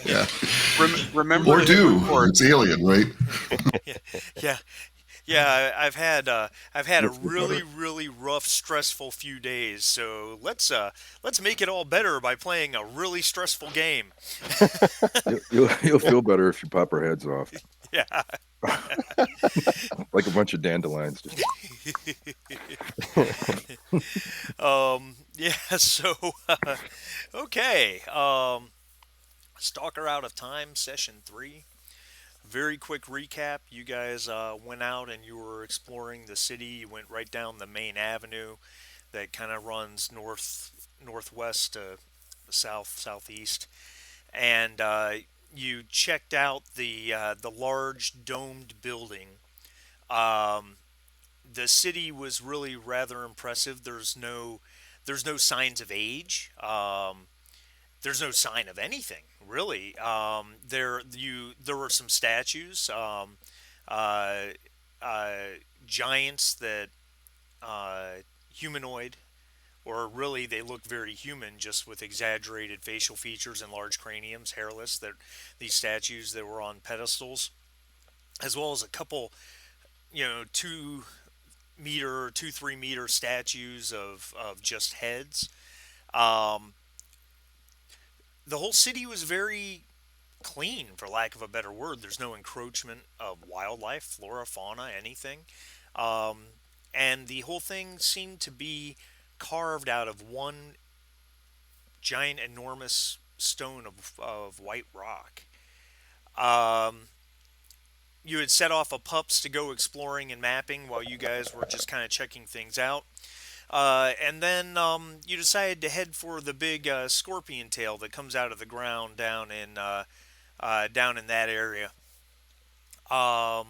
Yeah. Remember Or to hit do. record. It's alien, right? Yeah, yeah, yeah. I've had a Let's get really better. really rough, stressful few days. So let's make it all better by playing a really stressful game. You'll feel better if you pop our heads off Yeah. like a bunch of dandelions. Just Yeah. So okay. Stalker Out of Time, session three. Very quick recap. You guys went out and you were exploring the city. You went right down the main avenue that kind of runs northwest to southeast, and you checked out the large domed building. Um, the city was really rather impressive. There's no signs of age. There's no sign of anything really. There were some statues, uh, uh, giants that humanoid, or really they look very human, just with exaggerated facial features and large craniums, hairless. That these statues that were on pedestals, as well as a couple, 2 meter, 2 3 meter statues of just heads. Um, the whole city was very clean, for lack of a better word. There's no encroachment of wildlife, flora, fauna, anything. Um, and the whole thing seemed to be carved out of one giant, enormous stone of white rock. Um, you had set off a pups to go exploring and mapping while you guys were just kind of checking things out. And then you decided to head for the big scorpion tail that comes out of the ground down in that area. Um,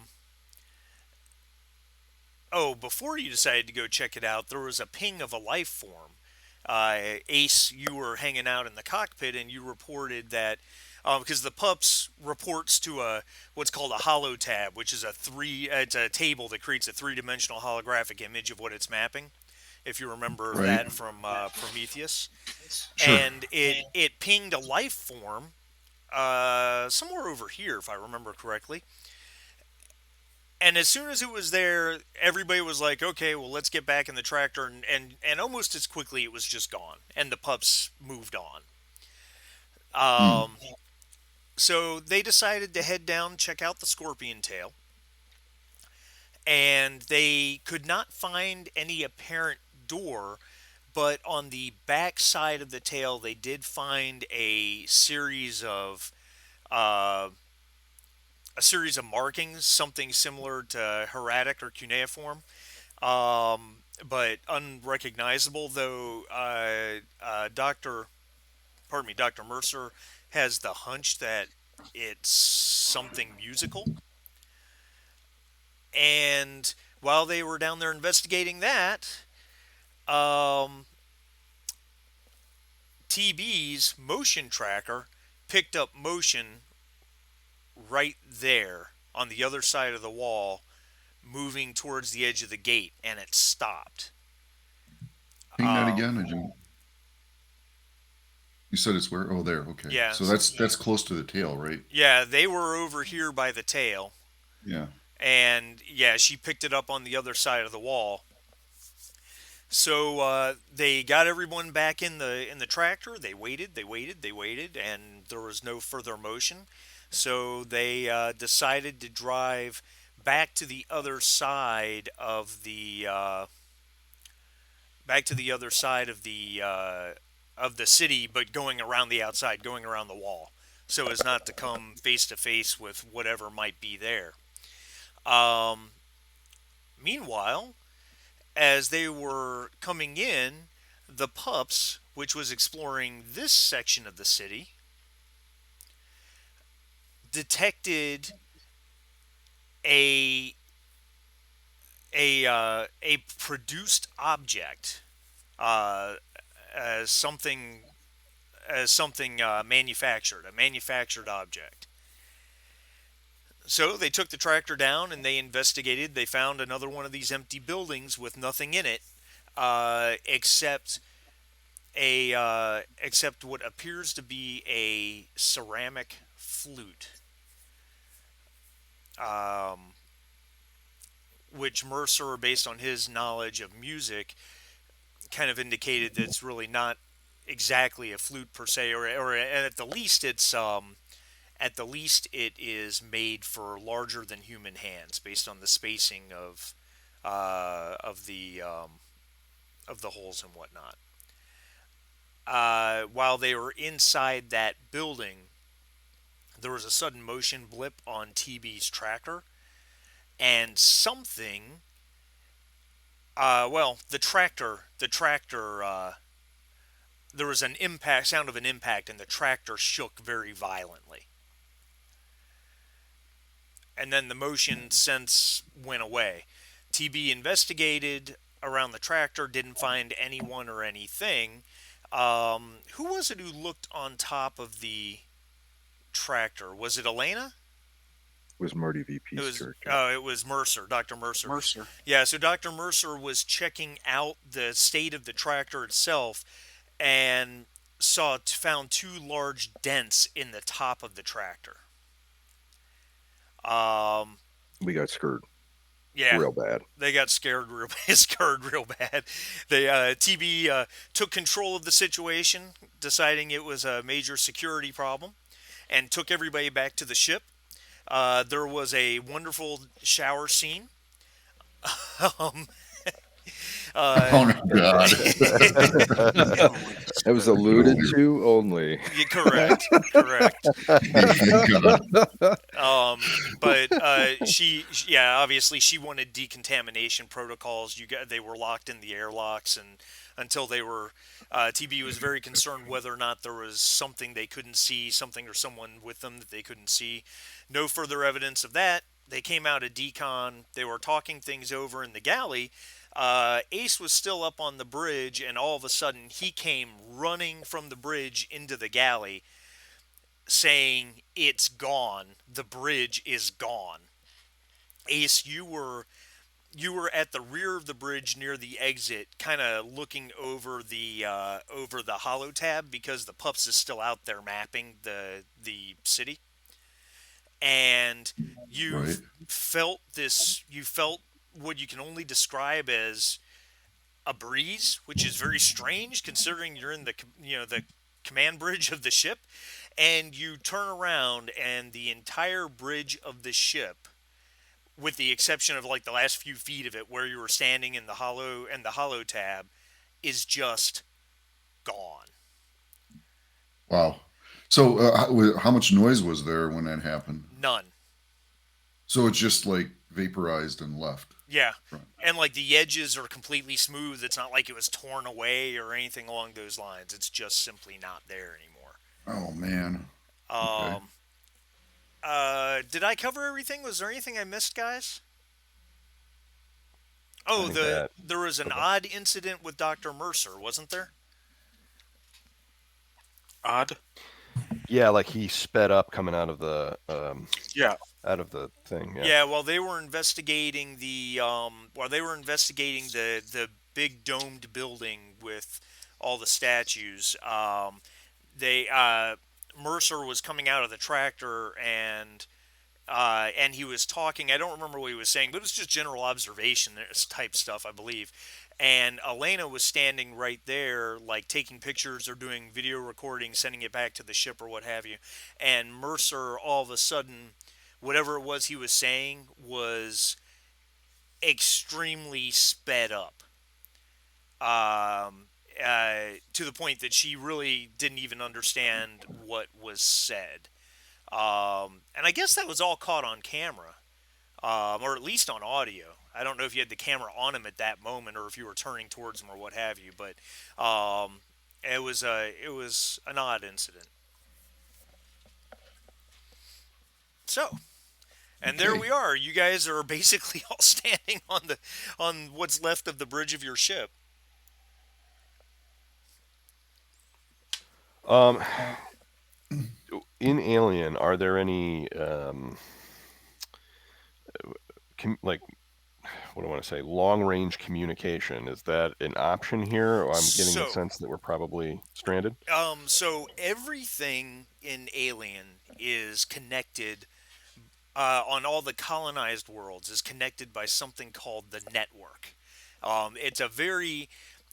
Before you decided to go check it out, there was a ping of a life form. Ace, you were hanging out in the cockpit and you reported that because the pups reports to a what's called a holo tab, which is it's a table that creates a three-dimensional holographic image of what it's mapping. If you remember Right. that from Prometheus, Sure. and it pinged a life form somewhere over here, if I remember correctly. And as soon as it was there, everybody was like, "Okay, well, let's get back in the tractor," and almost as quickly it was just gone, and the pups moved on. Hmm. Um, so they decided to head down, check out the scorpion tail, and they could not find any apparent door. But on the back side of the tail, they did find uh, a series of markings, something similar to hieratic or cuneiform, but unrecognizable. Though Dr. Mercer has the hunch that it's something musical. And while they were down there investigating that, um, TB's motion tracker picked up motion right there on the other side of the wall, moving towards the edge of the gate, and it stopped. Ping that Um, again. You said it's where? Oh, there. Okay. yeah, So that's close to the tail, right? yeah, they were over here by the tail, Yeah. and yeah, she picked it up on the other side of the wall. So they got everyone back in the tractor. They waited, and there was no further motion. So they decided to drive back to the other side of the city, but going around the outside, going around the wall, so as not to come face to face with whatever might be there. Um, Meanwhile, as they were coming in, the pups, which was exploring this section of the city, detected a a produced object, uh, as something manufactured, a manufactured object. So they took the tractor down and they investigated. They found another one of these empty buildings with nothing in it, except a except what appears to be a ceramic flute, um, which Mercer, based on his knowledge of music, kind of indicated that it's really not exactly a flute per se, or at the least it is made for larger than human hands, based on the spacing uh, of the um, of the holes and whatnot. While they were inside that building, there was a sudden motion blip on TB's tracker, and something. Well, the tractor. There was an impact, sound of an impact, and the tractor shook very violently. And then the motion sense went away. TB investigated around the tractor, didn't find anyone or anything. Who was it who looked on top of the tractor? Was it Elena? Was Marty It VP's was. character. Oh, it was Mercer, Dr. Mercer. Mercer. Yeah, so Dr. Mercer was checking out the state of the tractor itself, and found two large dents in the top of the tractor. Um, We got screwed yeah, real bad. they got scared real bad. They TB took control of the situation, deciding it was a major security problem, and took everybody back to the ship. There was a wonderful shower scene. um, uh, Oh no, God. That was alluded to only. yeah, correct. God. But yeah, obviously she wanted decontamination protocols. They were locked in the airlocks, and until they were, TB was very concerned whether or not there was something they couldn't see, something or someone with them that they couldn't see. No further evidence of that. They came out of decon. They were talking things over in the galley. Ace was still up on the bridge, and all of a sudden he came running from the bridge into the galley, saying, "It's gone. The bridge is gone." Ace, you were at the rear of the bridge near the exit, kind of looking over the hollow tab, because the pups is still out there mapping the city, and Right. you felt what you can only describe as a breeze, which is very strange considering you're in the command bridge of the ship, and you turn around and the entire bridge of the ship, with the exception of like the last few feet of it where you were standing in the hollow tab, is just gone. Wow. So, how much noise was there when that happened? None. So it's just like vaporized and left. Yeah. Right. And like the edges are completely smooth. It's not like it was torn away or anything along those lines. It's just simply not there anymore. Oh man. Okay. Um, did I cover everything? Was there anything I missed, guys? I Oh, think that there was an odd incident with Dr. Mercer, wasn't there? Odd. yeah, like he sped up coming Yeah. out of the thing. Yeah. Yeah, while they were investigating the big domed building with all the statues, they Mercer was coming out of the tractor, and he was talking. I don't remember what he was saying, but it was just general observation type stuff, I believe. And Elena was standing right there, like taking pictures or doing video recording, sending it back to the ship or what have you. And Mercer, all of a sudden, whatever it was he was saying was extremely sped up, um, to the point that she really didn't even understand what was said. And I guess that was all caught on camera, or at least on audio. I don't know if you had the camera on him at that moment or if you were turning towards him or what have you, but it was an odd incident. So, and there Okay. we are. You guys are basically all standing on what's left of the bridge of your ship. Um, in Alien, are there any like what do I want to say? Long range communication. Is that an option here? Or I'm getting the So, sense that we're probably stranded. so everything in Alien is connected on all the colonized worlds is connected by something called the network. It's a very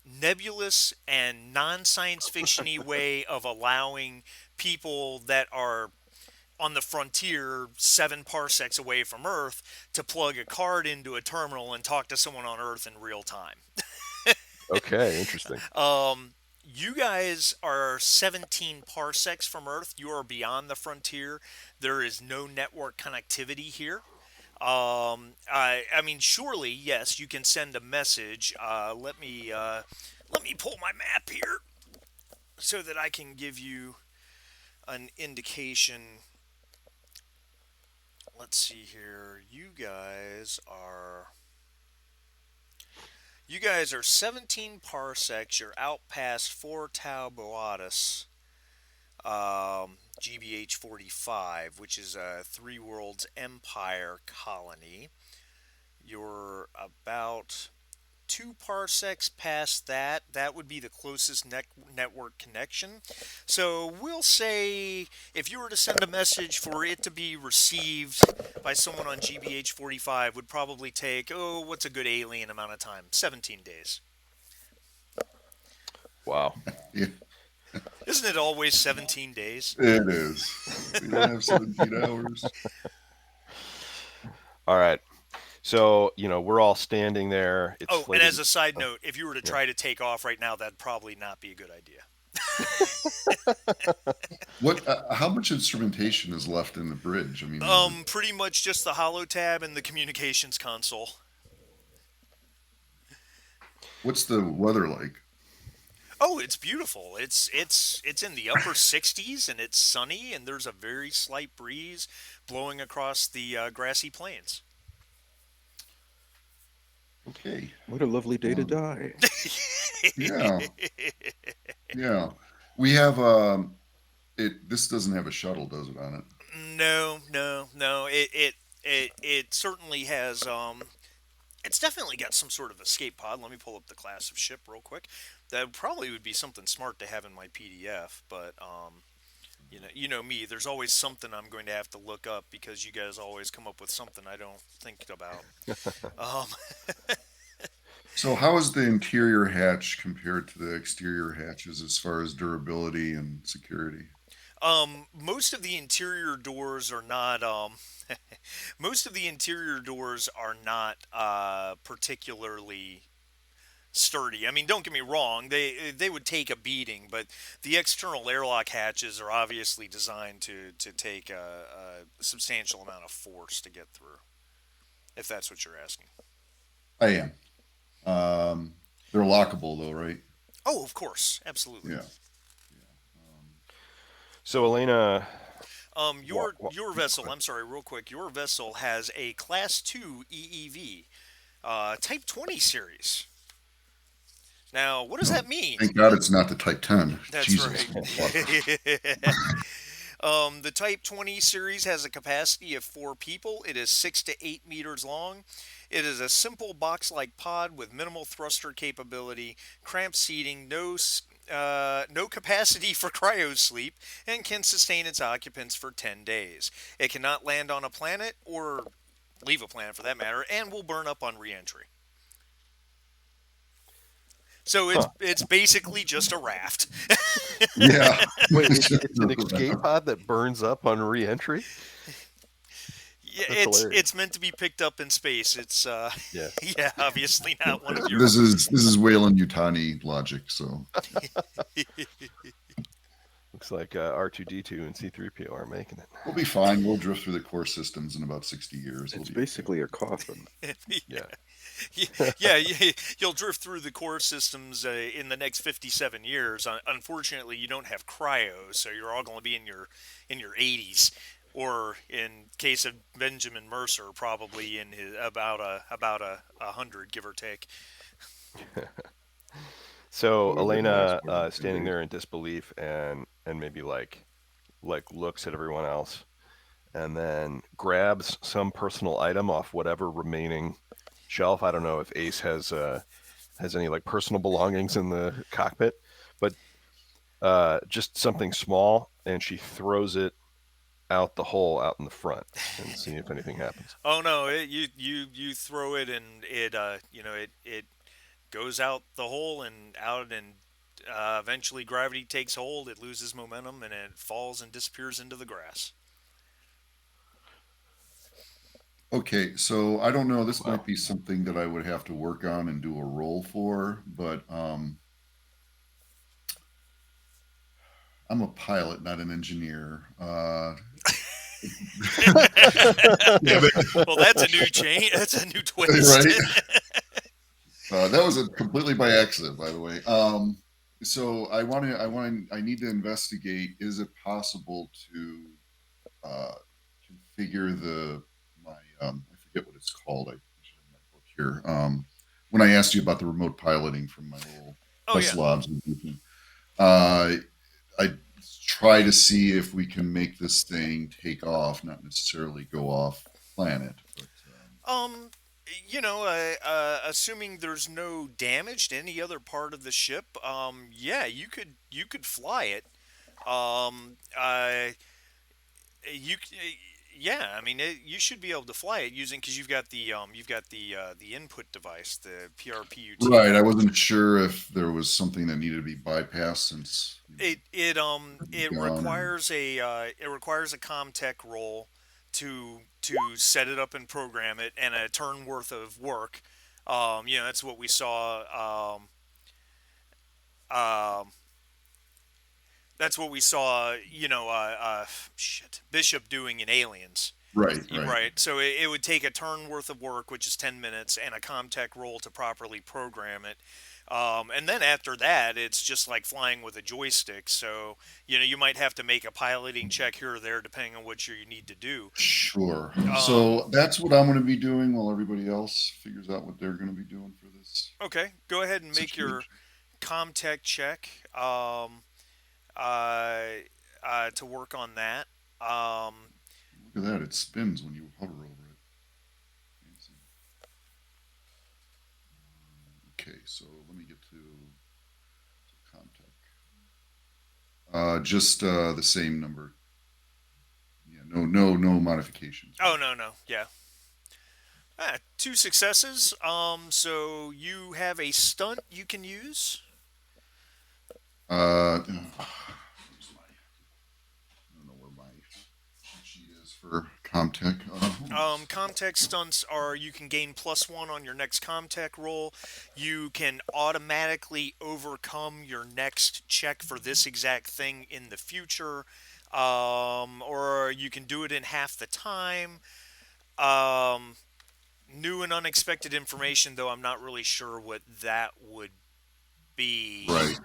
nebulous and non-science fictiony way of allowing people that are on the frontier 7 parsecs away from Earth to plug a card into a terminal and talk to someone on Earth in real time. Okay, interesting. You guys are 17 parsecs from Earth. You are beyond the frontier. There is no network connectivity here. I mean, surely, yes, you can send a message. Let me pull my map here so that I can give you an indication. Let's see here. You guys are 17 parsecs. You're out past 4 Tau Boatus, GBH 45, which is a Three Worlds Empire colony. You're about 2 parsecs past that. That would be the closest network connection. So we'll say if you were to send a message for it to be received by someone on GBH 45 would probably take, what's a good alien amount of time? 17 days. Wow. Yeah, Isn't it always 17 days? it is. We don't have 17 hours. All right. So, we're all standing there. It's Oh, and slated. as a side note, if you were to Yeah. try to take off right now, that'd probably not be a good idea. What? How much instrumentation is left in the bridge? I mean, Pretty much just the holo tab and the communications console. what's the weather like? Oh, it's beautiful. It's in the upper 60s and it's sunny and there's a very slight breeze blowing across the grassy plains. Okay. What a lovely day to die. Yeah. Yeah. We have it. This doesn't have a shuttle, does it? On it? No, no, no. It certainly has. It's definitely got some sort of escape pod. Let me pull up the class of ship real quick. That probably would be something smart to have in my PDF, but you know me. There's always something I'm going to have to look up because you guys always come up with something I don't think about. Um, So, how is the interior hatch compared to the exterior hatches as far as durability and security? most of the interior doors are not. Most of the interior doors are not particularly sturdy. I mean, don't get me wrong; they would take a beating, but the external airlock hatches are obviously designed to take a substantial amount of force to get through. If that's what you're asking. I am. They're lockable though, right? Oh, of course, absolutely. Yeah. So, Elena, Your vessel. I'm sorry, real quick. Your vessel has a Class 2 EEV, Type 20 series. Now, what does Oh, that mean? thank God it's not the Type 10. That's Jesus. right. The Type 20 series has a capacity of 4 people. It is 6 to 8 meters long. It is a simple box-like pod with minimal thruster capability, cramped seating, no capacity for cryosleep, and can sustain its occupants for 10 days. It cannot land on a planet or leave a planet for that matter, and will burn up on reentry. So it's basically just a raft. Yeah. wait, it's an escape pod that burns up on reentry? Yeah, That's hilarious. it's meant to be picked up in space. It's Yeah. yeah, obviously not one of your. This is Wayland Yutani logic. So Looks like R2D2 and C3PO are making it. we'll be fine. We'll drift through the core systems in about 60 years. It's We'll be basically a coffin. Yeah. Yeah, you'll drift through the core systems in the next 57 years. Unfortunately, you don't have cryo, so you're all going to be in your 80s, or in case of Benjamin Mercer, probably in his about a 100, give or take. So, Whoever Elena, lasts more than 10 standing days. there in disbelief and maybe like looks at everyone else and then grabs some personal item off whatever remaining shelf. I don't know if Ace has any like personal belongings in the cockpit, but just something small, and she throws it out the hole out in the front and see if anything happens. Oh no, you throw it and it it goes out the hole and out, and eventually gravity takes hold. It loses momentum and it falls and disappears into the grass. Okay, so I don't know. This Wow. might be something that I would have to work on and do a roll for, but I'm a pilot, not an engineer. Yeah, Well, that's a new change. That's a new twist. right? That was completely by accident, by the way. So I need to investigate. Is it possible to uh, configure I forget what it's called. I should have my book here. When I asked you about the remote piloting from my little Oh yeah. Tesla observation, uh, I try to see if we can make this thing take off, not necessarily go off planet, but Um, assuming there's no damage to any other part of the ship, yeah, you could fly it. Um, uh, you, c- yeah, I mean, you should be able to fly it using because you've got the input device, the PRPUT. right. I wasn't sure if there was something that needed to be bypassed since It gone or requires a Comtech roll to set it up and program it, and a turn worth of work. That's what we saw. Um, that's what we saw. Bishop doing in Aliens. right, right. Right. So it would take a turn worth of work, which is 10 minutes, and a Comtech roll to properly program it. And then after that, it's just like flying with a joystick. So, you might have to make a piloting check here or there depending on what you need to do. Sure. Um, So that's what I'm going to be doing while everybody else figures out what they're going to be doing for this okay. Go ahead and make situation. your Comtech check to work on that. Um, Look at that. It spins when you hover over it. Fancy. Okay, so let me get to contact. Just the same number. Yeah, no modifications. oh, no, no. Yeah. Two successes. So you have a stunt you can use. I don't know where my sheet is for Comtech. Comtech stunts are you can gain +1 on your next Comtech roll. You can automatically overcome your next check for this exact thing in the future, or you can do it in half the time. Um, New and unexpected information, though I'm not really sure what that would be. Right.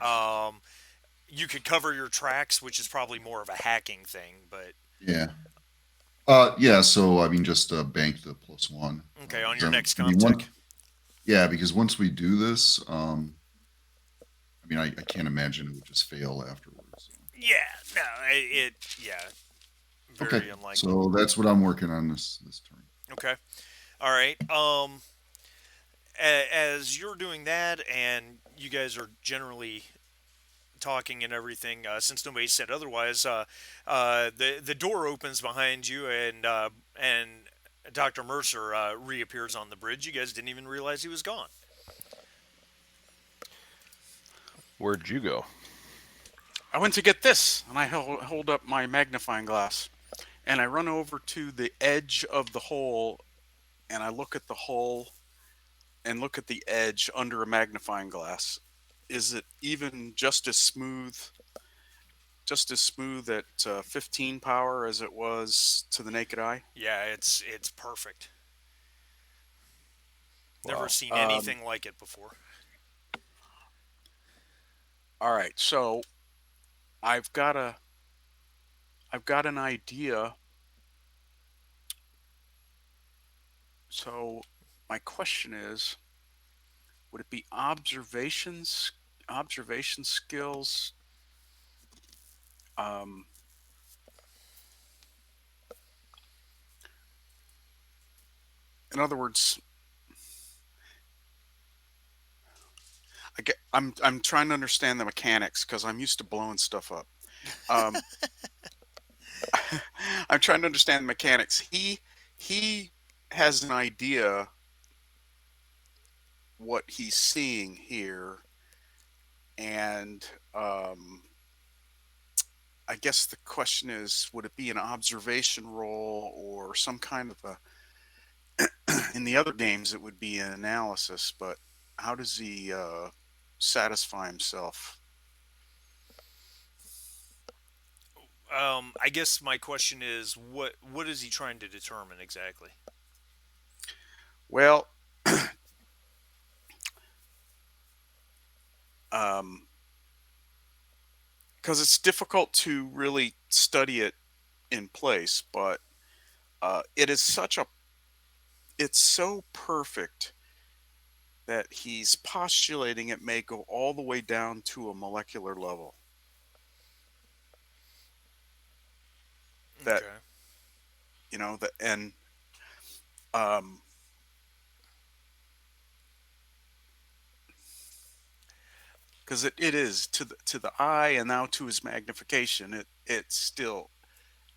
You could cover your tracks, which is probably more of a hacking thing, but Yeah. Yeah. So I mean, just bank the +1. okay, on 'Cause your next I mean, Comtech. yeah, because once we do this, I mean, I can't imagine it would just fail afterwards. So. Yeah, no, yeah, very Okay. unlikely. So that's what I'm working on this turn. Okay, all right. As you're doing that, and you guys are generally talking and everything, since nobody said otherwise, the door opens behind you, and Dr. Mercer reappears on the bridge. You guys didn't even realize he was gone. Where'd you go? I went to get this, and I hold up my magnifying glass, and I run over to the edge of the hole, and I look at the hole and look at the edge under a magnifying glass. Is it even just as smooth at 15 power as it was to the naked eye? Yeah, it's perfect. Never Wow. seen anything like it before. All right, so I've got an idea. So my question is, would it be observation skills? Um, in other words, I'm trying to understand the mechanics because I'm used to blowing stuff up. Um, I'm trying to understand the mechanics. He has an idea what he's seeing here, and I guess the question is, would it be an observation role or some kind of a? In the other games, it would be an analysis, but how does he satisfy himself? I guess my question is, what is he trying to determine exactly? Well, um, because it's difficult to really study it in place, but it is such a it's so perfect that he's postulating it may go all the way down to a molecular level. That Okay. that and um, because it is to the eye and now to his magnification, it's still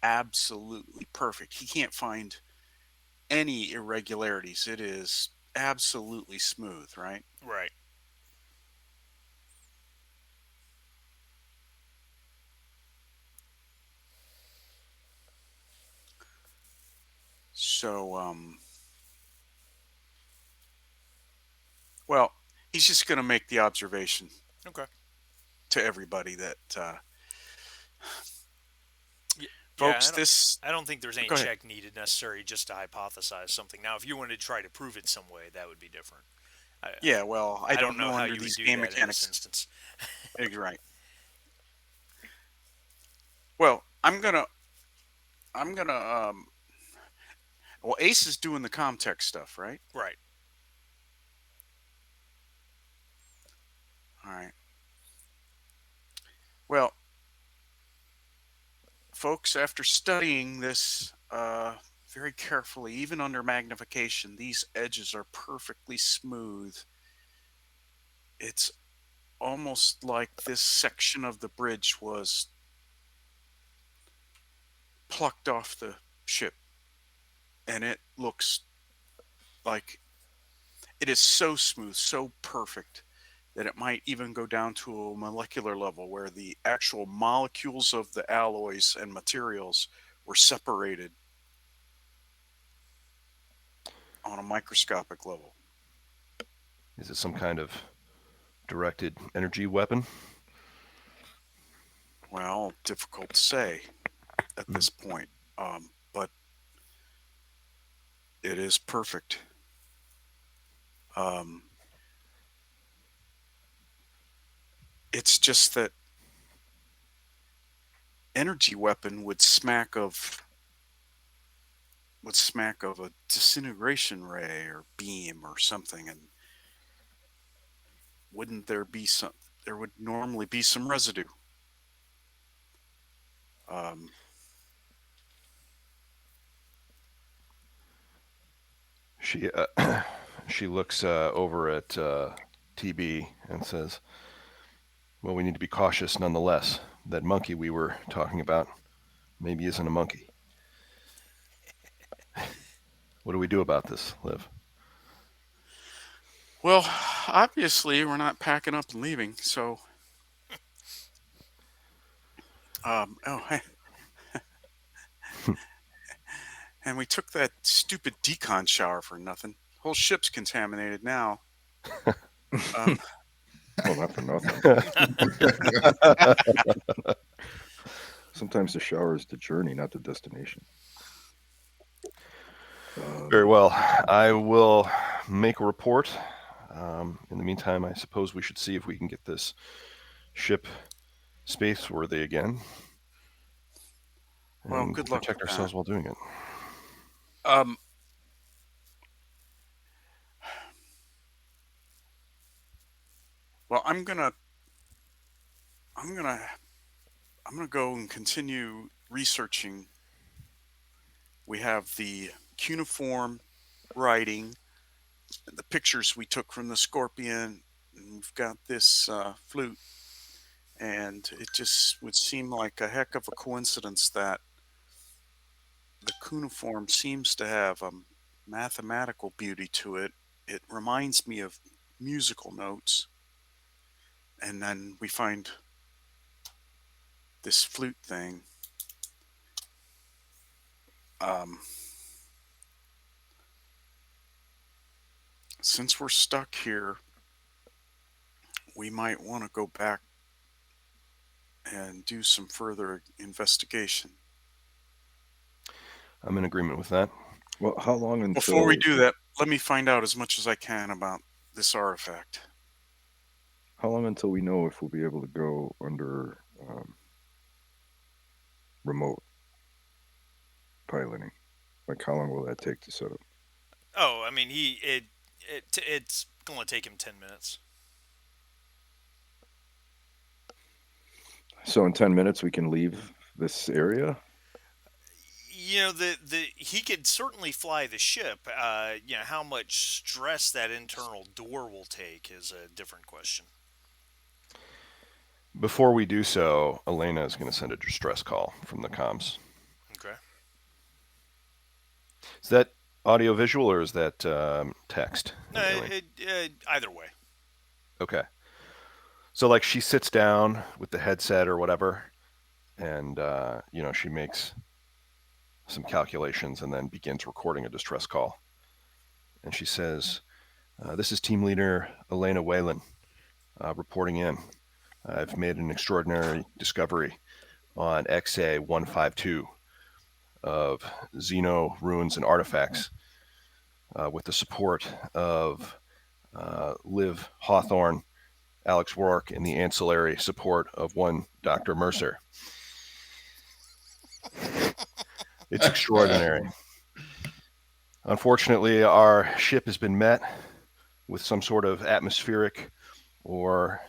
absolutely perfect. He can't find any irregularities. It is absolutely smooth, right? Right. So, well, he's just going to make the observation Okay. to everybody that, Yeah, folks, this. I don't think there's any Go ahead. check needed necessary just to hypothesize something. Now, if you wanted to try to prove it some way, that would be different. I Yeah, well, I I don't don't know know how under you would these do game that in this mechanics. instance. Right. Well, I'm gonna, well, Ace is doing the Comtech stuff, right? Right. All right. Well, folks, after studying this very carefully, even under magnification, these edges are perfectly smooth. It's almost like this section of the bridge was plucked off the ship, and it looks like it is so smooth, so perfect that it might even go down to a molecular level where the actual molecules of the alloys and materials were separated on a microscopic level. Is it some kind of directed energy weapon? Well, difficult to say at Hmm. this point, but it is perfect. Um, it's just that energy weapon would smack of a disintegration ray or beam or something, and wouldn't there be some? There would normally be some residue. Um, She she looks over at TB and says, "Well, we need to be cautious nonetheless. That monkey we were talking about maybe isn't a monkey. What do we do about this, Liv?" well, obviously we're not packing up and leaving, so oh, hey, and we took that stupid decon shower for nothing. Whole ship's contaminated now. Um, Well, not for nothing. Sometimes the shower is the journey, not the destination. Very Um, well. I will make a report. In the meantime, I suppose we should see if we can get this ship space worthy again well, and good luck protect with that. ourselves while doing it. Um, well, I'm gonna, I'm gonna go and continue researching. We have the cuneiform writing, the pictures we took from the scorpion, and we've got this flute, and it just would seem like a heck of a coincidence that the cuneiform seems to have a mathematical beauty to it. It reminds me of musical notes, and then we find this flute thing. Um, since we're stuck here, we might want to go back and do some further investigation. I'm in agreement with that. Well, how long Before we until do that, let me find out as much as I can about this artifact. we know if we'll be able to go under remote piloting? Like, how long will that take to set up? Oh, I mean, it's going to take him 10 minutes. So in 10 minutes we can leave this area. The he could certainly fly the ship. How much stress that internal door will take is a different question. Before we do so, Elena is going to send a distress call from the comms. Okay. Is that audio visual or is that text? Either way. Okay. So, like, she sits down with the headset or whatever, and, she makes some calculations and then begins recording a distress call. And she says, this is team leader Elena Whalen reporting in. I've made an extraordinary discovery on XA 152 of Xeno ruins and artifacts with the support of Liv Hawthorne, Alex Rourke, and the ancillary support of one Dr. Mercer. It's extraordinary. Unfortunately, our ship has been met with some sort of atmospheric or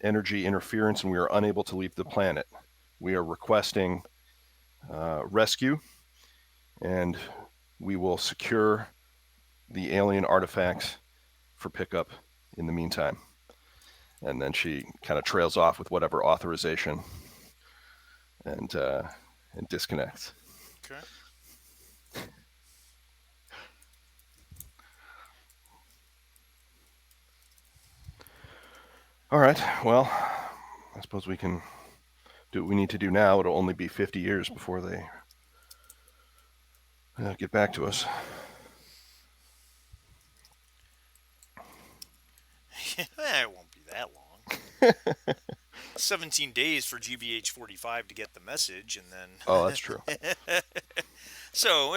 energy interference, and we are unable to leave the planet. We are requesting rescue, and we will secure the alien artifacts for pickup in the meantime. And then she kind of trails off with whatever authorization and disconnects. Okay. All right. Well, I suppose we can do what we need to do now. It'll only be 50 years before they get back to us. It won't be that long. 17 days for GBH 45 to get the message, and then. Oh, that's true.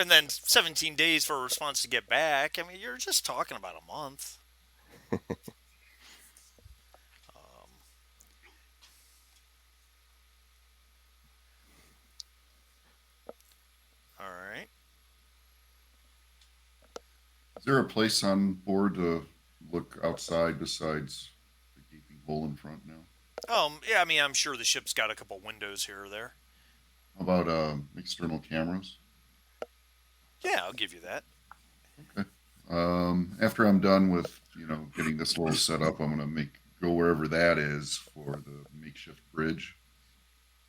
And then 17 days for a response to get back. I mean, you're just talking about a month. All right. Is there a place on board to look outside besides the gaping hole in front now? Yeah, I mean, I'm sure the ship's got a couple windows here or there. How about external cameras? Yeah, I'll give you that. Okay. After I'm done with getting this little set up, I'm gonna go wherever that is for the makeshift bridge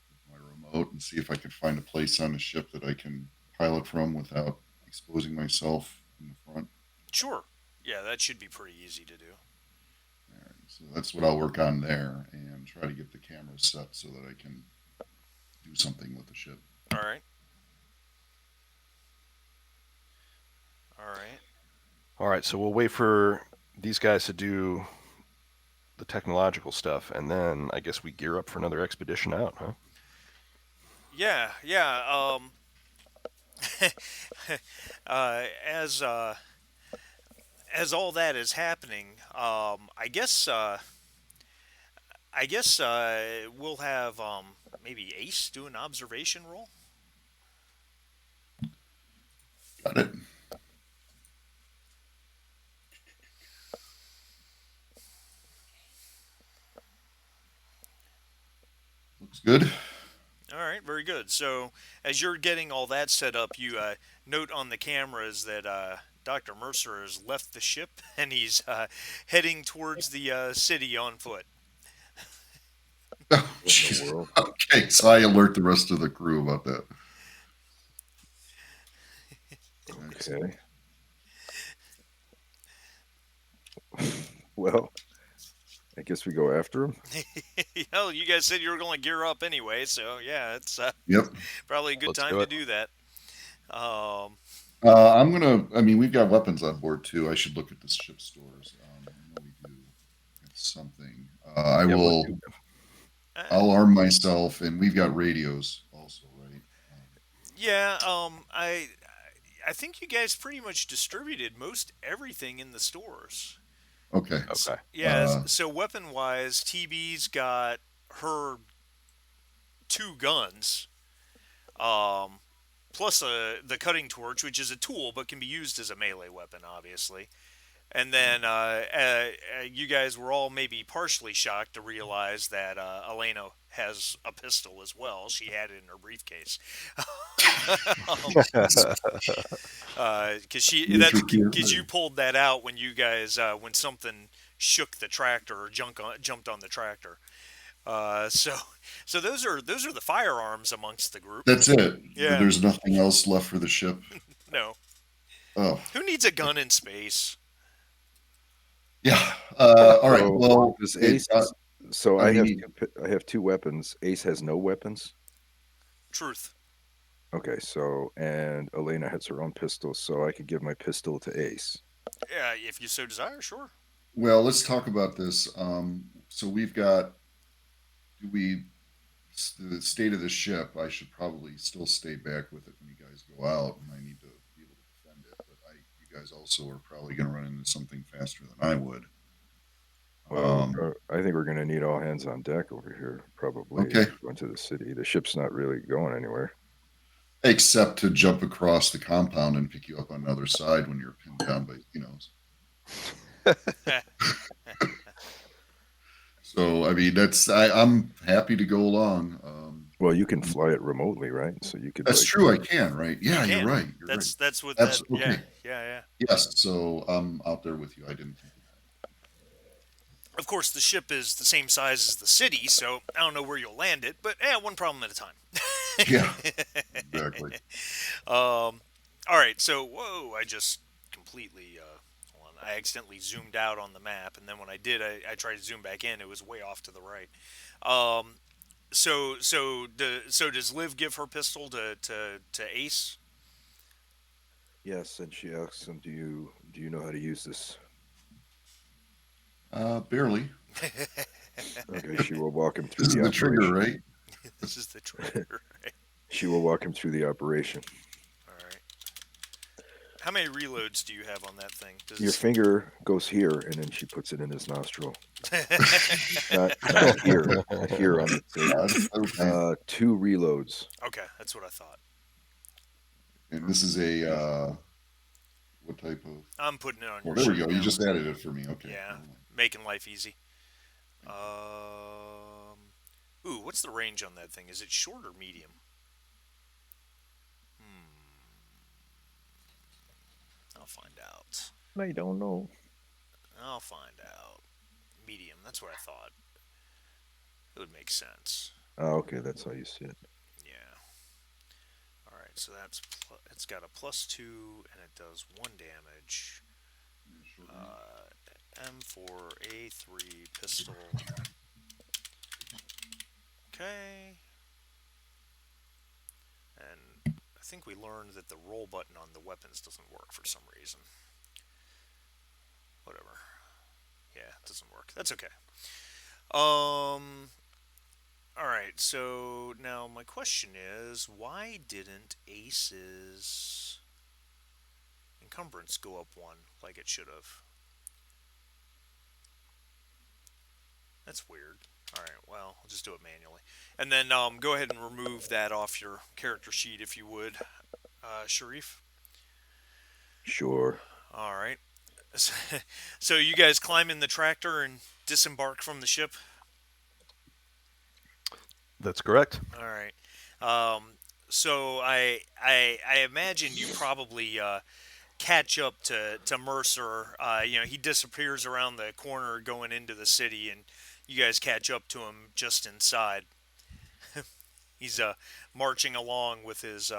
with my remote and see if I can find a place on the ship that I can pilot from without exposing myself in the front. Sure. Yeah, that should be pretty easy to do. All right, so that's what I'll work on there and try to get the camera set so that I can do something with the ship. All right. All right. All right. So we'll wait for these guys to do the technological stuff, and then I guess we gear up for another expedition out, huh? Yeah, yeah. uh, as uh, as all that is happening, I guess we'll have maybe Ace do an observation roll. Got it. Looks good. All right, very good. So as you're getting all that set up, you note on the cameras that Dr. Mercer has left the ship and he's heading towards the city on foot. Oh, What in the jeez. world? Okay, so I alert the rest of the crew about that. Excellent. Okay. Well, I guess we go after him. You guys said you were going to gear up anyway, so yeah, it's Yep. probably a good Let's time do to it. do that. Um, I'm gonna. I mean, we've got weapons on board too. I should look at the ship stores. I know we do. It's something. I Yeah, what will. do- I'll arm myself, and we've got radios also, right? yeah, I think you guys pretty much distributed most everything in the stores. Okay. S Okay. Yeah, Uh, so weapon wise, TB's got her two guns, um, plus the cutting torch, which is a tool but can be used as a melee weapon, obviously. And then you guys were all maybe partially shocked to realize that Elena has a pistol as well. She had it in her briefcase. Because because you pulled that out when you guys when something shook the tractor or jumped on the tractor. So so those are the firearms amongst the group. That's it. Yeah, There's nothing else left for the ship. no. Oh, Who needs a gun in space? yeah. All right. So Well, does Ace? So I I have mean, I have two weapons. Ace has no weapons. Truth. Okay, so and Elena has her own pistol, so I could give my pistol to Ace. Yeah, if you so desire, sure. well, let's talk about this. So we've got. Do we the state of the ship? I should probably still stay back with it when you guys go out, and I need to be able to defend it. But you guys also are probably going to run into something faster than I would. Well, I think we're going to need all hands on deck over here, probably. Okay. Going to the city. The ship's not really going anywhere. Except to jump across the compound and pick you up on the other side when you're pinned down by So I mean, I'm happy to go along. Well, you can fly it remotely, right? So you could. That's like, true. I can, right? Yeah, You you're can. right. You're right. That's what That's that. okay. Yeah. Yes. So I'm out there with you. I didn't think of Of course, the ship is the same size as the city, so I don't know where you'll land it, but one problem at a time. that. Yeah, exactly. All right, so whoa, I just completely. Hold on, I accidentally zoomed out on the map, and then when I did, I tried to zoom back in. It was way off to the right. Um, so does Liv give her pistol to Ace? yes, and she asks him, "Do you know how to use this?" Barely. Okay, she will walk him through This is the the trigger, operation. right? This is the trigger. Right? She will walk him through the operation. All right. How many reloads do you have on that thing? Your finger goes here, and then she puts it in his nostril. Not here, here on the thing. Okay. 2 reloads. Okay, that's what I thought. And this is a what type of? I'm putting it on Well, your there we sheet go. You now. just added it for me. Okay. Yeah, Never mind. making life easy. Ooh, what's the range on that thing? Is it short or medium? I'll find out. I don't know. I'll find out. Medium. That's what I thought. It would make sense. Oh, okay, that's how you see it. Yeah. All right. So it's got a +2 and it does 1 damage. M4A3 pistol. Okay. And I think we learned that the roll button on the weapons doesn't work for some reason. Whatever. Yeah, it doesn't work. That's okay. Alright, so now my question is, why didn't Ace's encumbrance go up 1 like it should have? That's weird. Alright, well, I'll just do it manually. And then go ahead and remove that off your character sheet if you would, Sharif. Sure. Alright. So you guys climb in the tractor and disembark from the ship? That's correct. All right. So I imagine you probably catch up to Mercer. He disappears around the corner going into the city, and you guys catch up to him just inside. He's marching along with his.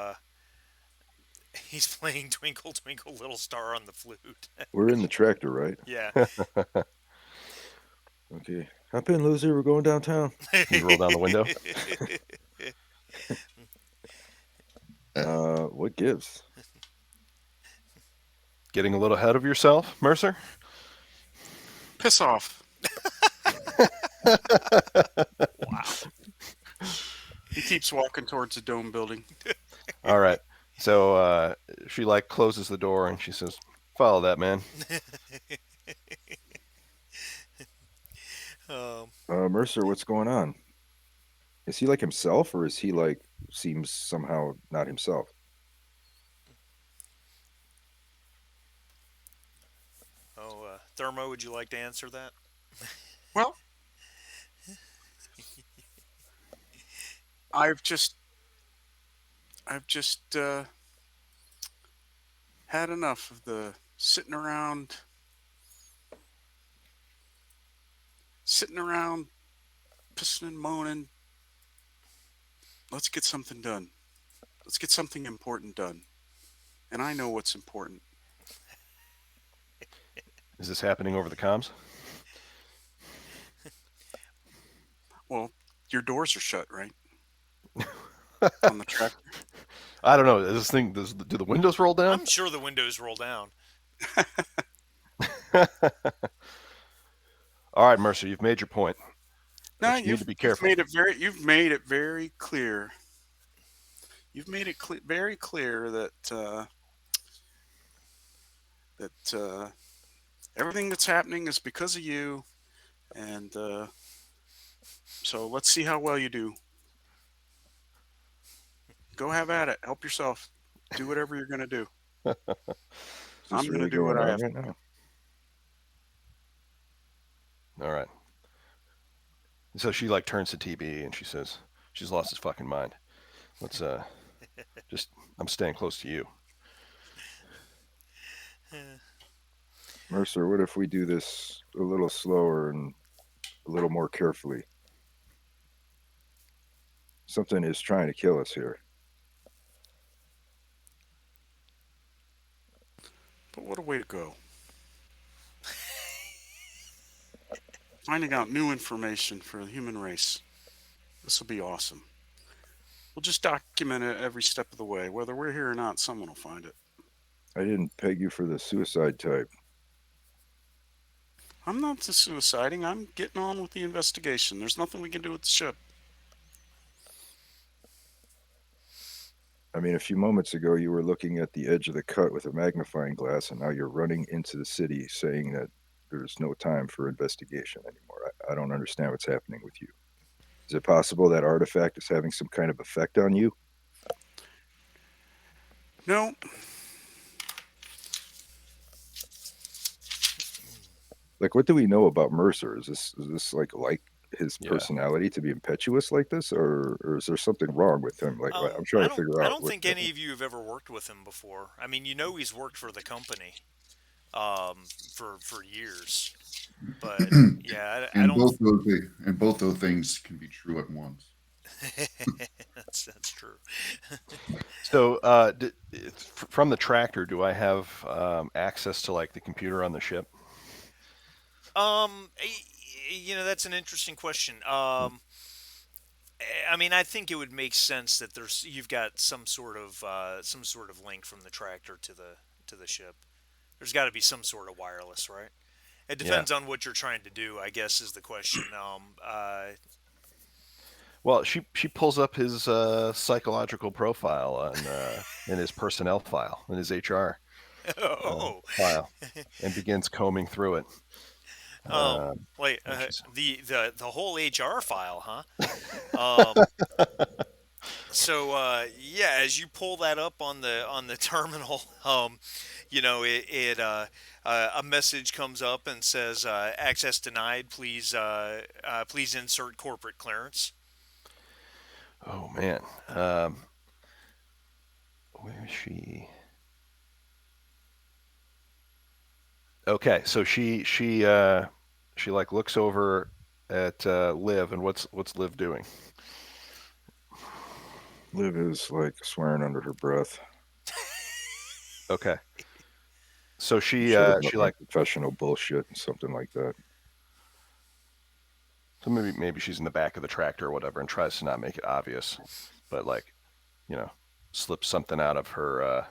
He's playing Twinkle Twinkle Little Star on the flute. We're in the tractor, right? Yeah. Okay. Hop in, loser. We're going downtown. You roll down the window. What gives? Getting a little ahead of yourself, Mercer? Piss off. Wow. He keeps walking towards the dome building. All right. So she like closes the door and she says, "Follow that man." Mercer, what's going on? Is he like himself, or is he like seems somehow not himself? Thermo, would you like to answer that? Well, I've just had enough of the sitting around, pissing and moaning. Let's get something done. Let's get something important done. And I know what's important. Is this happening over the comms? Well, your doors are shut, right? On the tractor. I don't know. Do the windows roll down? I'm sure the windows roll down. All right, Mercer, you've made your point. No, But you need to be you've careful. you've made it very clear. You've made it very clear that everything that's happening is because of you, and so let's see how well you do. Go have at it. Help yourself. Do whatever you're gonna do. Is I'm this gonna really do what going I on have. right now? All right. So she like turns to TB and she says, she's lost his fucking mind. Let's just I'm staying close to you. Mercer, what if we do this a little slower and a little more carefully? Something is trying to kill us here. But what a way to go. Finding out new information for the human race. This will be awesome. We'll just document it every step of the way. Whether we're here or not, someone will find it. I didn't peg you for the suicide type. I'm not suiciding. I'm getting on with the investigation. There's nothing we can do with the ship. I mean, a few moments ago, you were looking at the edge of the cut with a magnifying glass, and now you're running into the city saying that there's no time for investigation anymore. I don't understand what's happening with you. Is it possible that artifact is having some kind of effect on you? No, Like, what do we know about Mercer? Is this like his Yeah. personality to be impetuous like this, or is there something wrong with him? Like, I'm trying to figure out. I don't what think any of you have ever worked with him before. I mean, he's worked for the company, for years. But yeah, I And don't. both those things can be true at once. That's true. So from the tractor, do I have access to like the computer on the ship? That's an interesting question. I mean, I think it would make sense that you've got some sort of link from the tractor to the ship. There's got to be some sort of wireless, right? It depends on what you're trying to do, I guess, is the question. Well, she pulls up his psychological profile on in his personnel file, in his HR file, and begins combing through it. Wait, the whole HR file, huh? So yeah, as you pull that up on the terminal, a message comes up and says access denied. Please insert corporate clearance. Oh man, where is she? Okay, so she like looks over at Liv, and what's Liv doing? Liv is like swearing under her breath. Okay, so I'm sure she about my like professional bullshit and something like that. so maybe she's in the back of the tractor or whatever, and tries to not make it obvious, but like you know slips something out of her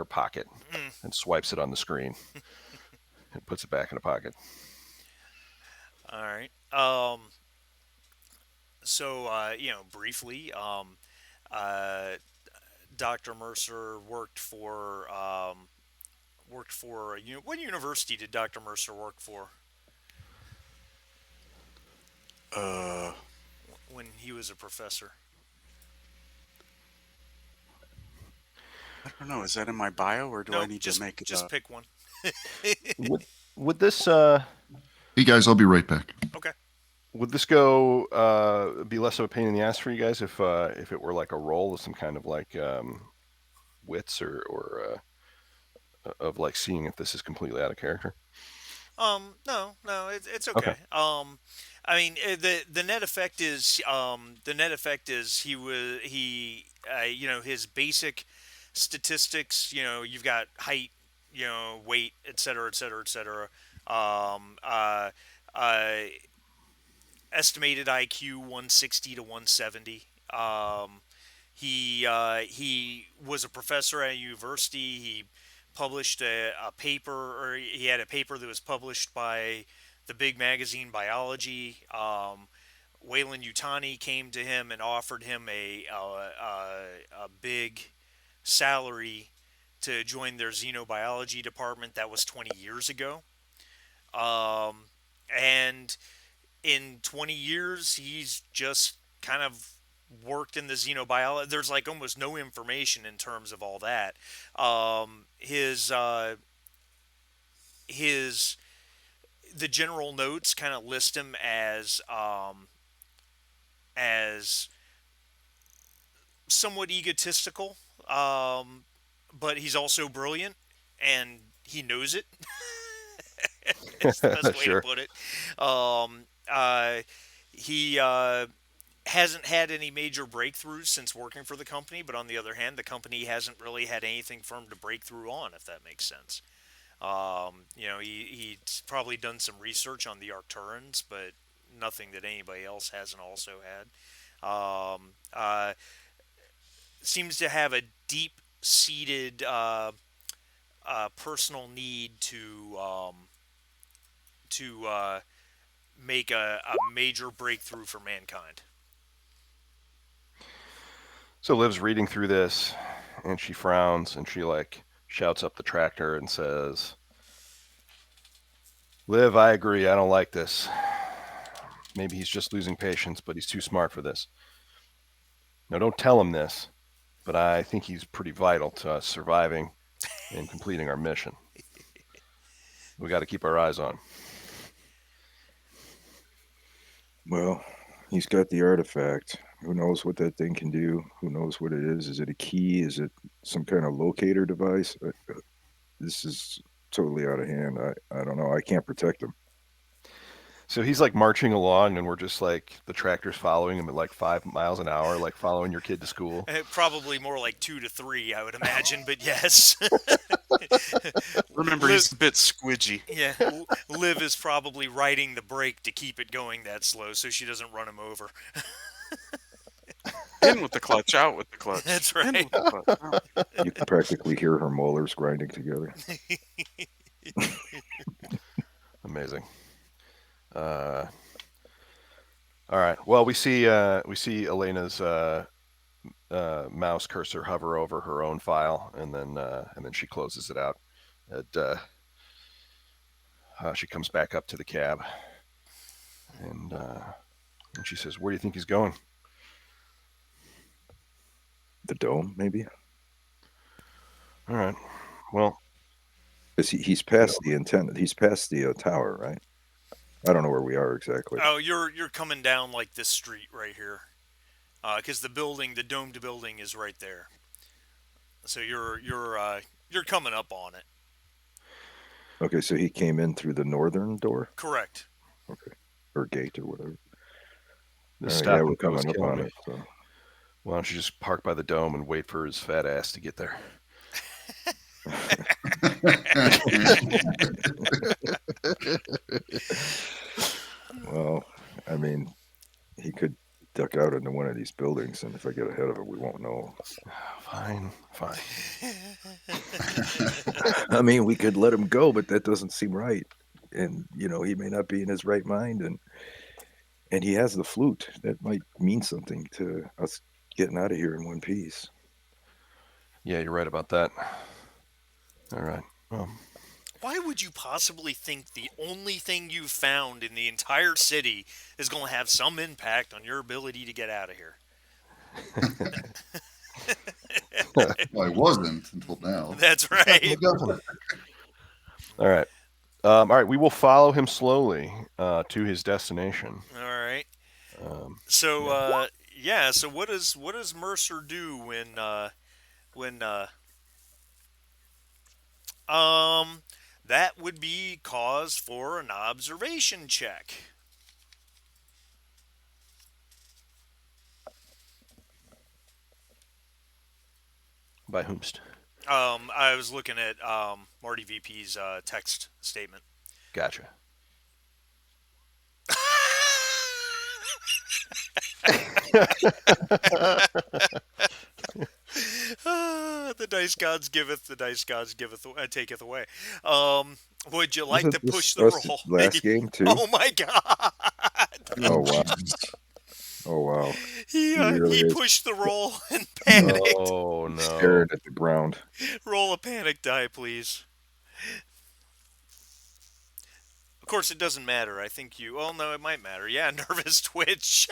pocket Mm, and swipes it on the screen and puts it back in the pocket. all right. So briefly, uh, Dr. Mercer worked for what university did Dr. Mercer work for Uh, when he was a professor? I don't know. Is that in my bio, or do I Nope, need to just make it just up? pick one. Would would this Hey guys, I'll be right back. Okay. would this go be less of a pain in the ass for you guys if it were like a role with some kind of like wits or of like seeing if this is completely out of character? No, it's Okay. okay. I mean, the net effect is his basic statistics. You've got height, weight, et cetera, et cetera, et cetera. Um, uh, uh, Estimated IQ 160 to 170. He was a professor at a university. He published a paper, or he had a paper that was published by the big magazine Biology. Wayland Utani came to him and offered him a big salary to join their xenobiology department. That was 20 years ago. Um, and in 20 years, he's just kind of worked in the xenobiology. There's like almost no information in terms of all that. His the general notes kind of list him as somewhat egotistical, but he's also brilliant and he knows it. It's the best way to Sure. put it. Um, uh, he hasn't had any major breakthroughs since working for the company, but on the other hand, the company hasn't really had anything for him to break through on, if that makes sense. He's probably done some research on the Arcturans, but nothing that anybody else hasn't also had. Um, uh, Seems to have a deep seated personal need to make a major breakthrough for mankind. So Liv's reading through this, and she frowns, and she like shouts up the tractor and says, "Liv, I agree. I don't like this. Maybe he's just losing patience, but he's too smart for this. Now, don't tell him this, but I think he's pretty vital to us surviving and completing our mission. We got to keep our eyes on him." Well, he's got the artifact. Who knows what that thing can do? Who knows what it is? Is it a key? Is it some kind of locator device? This is totally out of hand. I don't know. I can't protect him. So he's like marching along, and we're just like the tractor's following him at like 5 miles an hour, like following your kid to school. Probably more like 2 to 3, I would imagine. But yes, Remember, Liv, he's a bit squidgy. yeah, Liv is probably riding the brake to keep it going that slow, so she doesn't run him over. In with the clutch, out with the clutch. That's In right. with the clutch. Out. You can practically hear her molars grinding together. Amazing. Uh, all right. Well, we see Elena's mouse cursor hover over her own file, and then she closes it out. And, she comes back up to the cab, and she says, "Where do you think he's going?" The dome, maybe? All right. Well, Because he's you know, past the antenna. He's past the tower, right? I don't know where we are exactly. Oh, you're coming down like this street right here, because the domed building, is right there. So you're coming up on it. Okay, so he came in through the northern door? Correct. Okay. Or gate or whatever. This All right, stop yeah, and we're go is coming up killing on me. it. So Why don't you just park by the dome and wait for his fat ass to get there? well, I mean, he could duck out into one of these buildings, and if I get ahead of him, we won't know. Fine, fine. I mean, we could let him go, but that doesn't seem right. And he may not be in his right mind, and he has the flute. That might mean something to us getting out of here in one piece. Yeah, you're right about that. All right. Well, Why would you possibly think the only thing you've found in the entire city is going to have some impact on your ability to get out of here? Well, I wasn't until now. That's not gonna right. be nothing. All right. All right. We will follow him slowly to his destination. All right. Um, So yeah. yeah. So what does Mercer do when um that would be cause for an observation check. By whomst? I was looking at Marty VP's text statement. Gotcha. The dice gods giveth, the dice gods giveth, taketh away. Would you like Wasn't to push this the us roll? last game too? Oh my god! Oh Oh, wow! Jesus. Oh wow! He He really he is pushed the roll and panicked. Oh no. staring at the ground. Roll a panic die, please. Of course, it doesn't matter. I think you. Oh no, it might matter. Yeah, nervous twitch.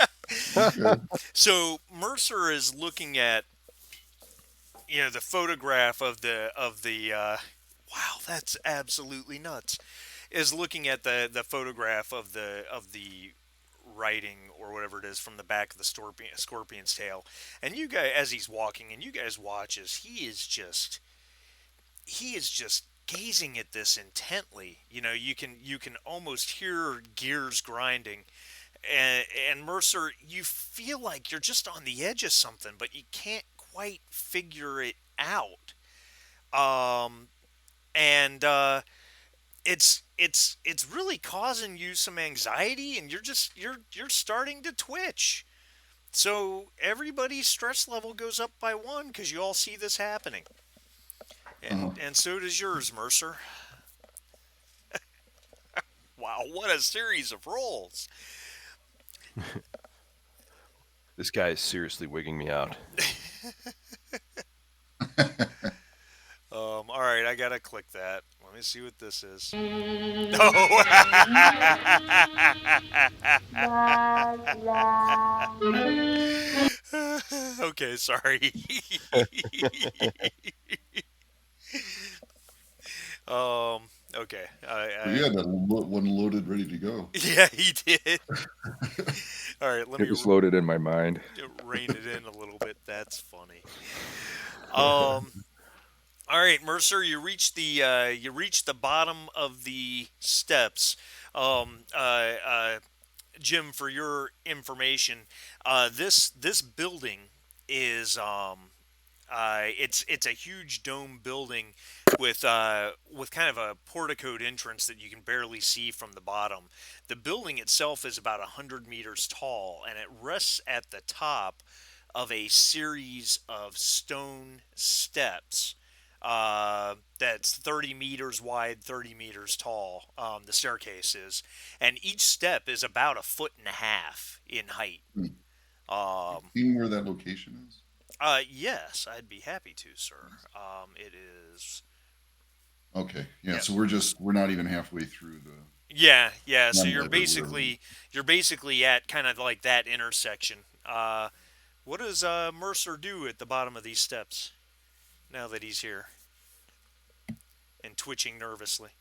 Okay. So Mercer is looking at the photograph of the. Wow, that's absolutely nuts. Is looking at the photograph of the writing or whatever it is from the back of the scorpion's tail, and you guys, as he's walking, and you guys watch as he is just gazing at this intently. You can almost hear gears grinding, and Mercer, you feel like you're just on the edge of something, but you can't quite figure it out. Um, and it's really causing you some anxiety, and you're starting to twitch. So everybody's stress level goes up by one because you all see this happening, and Uh-huh. and so does yours, Mercer. Wow, what a series of rolls! This guy is seriously wigging me out. All right, I gotta click that. Let me see what this is. No. Okay, sorry. um. Okay. But you had that one loaded, ready to go. Yeah, he did. All right, let me It was loaded in my mind. rein it in a little bit. That's funny. Um. All right, Mercer, you reach the bottom of the steps. Um. Jim, for your information, this building is it's a huge dome building with kind of a porticoed entrance that you can barely see from the bottom. The building itself is about 100 meters tall, and it rests at the top of a series of stone steps. That's 30 meters wide, 30 meters tall. The staircase is, and each step is about a foot and a half in height. Hmm. Um, You know where that location is? yes, I'd be happy to, sir. It is. Okay. Yeah. Yeah, So we're not even halfway through the yeah, yeah. So you're runway or whatever. basically at kind of like that intersection. What does Mercer do at the bottom of these steps now that he's here and twitching nervously?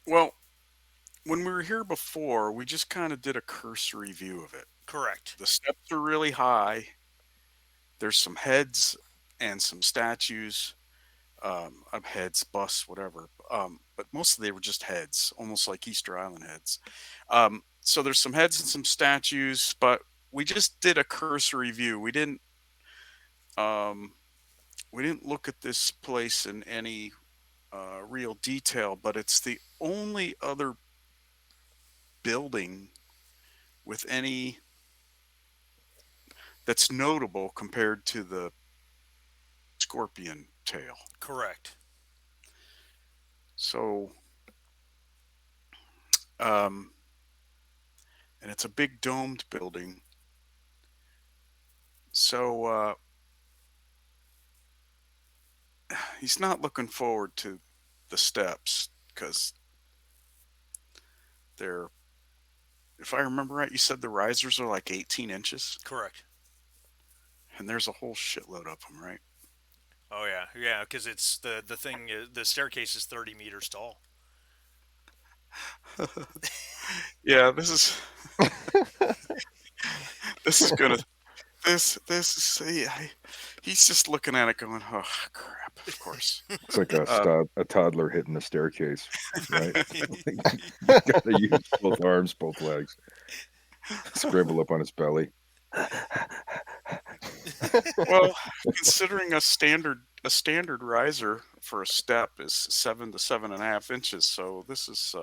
Well, when we were here before, we just kind of did a cursory view of it. Correct. The steps are really high. There's some heads and some statues. heads, busts, whatever. But mostly they were just heads, almost like Easter Island heads. So there's some heads and some statues, but we just did a cursory view. Um, we didn't look at this place in any real detail, but it's the only other building with any that's notable compared to the scorpion tail. Correct. So, um, and it's a big domed building. So he's not looking forward to the steps because they're, if I remember right, you said the risers are like 18 inches, Correct. and there's a whole shitload of them, right? Oh yeah, yeah. Because it's the thing. The staircase is 30 meters tall. Yeah, this is gonna this is yeah, he's just looking at it going, oh crap, of course. It's like Uh, a toddler hitting the staircase, right? You gotta use both arms, both legs, scramble up on his belly. well, considering a standard riser for a step is 7 to 7.5 inches, so this is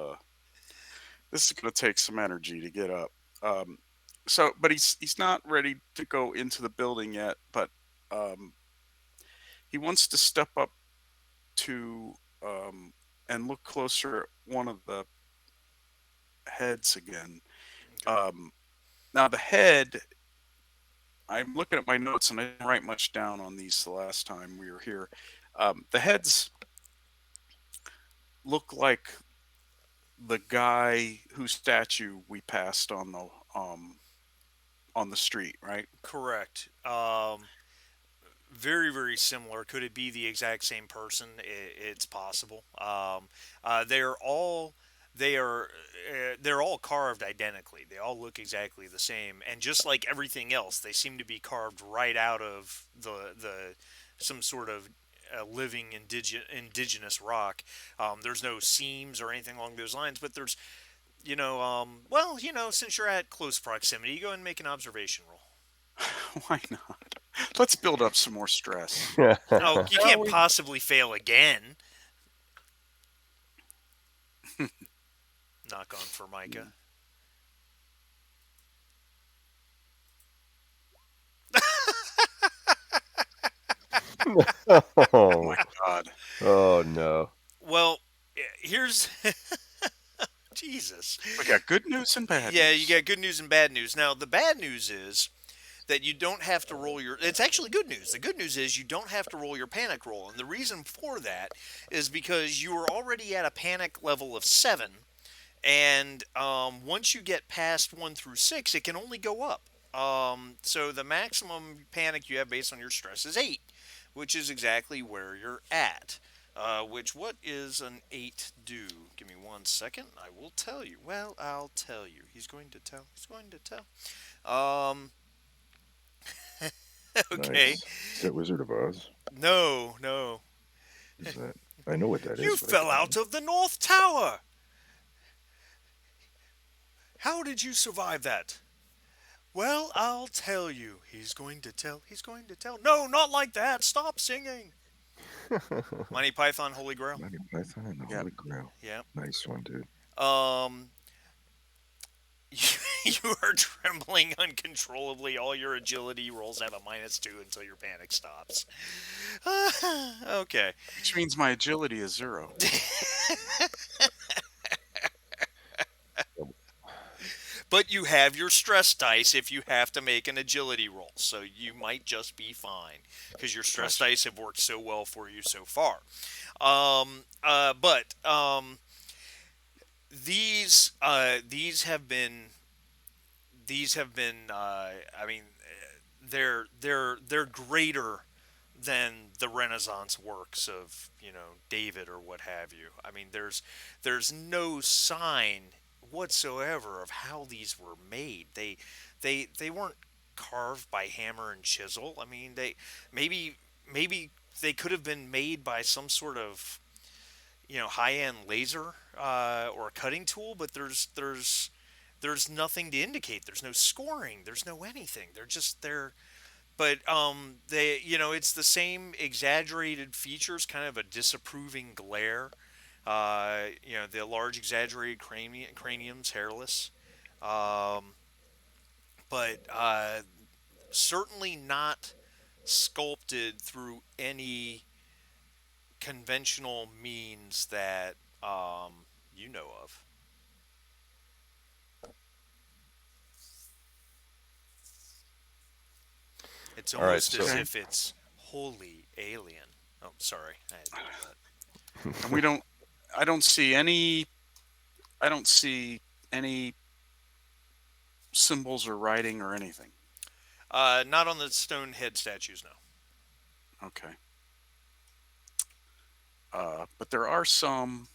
going to take some energy to get up. Um, so, but he's not ready to go into the building yet, but um, he wants to step up to and look closer at one of the heads again. Okay. Um, now the head, I'm looking at my notes and I didn't write much down on these the last time we were here. The heads look like the guy whose statue we passed on the street, right? Correct. Very very similar. Could it be the exact same person? It's possible. They are they're all carved identically. They all look exactly the same, and just like everything else, they seem to be carved right out of the some sort of living indigenous rock. There's no seams or anything along those lines, but there's well, since you're at close proximity, go and make an observation roll. Why not? Let's build up some more stress. Oh, you Well, can't possibly fail again. Knock on Formica. oh Oh, my God. oh no. Well, here's Jesus. We got good news and bad Yeah, you news. got good news and bad news. Now, the bad news is that you don't have to roll your. It's actually good news. The good news is you don't have to roll your panic roll, and the reason for that is because you are already at a panic level of 7, and once you get past 1 through 6, it can only go up. So the maximum panic you have based on your stress is 8, which is exactly where you're at. Which what is an 8 do? Give me 1 second. I will tell you. Well, I'll tell you. He's going to tell. He's going to tell. Um. Okay. Nice. Is that Wizard of Oz? No, no. Is that? I know what that You is. But fell out of the North Tower. How did you survive that? Well, I'll tell you. He's going to tell. He's going to tell. No, not like that. Stop singing. Monty Python, Holy Grail. Monty Python and the Yep. Holy Grail. Yeah. Nice one, dude. Um, you are trembling uncontrollably. All your agility rolls have a -2 until your panic stops. Okay. Which means my agility is 0. But you have your stress dice if you have to make an agility roll, so you might just be fine because your stress Gotcha. dice have worked so well for you so far. But these have been I mean, they're greater than the Renaissance works of David or what have you. I mean, there's no sign whatsoever of how these were made. They weren't carved by hammer and chisel. I mean, they maybe they could have been made by some sort of high-end laser or a cutting tool, but there's nothing to indicate. There's no scoring. There's no anything. They're just there. But they it's the same exaggerated features, kind of a disapproving glare. The large exaggerated craniums, hairless, um, but certainly not sculpted through any conventional means that you know of. It's All right, almost so as Okay. if it's wholly alien. Oh, sorry, I had to do that. And we don't. I don't see any. I don't see any symbols or writing or anything. Not on the stone head statues, no. Okay. But there are some.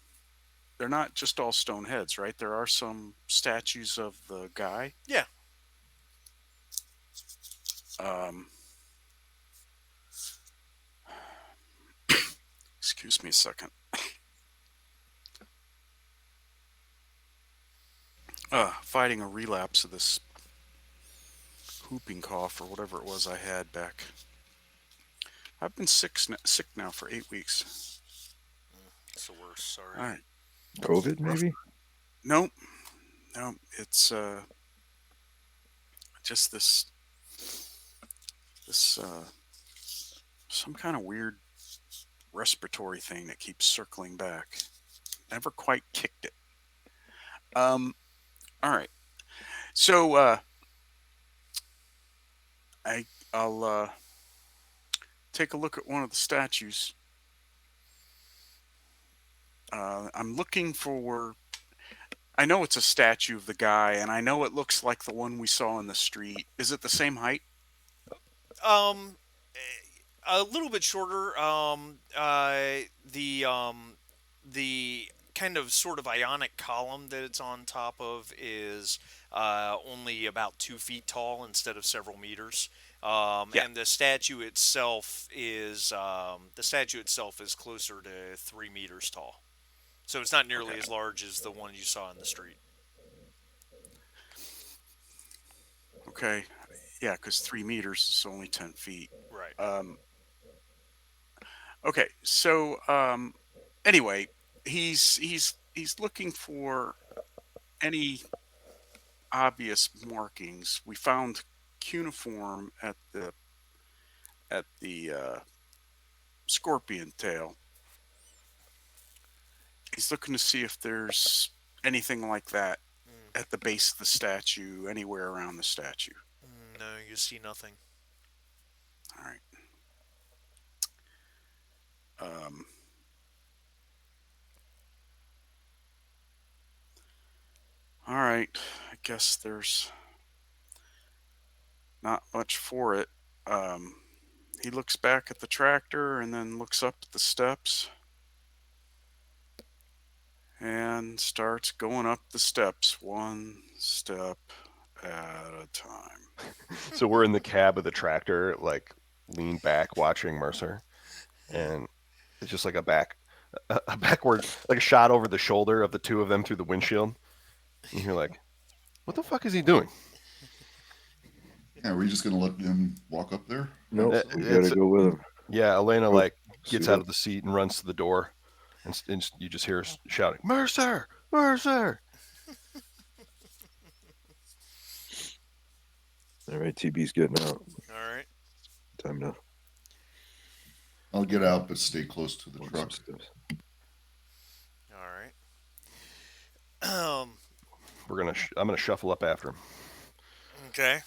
They're not just all stone heads, right? There are some statues of the guy. Yeah. Um, excuse me a second. Fighting a relapse of this whooping cough or whatever it was I had back. I've been sick now for 8 weeks. It's the worst. Sorry. All right. COVID, Rough. maybe? Nope. No, it's just this some kind of weird respiratory thing that keeps circling back. Never quite kicked it. Um. All right. So I I'll take a look at one of the statues. I'm looking for. I know it's a statue of the guy, and I know it looks like the one we saw in the street. Is it the same height? Um, a little bit shorter. The kind of sort of ionic column that it's on top of is only about 2 feet tall instead of several meters. Yeah. And the statue itself is closer to 3 meters tall. So it's not nearly Okay. as large as the one you saw in the street. Okay. Yeah, because 3 meters is only 10 feet. Right. Um, okay. So anyway, he's looking for any obvious markings. We found cuneiform at the scorpion tail. He's looking to see if there's anything like that Mm, at the base of the statue, anywhere around the statue. no, you see nothing. All right. Um, all right. I guess there's not much for it. Um, he looks back at the tractor and then looks up at the steps and starts going up the steps one step at a time. So we're in the cab of the tractor, like leaned back, watching Mercer, and it's just like a backward, like a shot over the shoulder of the two of them through the windshield. And you're like, what the fuck is he doing? Yeah, are we just gonna let them walk up there? No, Uh, we it's- gotta go with him. Yeah, Elena Go like see gets out what- of the seat and runs to the door, and you just hear us shouting, "Mercer, Mercer!" All right, TB's getting out. All right. Time to I'll get out, but stay close to the walk truck. some steps. All right. I'm gonna shuffle up after him. Okay.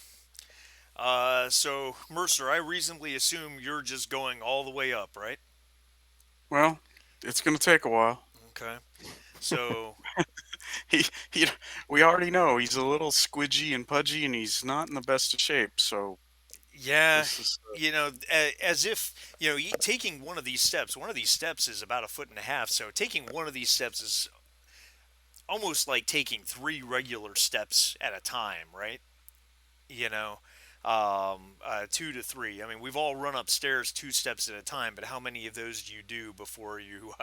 So Mercer, I reasonably assume you're just going all the way up, right? Well, it's going to take a while. Okay. So He, he, we already know he's a little squidgy and pudgy, and he's not in the best of shape. So yeah, this is as if taking one of these steps. One of these steps is about a foot and a half. So taking one of these steps is almost like taking three regular steps at a time, right? You know, 2 to 3. I mean, we've all run upstairs 2 steps at a time, but how many of those do you do before you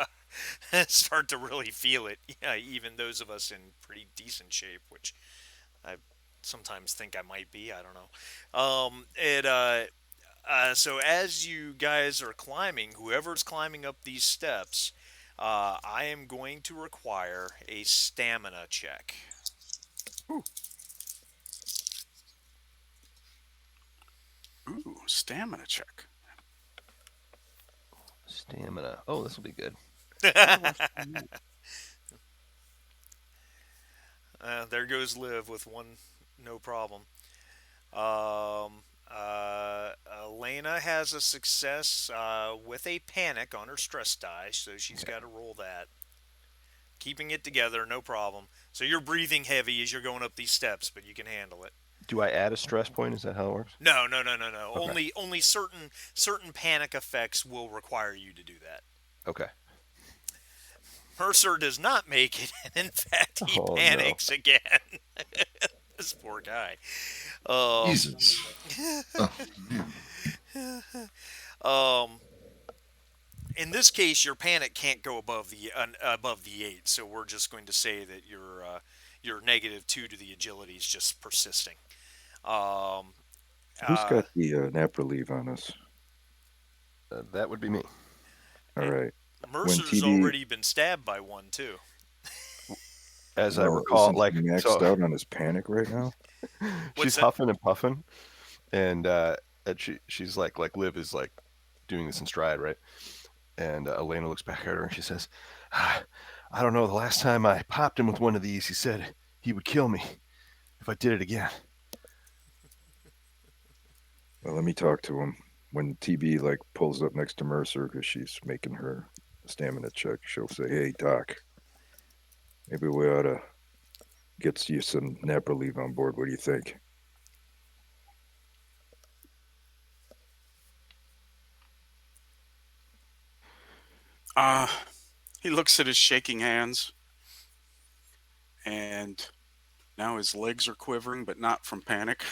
start to really feel it? Yeah, even those of us in pretty decent shape, which I sometimes think I might be. I don't know. So as you guys are climbing, whoever's climbing up these steps, I am going to require a stamina check. Ooh, stamina check. Stamina. Oh, this will be good. How do I find that? There goes Liv with one, no problem. Um, Elena has a success with a panic on her stress die, so she's Okay. got to roll that. Keeping it together, no problem. So you're breathing heavy as you're going up these steps, but you can handle it. Do I add a stress point? Is that how it works? No, no, no, no, no. Okay. Only certain panic effects will require you to do that. Okay. Mercer does not make it, and in fact, he Oh, no. panics again. This poor guy. Um, Jesus. Oh, man. um, in this case, your panic can't go above the 8, so we're just going to say that your -2 to the agility is just persisting. Um, Who's uh, got the nap relief on us? That would be me. All right. When Mercer's TB, already been stabbed by one too. As I well, recall, isn't like, he maxed so out on his panic right now? What's she's that? huffing and puffing, and she's like Liv is like doing this in stride, right? And Elena looks back at her and she says, "Ah, I don't know. The last time I popped him with one of these, he said he would kill me if I did it again." Well, let me talk to him. When TB like pulls up next to Mercer because she's making her stamina check, she'll say, "Hey, Doc, maybe we ought to get you some nap relief on board. What do you think?" Uh, he looks at his shaking hands, and now his legs are quivering, but not from panic.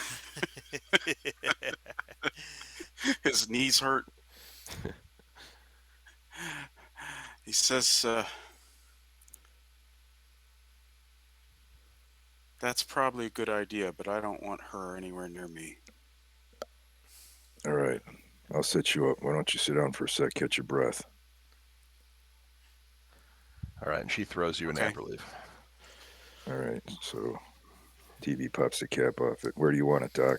His knees hurt. He says, "That's probably a good idea, but I don't want her anywhere near me." All right, I'll set you up. Why don't you sit down for a sec, catch your breath? All right, and she throws you a Okay. nap relief. All right, so TB pops the cap off it. Where do you want it, Doc?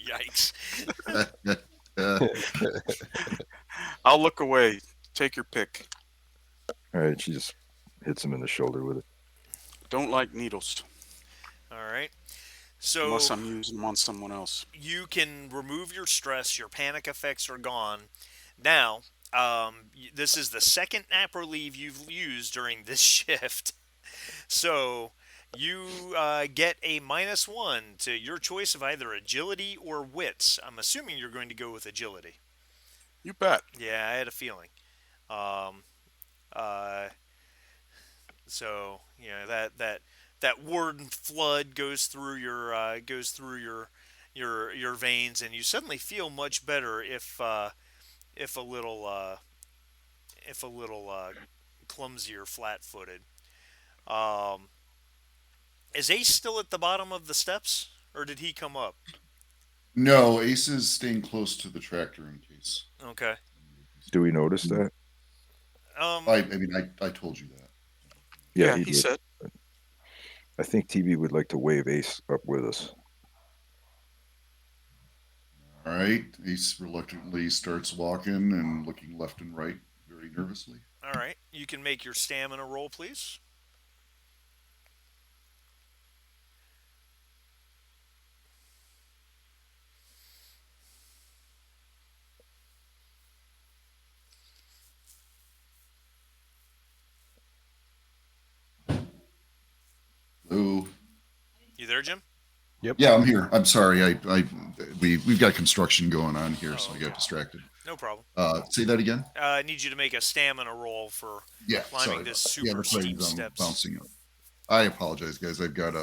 Yikes! I'll look away. Take your pick. All right, she just hits him in the shoulder with it. Don't like needles All right. unless So I'm using them on someone else. you can remove your stress. Your panic effects are gone. Now, this is the second nap relief you've used during this shift. So you get a -1 to your choice of either agility or wits. I'm assuming you're going to go with agility. You bet. Yeah, I had a feeling. Um, uh, so that warden flood goes through your veins, and you suddenly feel much better if a little if a little clumsy or flat-footed. Um, is Ace still at the bottom of the steps, or did he come up? No, Ace is staying close to the tractor in case. Okay. Do we notice that? I mean, I told you that. Yeah, Yeah, he he did. said. I think TB would like to wave Ace up with us. All right. Ace reluctantly starts walking and looking left and right very nervously. All right. You can make your stamina roll, please. Oh, You there, Jim? Yep. yeah, I'm here. I'm sorry. We've got construction going on here, so I got okay. distracted. No problem. Say that again. I need you to make a stamina roll for Yeah, climbing sorry this about that. Yeah, super that's why steep I'm steps. bouncing up. I apologize, guys. I've got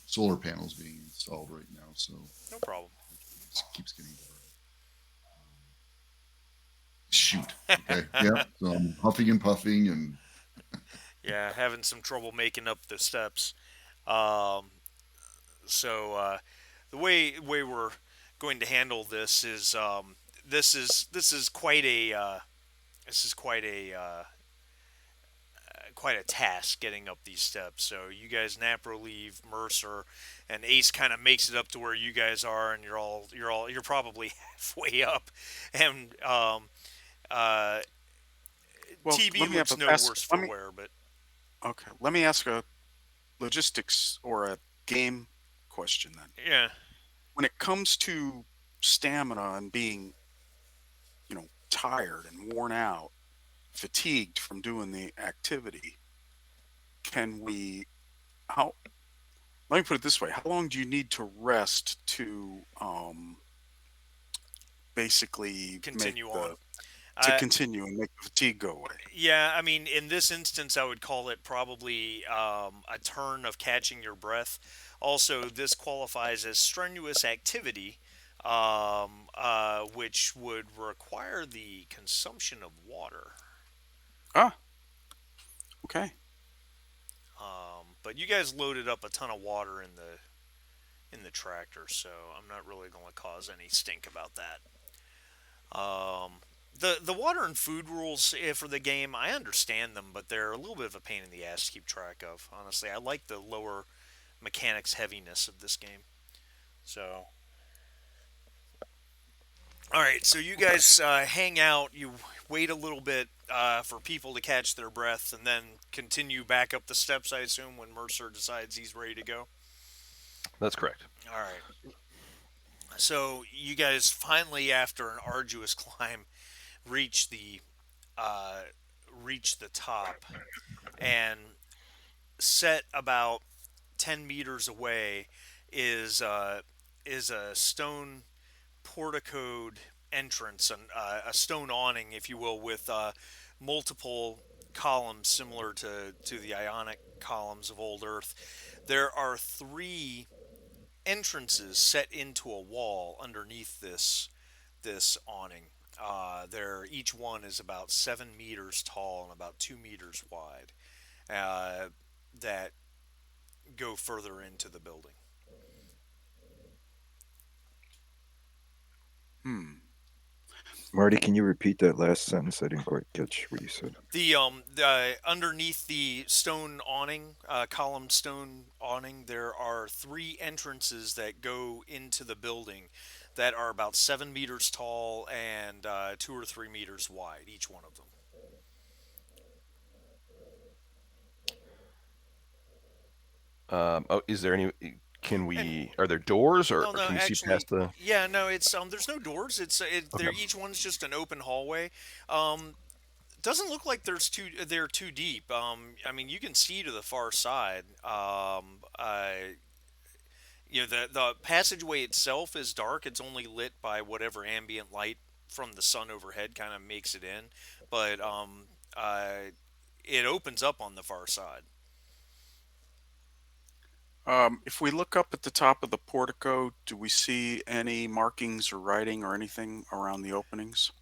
solar panels being installed right now, so No problem. it keeps getting better. Shoot. Okay. Yeah. So I'm huffing and puffing, and Yeah, having some trouble making up the steps. Um, so the way we're going to handle this is this is quite a this is quite a task getting up these steps. So you guys nap relieve Mercer, and Ace kind of makes it up to where you guys are, and you're probably halfway up, and uh, Well, TB let me have looks a no ask. worse Let for me wear, but okay. Let me ask a logistics or a game question then. yeah. When it comes to stamina and being, tired and worn out, fatigued from doing the activity, can we how let me put it this way, how long do you need to rest to basically make Continue on. the to Uh, continue and make the fatigue go away? yeah, I mean, in this instance, I would call it probably a turn of catching your breath. Also, this qualifies as strenuous activity, which would require the consumption of water. Ah, okay. But you guys loaded up a ton of water in the tractor, so I'm not really going to cause any stink about that. The water and food rules for the game, I understand them, but they're a little bit of a pain in the ass to keep track of. Honestly, I like the lower mechanics heaviness of this game. So, all right, so you guys hang out. You wait a little bit for people to catch their breath, and then continue back up the steps. I assume when Mercer decides he's ready to go. That's correct. All right. So you guys finally, after an arduous climb, reach the uh, reach the top, and set about 10 meters away is is a stone porticoed entrance, a stone awning, if you will, with multiple columns similar to the Ionic columns of old Earth. There are three entrances set into a wall underneath this awning. Each one is about 7 meters tall and about 2 meters wide. Uh, that go further into the building. Hmm. Marty, can you repeat that last sentence? I didn't quite catch what you said. The underneath the stone awning, columned stone awning, there are three entrances that go into the building that are about 7 meters tall and 2 or 3 meters wide, each one of them. Oh, is there any? Can And we? Are there doors, or no, no, can we see actually, past the? yeah, no, it's there's no doors. Okay. They're each one's just an open hallway. Um, doesn't look like they're too deep. I mean, you can see to the far side. The passageway itself is dark. It's only lit by whatever ambient light from the sun overhead kind of makes it in, but it opens up on the far side. If we look up at the top of the portico, do we see any markings or writing or anything around the openings?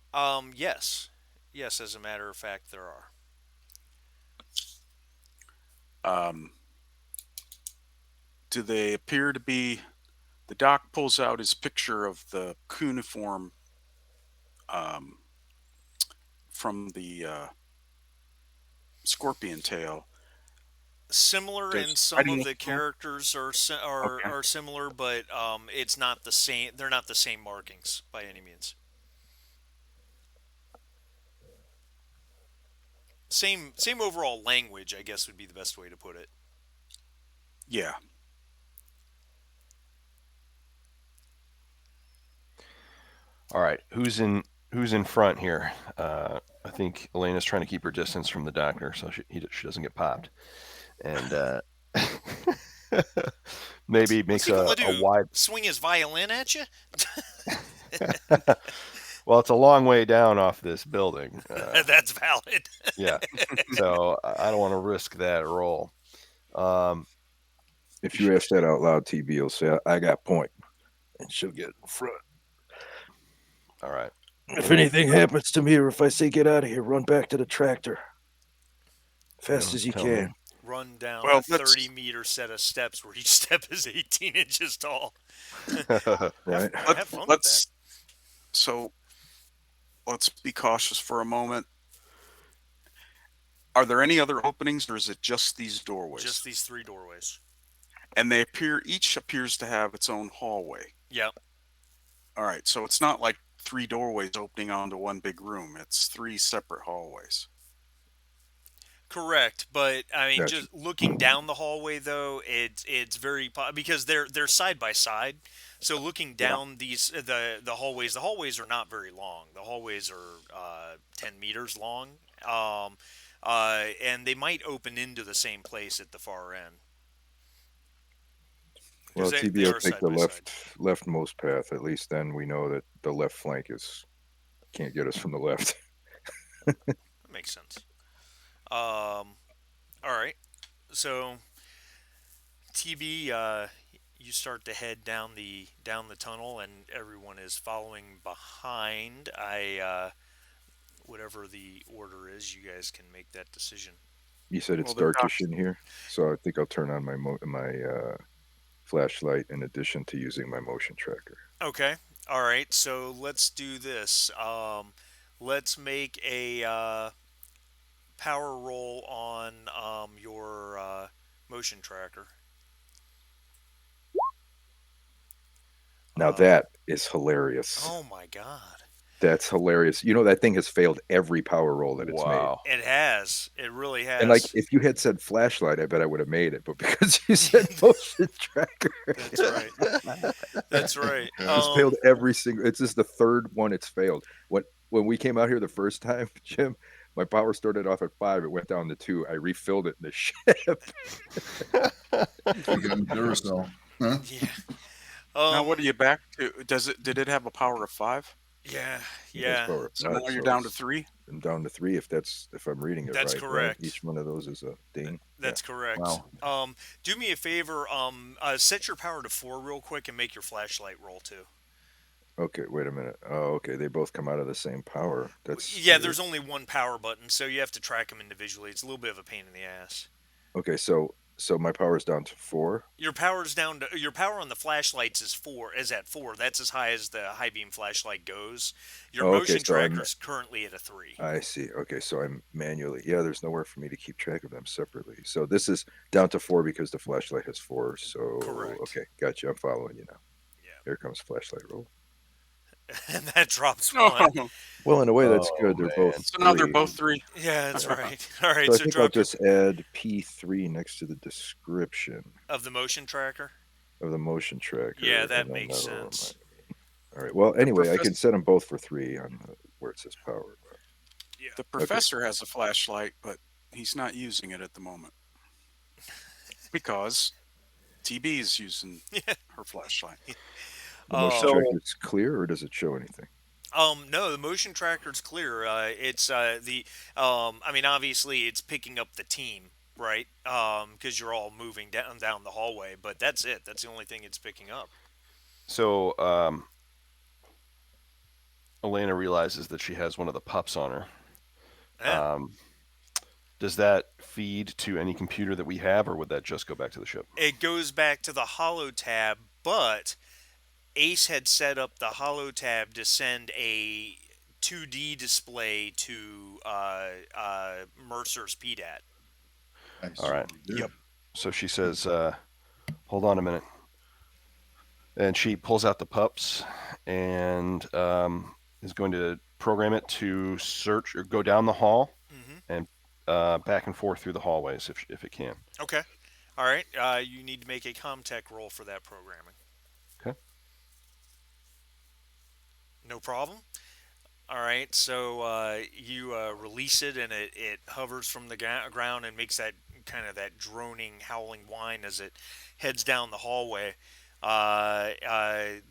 Yes, yes. As a matter of fact, there are. Um, do they appear to be? The doc pulls out his picture of the cuneiform um, from the scorpion tail. Similar, and Does some writing of look the familiar? characters are Okay. are similar, but it's not the same. They're not the same markings by any means. Same overall language, I guess, would be the best way to put it. Yeah. All right. Who's in front here? I think Elena's trying to keep her distance from the doctor, so she doesn't get popped, and maybe What's makes he gonna a do? wide. Swing his violin at you? Well, it's a long way down off this building. That's valid. Yeah, so I don't want to risk that roll. Um, If you ask that out loud, TB will say, "I got point," and she'll get in front. All right. If anything happens to me, or if I say get out of here, run back to the tractor fast Yeah, as you tell me. can. Run down Well, a 30-meter set of steps where each step is 18 inches tall. Right? Have fun with that. let's so let's be cautious for a moment. Are there any other openings, or is it just these doorways? Just these 3 doorways. And each appears to have its own hallway. Yep. All right, so it's not like 3 doorways opening onto one big room. It's 3 separate hallways. Correct, but I mean, Gotcha. just looking down the hallway though, it's very because they're side by side. So looking Yeah. down the hallways are not very long. The hallways are 10 meters long, and they might open into the same place at the far end. Well, Because TB they will are take side the by side. leftmost path. At least then we know that the left flank can't get us from the left. That makes sense. All right, so TB, you start to head down the tunnel, and everyone is following behind. Whatever the order is, you guys can make that decision. You said it's Well, the darkish in here, so I think I'll turn on my flashlight in addition to using my motion tracker. Okay. All right. So let's do this. Let's make a power roll on your motion tracker. Now that is hilarious. Oh my god. That's hilarious. You know, that thing has failed every power roll that it's made. Wow. It has. It really has. And like, if you had said flashlight, I bet I would have made it. But because you said motion tracker, That's right. That's right. it's failed every single. It's just the third one it's failed. When we came out here the first time, Jim, my power started off at 5. It went down to 2. I refilled it in the ship. You got Duracell. Huh? Yeah. now, what are you back to? Did it have a power of 5? Yeah. It has Yeah. power of So 5, now you're so down to it's- 3. I'm down to 3 if I'm reading it That's right. correct. Right? Each one of those is a ding. That's correct. Wow. Do me a favor. Set your power to 4 real quick and make your flashlight roll too. Okay, wait a minute. Oh, okay. They both come out of the same power. That's Yeah. weird. There's only one power button, so you have to track them individually. It's a little bit of a pain in the ass. Okay, so my power's down to 4. Your power's down to your power on the flashlights is at 4. That's as high as the high beam flashlight goes. Your Oh, okay, motion so I'm- tracker's currently at a 3. I see. Okay, so I'm manually. Yeah, there's nowhere for me to keep track of them separately. So this is down to 4 because the flashlight has 4. So Correct. okay, gotcha. I'm following you now. Yeah. Here comes flashlight roll. And that drops 1. Well, in a way, that's Oh, good. They're man. both. So now they're 3. both 3. Yeah, that's right. All right, So I so think I'll drop your, just add P3 next to the description of the motion tracker. of the motion tracker. Yeah, that and then makes that'll sense. remind me. All right. Well, anyway, I can professor- set them both for 3 on where it says power. The professor has a flashlight, but he's not using it at the moment because TB is using her flashlight. The motion So- tracker is clear, or does it show anything? No, the motion tracker's clear. It's I mean, obviously, it's picking up the team, right? Because you're all moving down the hallway, but that's it. That's the only thing it's picking up. So, Elena realizes that she has one of the pups on her. Yeah. Does that feed to any computer that we have, or would that just go back to the ship? It goes back to the holo tab, but Ace had set up the holo tab to send a 2D display to Mercer's PDAT. All right. Yep. So she says, hold on a minute. And she pulls out the pups and is going to program it to search or go down the hall and back and forth through the hallways if it can. Okay. All right. You need to make a ComTech roll for that programming. Okay. No problem. All right. So you release it, and it hovers from the ground and makes that kind of that droning, howling whine as it heads down the hallway.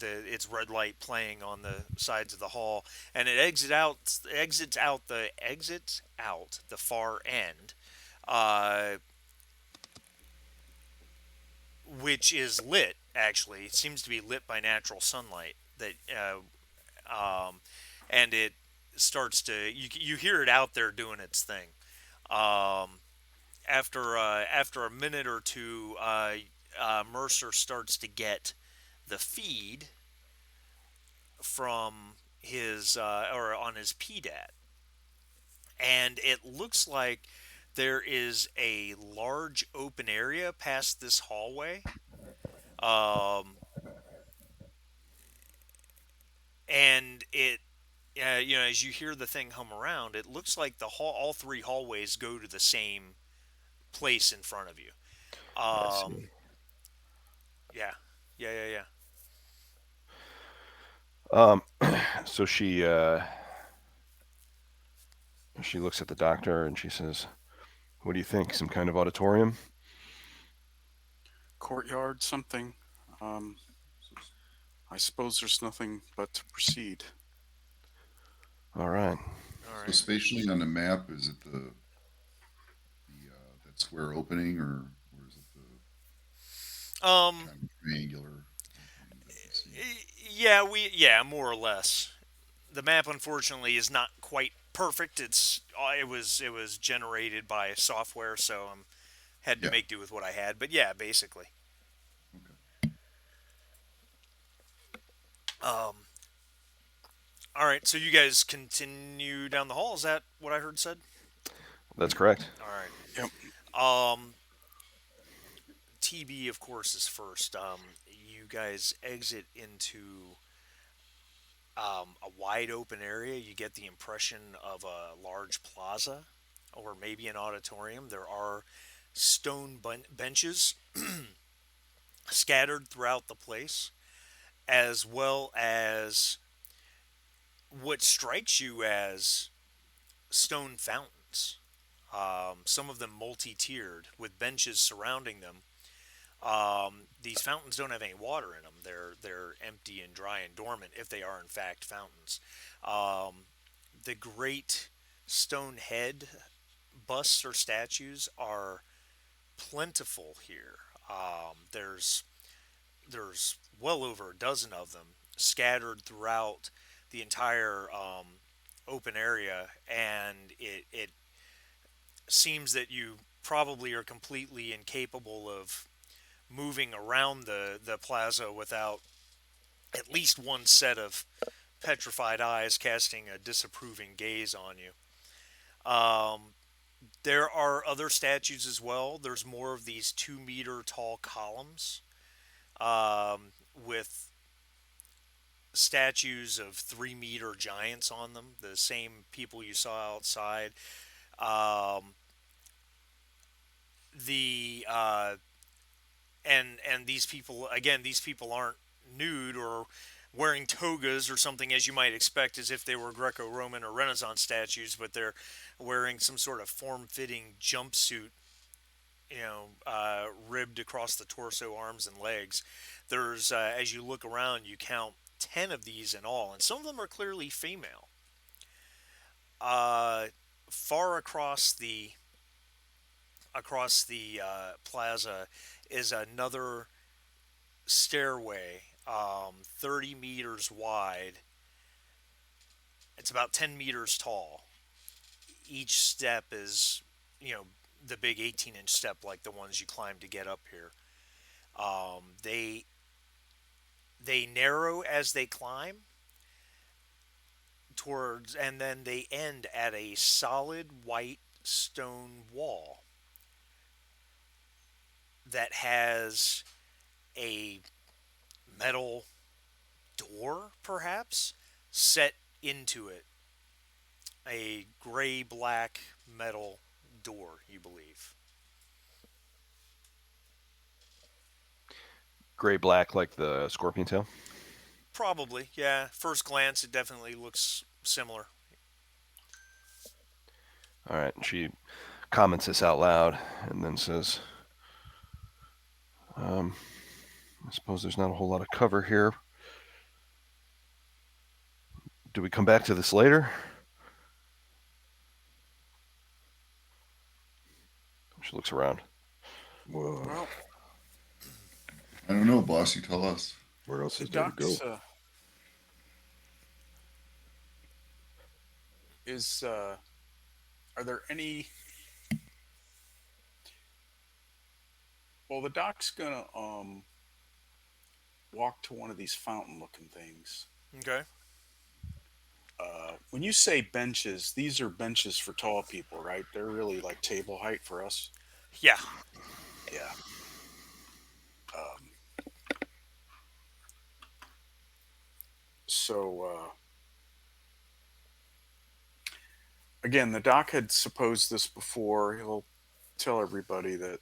Its red light playing on the sides of the hall, and it exits out the far end. which is lit. Actually, it seems to be lit by natural sunlight. Um, and it starts to you hear it out there doing its thing. Um, after a minute or two, Mercer starts to get the feed from his or on his PDAT, and it looks like there is a large open area past this hallway. Um, and it as you hear the thing hum around, it looks like all three hallways go to the same place in front of you. I Um, see. yeah, yeah. Um, so she looks at the doctor and she says, "What do you think? Some kind of auditorium?" Courtyard, something. Um, I suppose there's nothing but to proceed. All right. All So right. spatially on the map, is it the that square opening, or is it the Um, kind of triangular opening that we see? yeah, more or less. The map, unfortunately, is not quite perfect. It was generated by software, so I had to Yeah. make do with what I had. But yeah, basically. Okay. Um, all right. So you guys continue down the hall. Is that what I heard said? That's correct. All right. Yep. TB, of course, is first. You guys exit into a wide open area. You get the impression of a large plaza or maybe an auditorium. There are stone benches scattered throughout the place, as well as what strikes you as stone fountains. Some of them multi tiered with benches surrounding them. These fountains don't have any water in them. They're empty and dry and dormant if they are in fact fountains. Um, the great stone head busts or statues are plentiful here. There's well over a dozen of them scattered throughout the entire open area, and it seems that you probably are completely incapable of moving around the plaza without at least one set of petrified eyes casting a disapproving gaze on you. Um, there are other statues as well. There's more of these 2 meter tall columns with statues of 3 meter giants on them, the same people you saw outside. Um, the and these people, again, these people aren't nude or wearing togas or something as you might expect as if they were Greco-Roman or Renaissance statues, but they're wearing some sort of form-fitting jumpsuit, ribbed across the torso, arms, and legs. There's as you look around, you count 10 of these in all, and some of them are clearly female. Uh, far across the plaza is another stairway, 30 meters wide. It's about 10 meters tall. Each step is, you know, the big 18-inch step like the ones you climb to get up here. They narrow as they climb towards, and then they end at a solid white stone wall that has a metal door, perhaps, set into it. A gray black metal door, you believe. Gray black like the scorpion tail. Probably, yeah. First glance, it definitely looks similar. All right. She comments this out loud and then says, um, "I suppose there's not a whole lot of cover here. Do we come back to this later?" She looks around. Well, Well, I don't know, boss. You tell us. Where else The is there to go? docks is are there any? Well, the doc's gonna walk to one of these fountain-looking things. Okay. When you say benches, these are benches for tall people, right? They're really like table height for us. Yeah. Yeah. Um, so again, the doc had supposed this before. He'll tell everybody that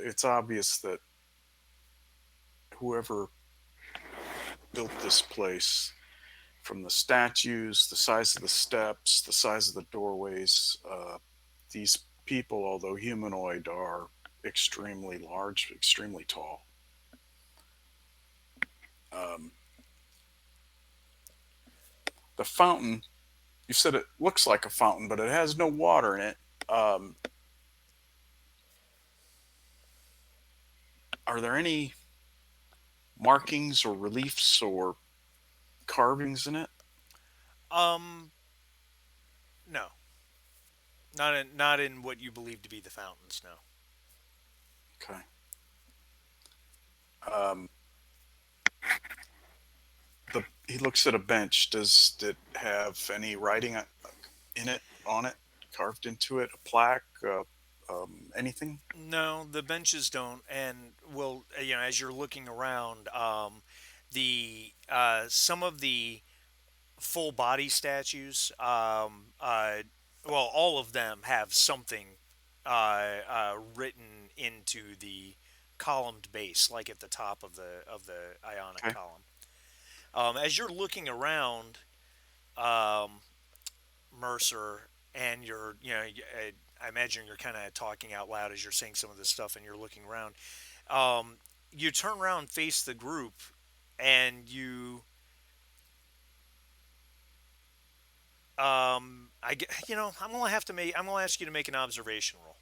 it's obvious that whoever built this place, from the statues, the size of the steps, the size of the doorways, these people, although humanoid, are extremely large, extremely tall. Um, the fountain, you said it looks like a fountain, but it has no water in it. Um, are there any markings or reliefs or carvings in it? Um. No. Not in what you believe to be the fountains. No. Okay. Um, he looks at a bench. Does it have any writing in it, on it, carved into it? A plaque? Anything? No, the benches don't. And well, as you're looking around, the some of the full body statues, well, all of them have something written into the columned base, like at the top of the ionic Okay. column. As you're looking around, um, Mercer, and I imagine you're kind of talking out loud as you're saying some of this stuff, and you're looking around. Um, you turn around, and face the group, and I'm gonna ask you to make an observation roll.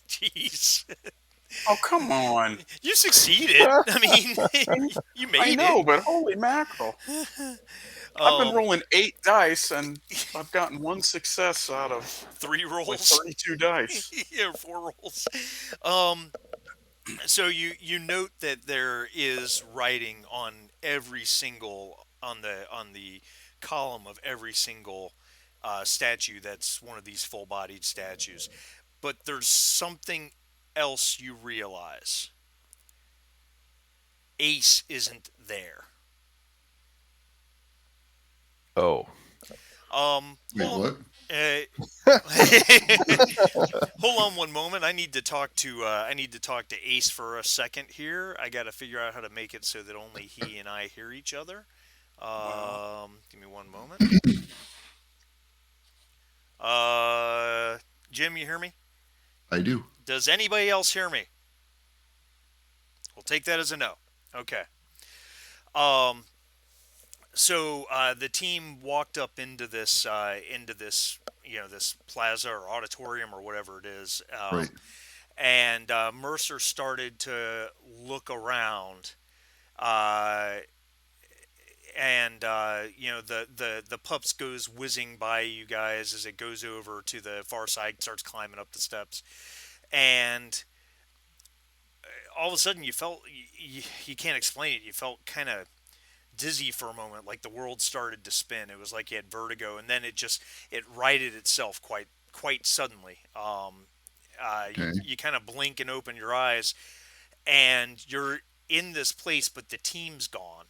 Jeez, Oh, come on. you succeeded. I mean, I, you I made it. know, but holy mackerel. I've been Um, rolling 8 dice and I've gotten one success out of three like rolls. 32 dice. Yeah, four rolls. Um, so you note that there is writing on every single on the column of every single statue that's one of these full-bodied statues, but there's something else you realize. Ace isn't there. Oh, Wait, Hold what? on. Hold on one moment. I need to talk to Ace for a second here. I got to figure out how to make it so that only he and I hear each other. Wow. Give me one moment. Uh, Jim, you hear me? I do. Does anybody else hear me? We'll take that as a no. Okay. Um, so the team walked up into this this plaza or auditorium or whatever it is, Right. and Mercer started to look around, uh, and the pups goes whizzing by you guys as it goes over to the far side, starts climbing up the steps, and all of a sudden you can't explain it. You felt kind of dizzy for a moment, like the world started to spin. It was like you had vertigo, and then it righted itself quite suddenly. Okay. You kind of blink and open your eyes, and you're in this place, but the team's gone.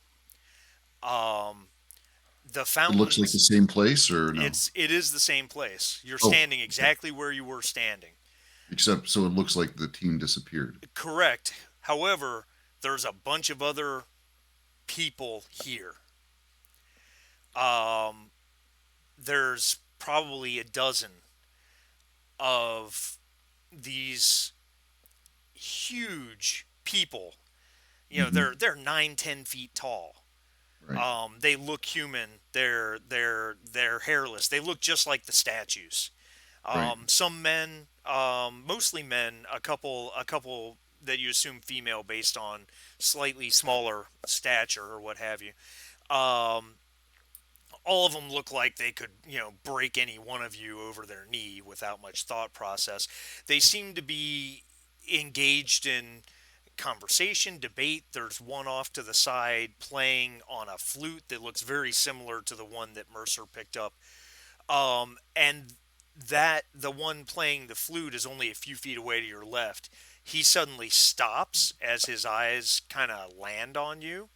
Um, the It looks like the fountains. same place, or no? It is the same place. You're Oh, standing okay. exactly where you were standing. Except, so it looks like the team disappeared. Correct. However, there's a bunch of other people here. Um, there's probably a dozen of these huge people, Hmm. they're 9, 10 feet tall. Right. They look human. They're hairless. They look just like the statues. Right. Some men, mostly men, a couple that you assume female based on slightly smaller stature or what have you. Um, all of them look like they could, break any one of you over their knee without much thought process. They seem to be engaged in conversation, debate. There's one off to the side playing on a flute that looks very similar to the one that Mercer picked up. And that the one playing the flute is only a few feet away to your left. He suddenly stops as his eyes kind of land on you,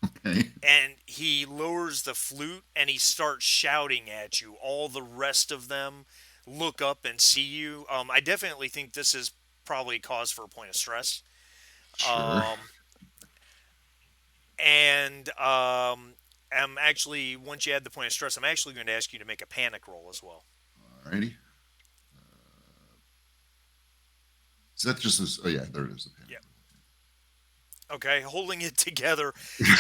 Okay. and he lowers the flute and he starts shouting at you. All the rest of them look up and see you. I definitely think this is probably cause for a point of stress. Sure. Um, and I'm actually, once you add the point of stress, I'm actually going to ask you to make a panic roll as well. Alrighty. Is that just this? Oh yeah, there it is. Yeah. Okay, holding it together,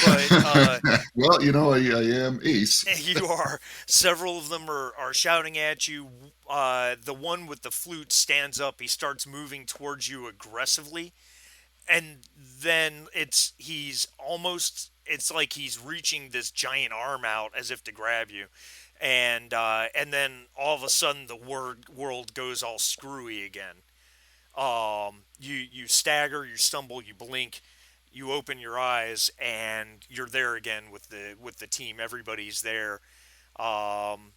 but Well, I am Ace. you are. Several of them are shouting at you. The one with the flute stands up. He starts moving towards you aggressively, and then it's like he's reaching this giant arm out as if to grab you, and then all of a sudden the world goes all screwy again. You stagger, you stumble, you blink, you open your eyes, and you're there again with the team. Everybody's there, um,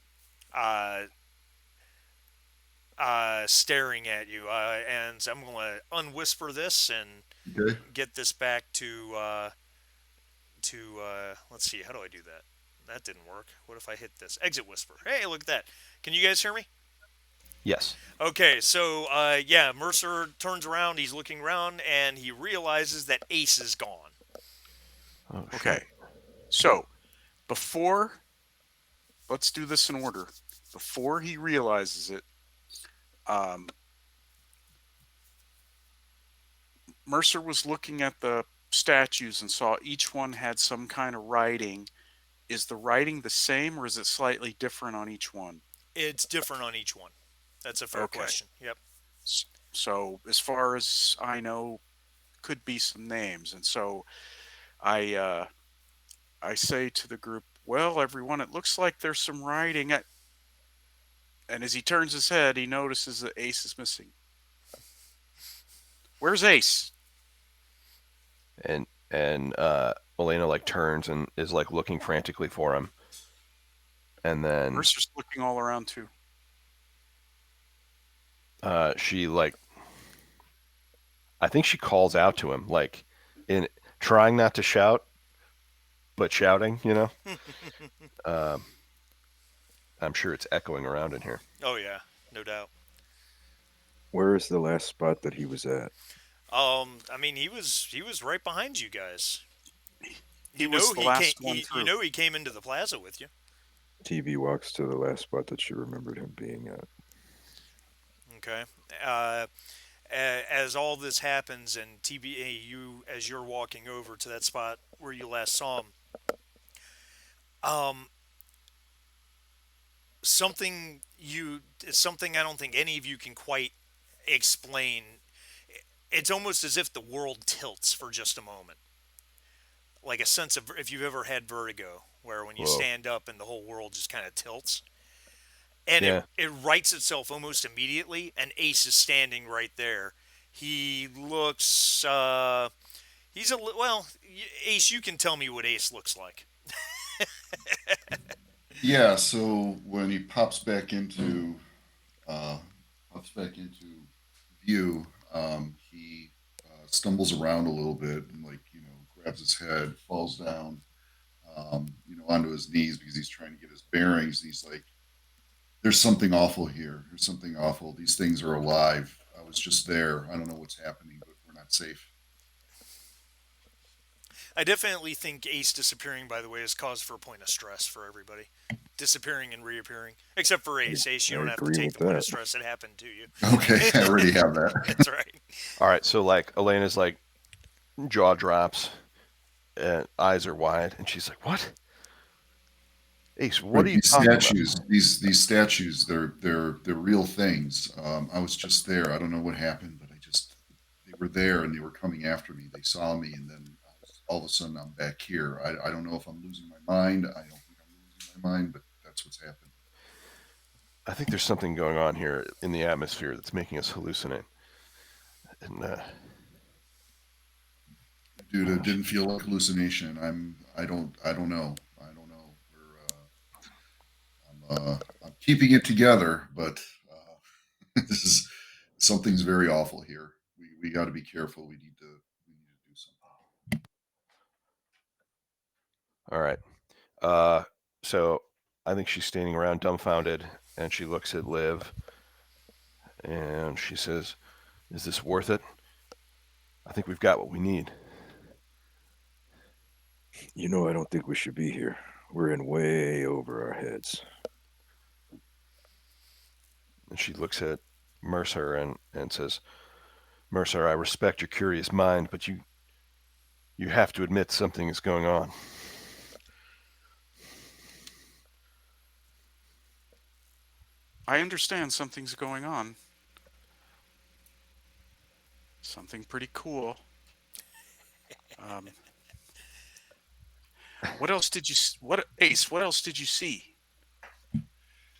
uh, staring at you. And so I'm gonna unwhisper this and Okay. get this back to let's see, how do I do that? That didn't work. What if I hit this exit whisper? Hey, look at that. Can you guys hear me? Yes. Okay, so yeah, Mercer turns around, he's looking around, and he realizes that Ace is gone. Oh, shit. Okay. So before, let's do this in order. Before he realizes it, um, Mercer was looking at the statues and saw each one had some kind of writing. Is the writing the same or is it slightly different on each one? It's different on each one. That's a fair Okay. question. Yep. So as far as I know, could be some names. And so I I say to the group, "Well, everyone, it looks like there's some writing." And as he turns his head, he notices that Ace is missing. Where's Ace? And Elena like turns and is like looking frantically for him, and then Mercer's looking all around too. she like I think she calls out to him like in trying not to shout but shouting. Um, I'm sure it's echoing around in here. Oh yeah, no doubt. Where is the last spot that he was at? I mean, he was right behind you guys. He was the last one You through. know he came into the plaza with you. TV walks to the last spot that she remembered him being at. Okay. Uh, as all this happens, and TBA, as you're walking over to that spot where you last saw him, um, something something I don't think any of you can quite explain. It's almost as if the world tilts for just a moment, like a sense of, if you've ever had vertigo, where when you Whoa. stand up and the whole world just kind of tilts, and Yeah. it rights itself almost immediately, and Ace is standing right there. He looks he's well, Ace, you can tell me what Ace looks like. Yeah. So when he uh, pops back into view, he stumbles around a little bit and grabs his head, falls down, onto his knees because he's trying to get his bearings. And he's like, "There's something awful here. There's something awful. These things are alive. I was just there. I don't know what's happening, but we're not safe." I definitely think Ace disappearing, by the way, is cause for a point of stress for everybody. Disappearing and reappearing. Except for Ace. Ace, you I don't have to agree take with the point of that. stress. It happened to you. Okay, I already have that. That's right. All right, so like Elena's like jaw drops, and eyes are wide, and she's like, "What, Ace? What Right, are you these talking about?" statues, these statues, they're real things. I was just there. I don't know what happened, but they were there and they were coming after me. They saw me, and then all of a sudden I'm back here. I don't know if I'm losing my mind. I don't think I'm losing my mind, but that's what's happened. I think there's something going on here in the atmosphere that's making us hallucinate. And Dude, it didn't feel like hallucination. I don't know. I don't know. I'm keeping it together, but this is something's very awful here. We got to be careful. We need to do something. all right. Uh, so I think she's standing around dumbfounded, and she looks at Liv, and she says, "Is this worth it? I think we've got what we need." You know, I don't think we should be here. We're in way over our heads. And she looks at Mercer and says, "Mercer, I respect your curious mind, but you have to admit something is going on." I understand something's going on. Something pretty cool. Um, what else did you? What Ace? What else did you see?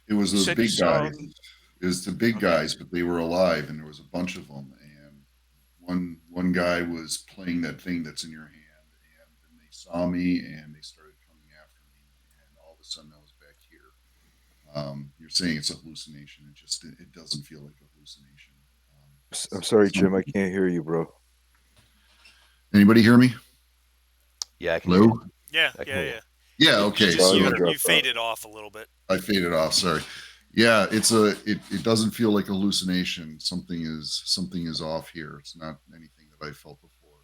It was You those said you big saw. guys. It was the big Okay. guys, but they were alive, and there was a bunch of them. And one guy was playing that thing that's in your hand, and then they saw me, and they started coming after me, and all of a sudden I was back here. You're saying it's a hallucination. It doesn't feel like a hallucination. I'm sorry, Jim. I Something. can't hear you, bro. Anybody hear me? Yeah, I can hear you. Hello? Yeah, I can yeah, hear you. yeah. Yeah. You Okay. just Oh, So you you dropped off. faded off a little bit. I faded off. Sorry. Yeah, it doesn't feel like a hallucination. Something is off here. It's not anything that I felt before.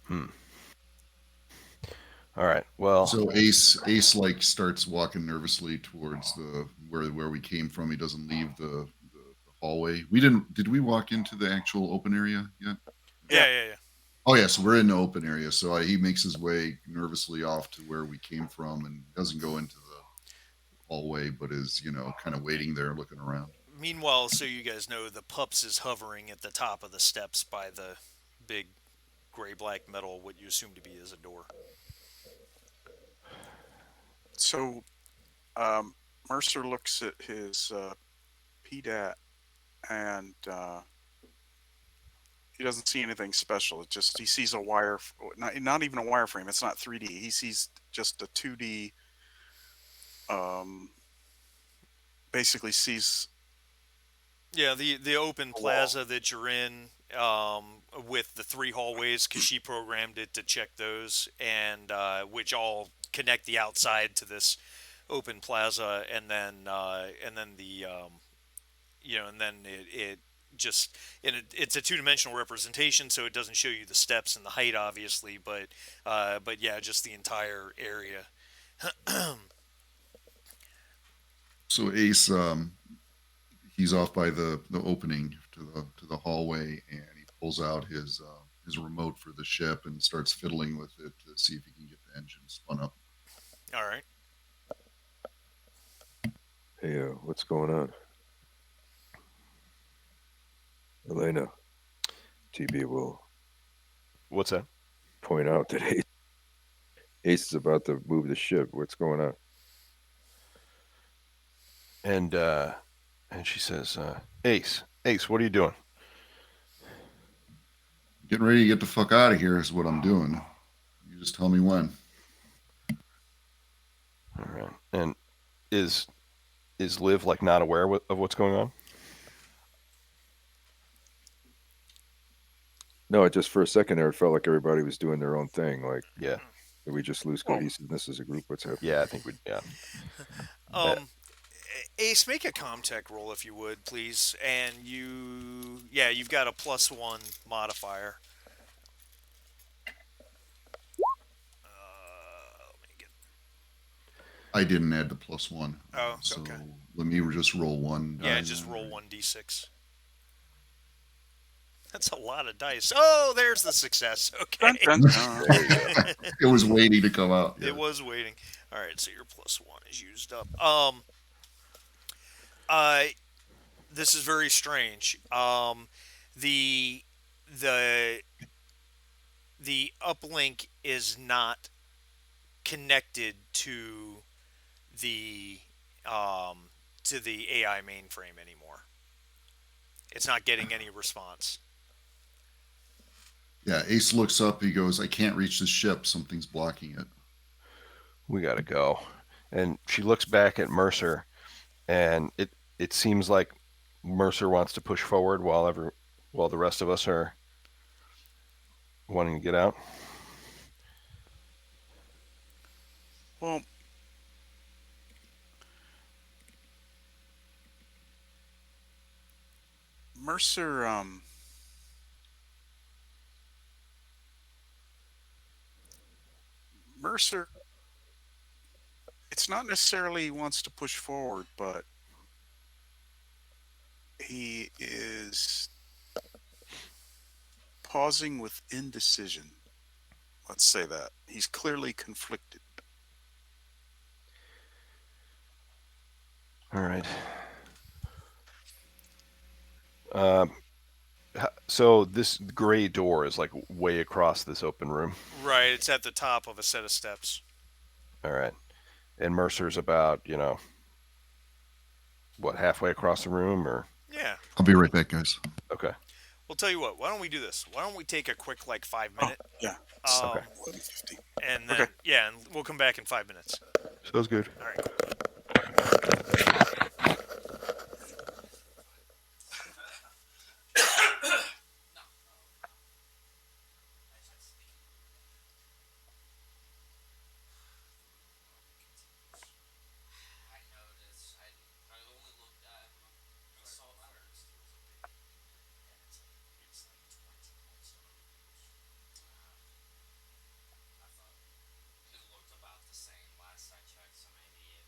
Hmm. All right. Well, So Ace like starts walking nervously towards the where we came from. He doesn't leave the hallway. We didn't did we walk into the actual open area yet? Yeah, Yeah. yeah, yeah. Oh yeah, so we're in the open area. So he makes his way nervously off to where we came from and doesn't go into the hallway, but is kind of waiting there, looking around. Meanwhile, so you guys know, the pups is hovering at the top of the steps by the big gray black metal, what you assume to be is a door. So Mercer looks at his PDAT and he doesn't see anything special. It just he sees a wire, not even a wireframe. It's not 3D. He sees just a 2D. Um, basically sees Yeah, the open a wall. plaza that you're in, with the three hallways, because she programmed it to check those, and which all connect the outside to this open plaza, and then the and then it just it's a two-dimensional representation, so it doesn't show you the steps and the height, obviously, but yeah, just the entire area. So Ace, he's off by the opening to the hallway, and he pulls out his remote for the ship and starts fiddling with it to see if he can get the engine spun up. All right. Hey, what's going on? Elena, TB will what's that? point out that Ace is about to move the ship. What's going on? And she says, Ace, what are you doing?" Getting ready to get the fuck out of here is what I'm doing. You just tell me when. All right. And is Liv like not aware of what's going on? No, just for a second there, it felt like everybody was doing their own thing. Like, Yeah. did we just lose Well, cohesiveness as a group? What's happening? Yeah, I think we. Yeah. Um, Ace, make a comtech roll if you would, please. And you've got a +1 modifier. Let me get I didn't add the +1. Oh, So okay. let me just roll one Yeah, die just then. roll 1d6. That's a lot of dice. Oh, there's the success. Dun, Okay. dun, dun. There you go. It was waiting to come out. Yeah. It was waiting. All right, so your +1 is used up. Uh, this is very strange. The the the uplink is not connected the um, to the AI mainframe anymore. It's not getting any response. Yeah. Ace looks up. He goes, I can't reach the ship. Something's blocking it. We gotta go. And she looks back at Mercer, and it seems like Mercer wants to push forward while the rest of us are wanting to get out. Well, Mercer, Mercer, it's not necessarily he wants to push forward, but he is pausing with indecision. Let's say that. He's clearly conflicted. All right. Um, so this gray door is like way across this open room. Right, it's at the top of a set of steps. All right. And Mercer's about, what, halfway across the room or Yeah. I'll be right back, guys. okay. We'll tell you what. Why don't we do this? Why don't we take a quick like five Oh, minute, yeah. It's Okay. 11:50. and Okay. then yeah, and we'll come back in 5 minutes. Sounds good. All right. I noticed. I only looked at. I saw first. There was a big, and it's like 20 points on it. I thought it looked about the same last I checked, so maybe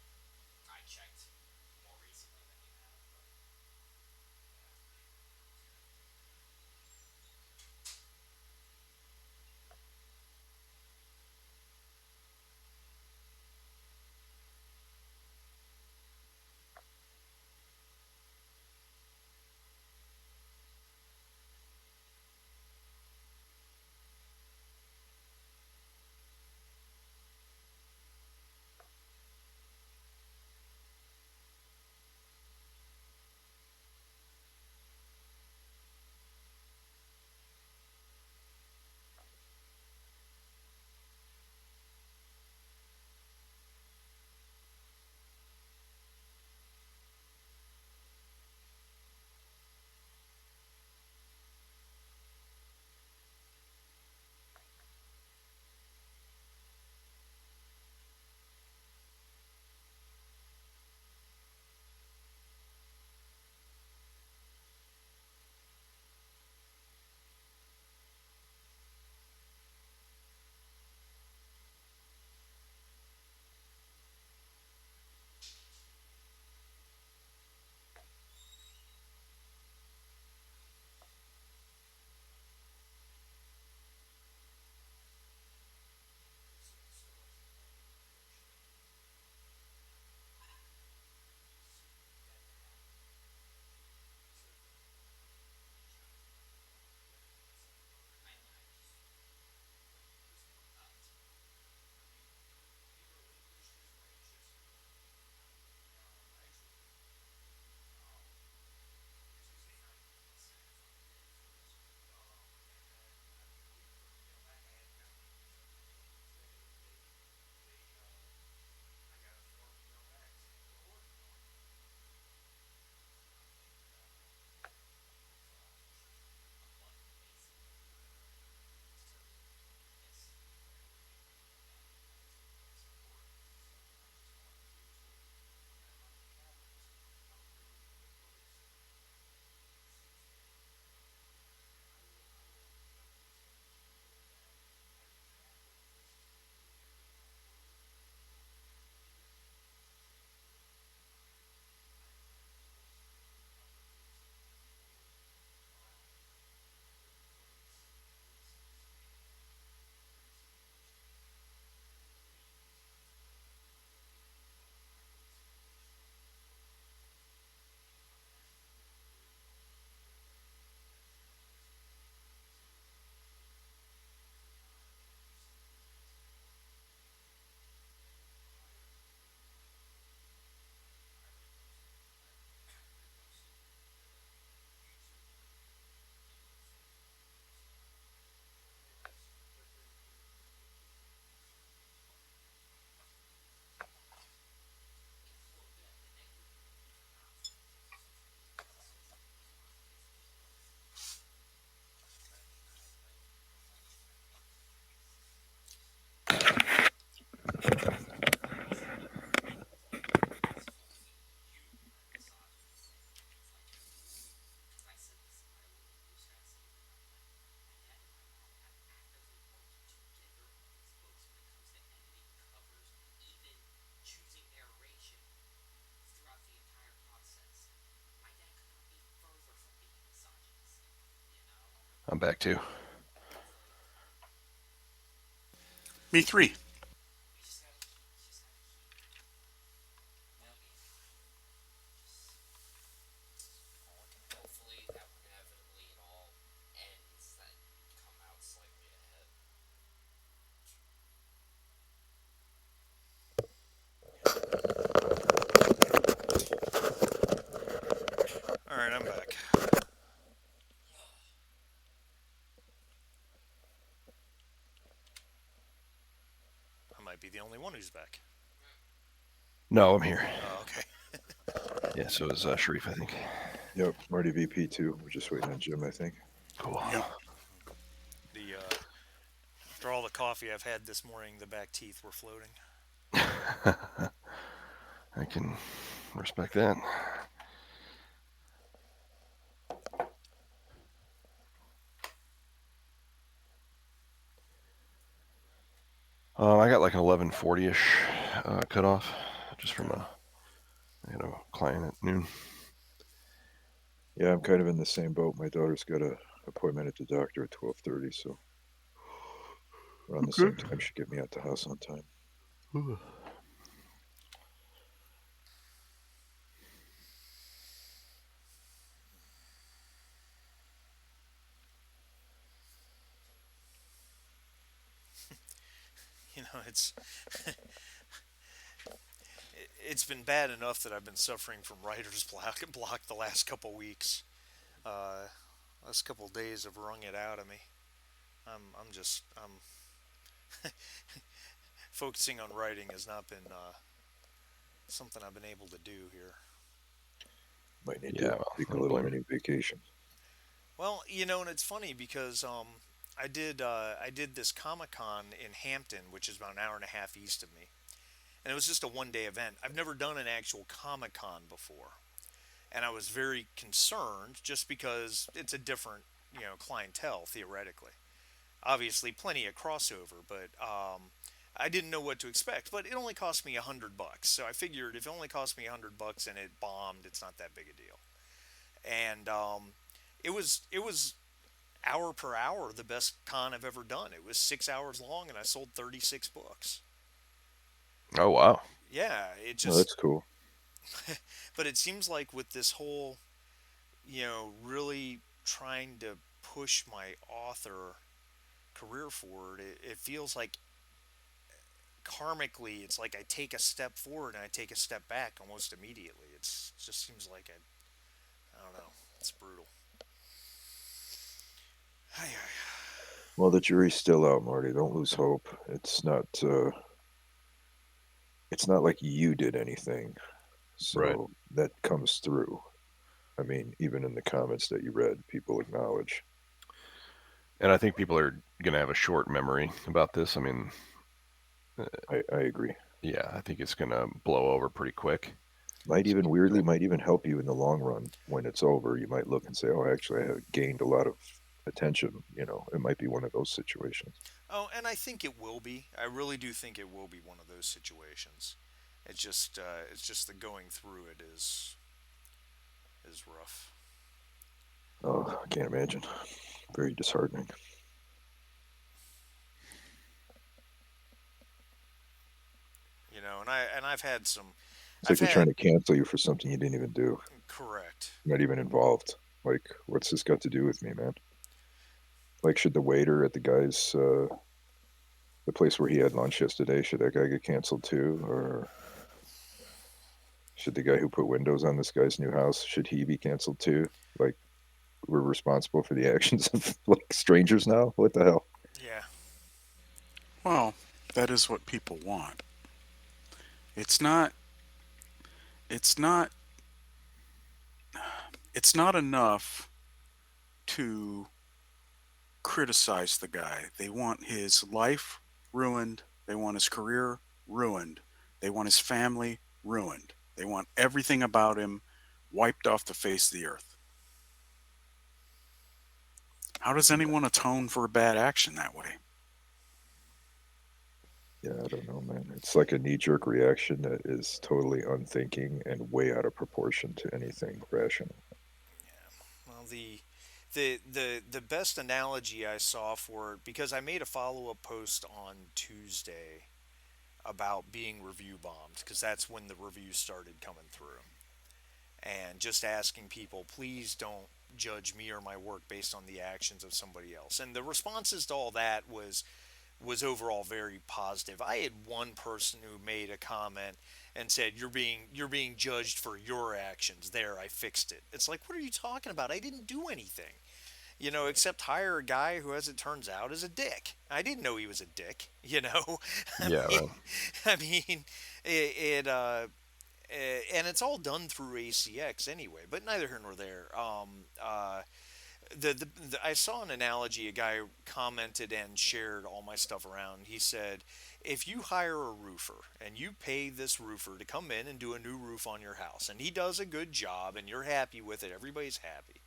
I'm back too. Me three. We just gotta keep milking it. Just hopefully that inevitably it all ends, that come out slightly ahead. All right, I'm back. I might be the only one who's back. No, I'm here. Oh, okay. Yeah, so is Sharif, I think. Yep, Marty VP too. We're just waiting on Jim, I think. Cool. Yep. The After all the coffee I've had this morning, the back teeth were floating. I can respect that. I got like an 11:40ish cutoff, just from Okay. I had a client at noon. Yeah, I'm kind of in the same boat. My daughter's got a appointment at the doctor at 12:30, so around the Okay. same time she get me out the house on time. You know, it's been bad enough that I've been suffering from writer's block the last couple weeks. Uh, last couple days have wrung it out of me. I'm focusing on writing has not been something I've been able to do here. Might need Yeah, to well, take I a don't little blame you. mini vacation. Well, and it's funny because I did this Comic Con in Hampton, which is about an hour and a half east of me, and it was just a 1 day event. I've never done an actual Comic Con before, and I was very concerned just because it's a different clientele theoretically. Obviously, plenty of crossover, but I didn't know what to expect. But it only cost me $100, so I figured if it only cost me $100 and it bombed, it's not that big a deal. And it was hour per hour the best con I've ever done. It was 6 hours long, and I sold 36 books. Oh wow. Yeah, it Oh, just. that's cool. But it seems like with this whole, really trying to push my author career forward, it feels like karmically, it's like I take a step forward and I take a step back almost immediately. It just seems like I don't know. It's brutal. Ay, ay. Well, the jury's still out, Marty. Don't lose hope. It's not like you did anything, Right. so that comes through. I mean, even in the comments that you read, people acknowledge. And I think people are gonna have a short memory about this. I mean, I agree. yeah, I think it's gonna blow over pretty quick. Might even help you in the long run when it's over. You might look and say, "Oh, actually, I have gained a lot of attention." It might be one of those situations. Oh, and I think it will be. I really do think it will be one of those situations. It's just the going through it is rough. Oh, I can't imagine. Very disheartening. And I've had some. It's like I've they're trying had to cancel you for something you didn't even do. correct. You're not even involved. Like, what's this got to do with me, man? Like, should the waiter at the place where he had lunch yesterday, should that guy get canceled too, or should the guy who put windows on this guy's new house, should he be canceled too? Like, we're responsible for the actions of like strangers now. What the hell? Yeah. Well, that is what people want. It's not. It's not. It's not enough to criticize the guy. They want his life ruined. They want his career ruined. They want his family ruined. They want everything about him wiped off the face of the earth. How does anyone atone for a bad action that way? Yeah, I don't know, man. It's like a knee jerk reaction that is totally unthinking and way out of proportion to anything rational. Yeah. Well, The best analogy I saw for it, because I made a follow up post on Tuesday about being review bombed, because that's when the reviews started coming through, and just asking people, please don't judge me or my work based on the actions of somebody else. And the responses to all that was overall very positive. I had one person who made a comment and said, "You're being judged for your actions." There, I fixed it. It's like, what are you talking about? I didn't do anything, except hire a guy who, as it turns out, is a dick. I didn't know he was a dick. I Yeah, mean, right. I mean, and it's all done through ACX anyway. But neither here nor there. I saw an analogy. A guy commented and shared all my stuff around. He said, if you hire a roofer and you pay this roofer to come in and do a new roof on your house, and he does a good job, and you're happy with it, everybody's happy.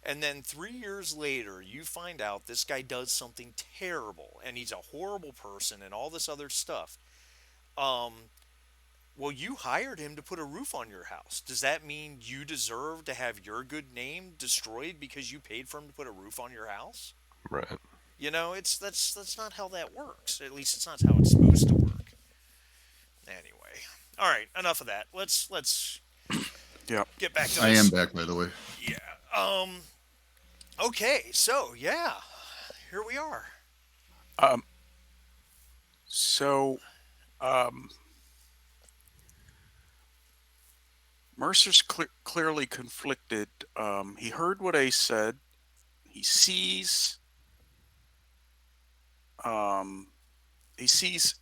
And then 3 years later, you find out this guy does something terrible, and he's a horrible person, and all this other stuff. Um, well, you hired him to put a roof on your house. Does that mean you deserve to have your good name destroyed because you paid for him to put a roof on your house? Right. It's that's not how that works. At least it's not how it's supposed to work. Anyway, all right, enough of that. Let's Yeah. get back to I am this. back, by the way. Yeah. Okay. So yeah, here we are. Um. So, um, Mercer's clearly conflicted. He heard what Ace said. He sees. Um. He sees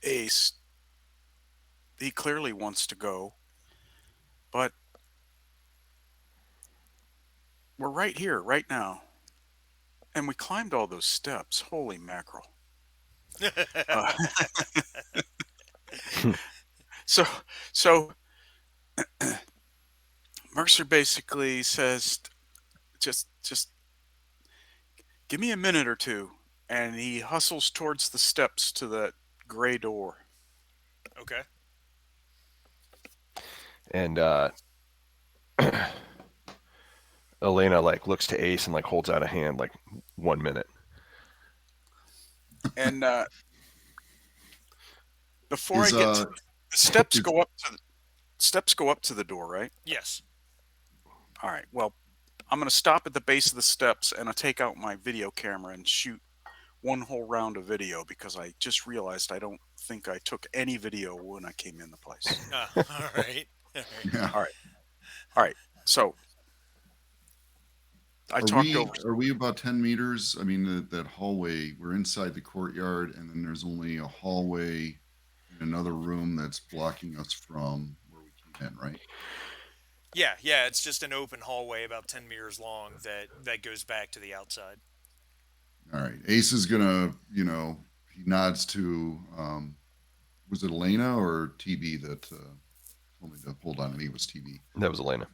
Ace. He clearly wants to go, but we're right here, right now, and we climbed all those steps. Holy mackerel! Uh, so, so Mercer basically says, just give me a minute or two, and he hustles towards the steps to that gray door. Okay. And Elena like looks to Ace and like holds out a hand like 1 minute. And before I Is get to the steps, is go up to the door, right? Yes. All right. Well, I'm going to stop at the base of the steps and I take out my video camera and shoot one whole round of video because I just realized I don't think I took any video when I came in the place. All right. All right. yeah? All right. All right. So I Are talked we over. are we about 10 meters? I mean, that hallway. We're inside the courtyard, and then there's only a hallway in another room that's blocking us from where we came in, right? Yeah, yeah. It's just an open hallway about 10 meters long that goes back to the outside. All right. Ace is gonna, he nods to, was it Elena or TB that told me to hold on? I think it was TB. That was Elena.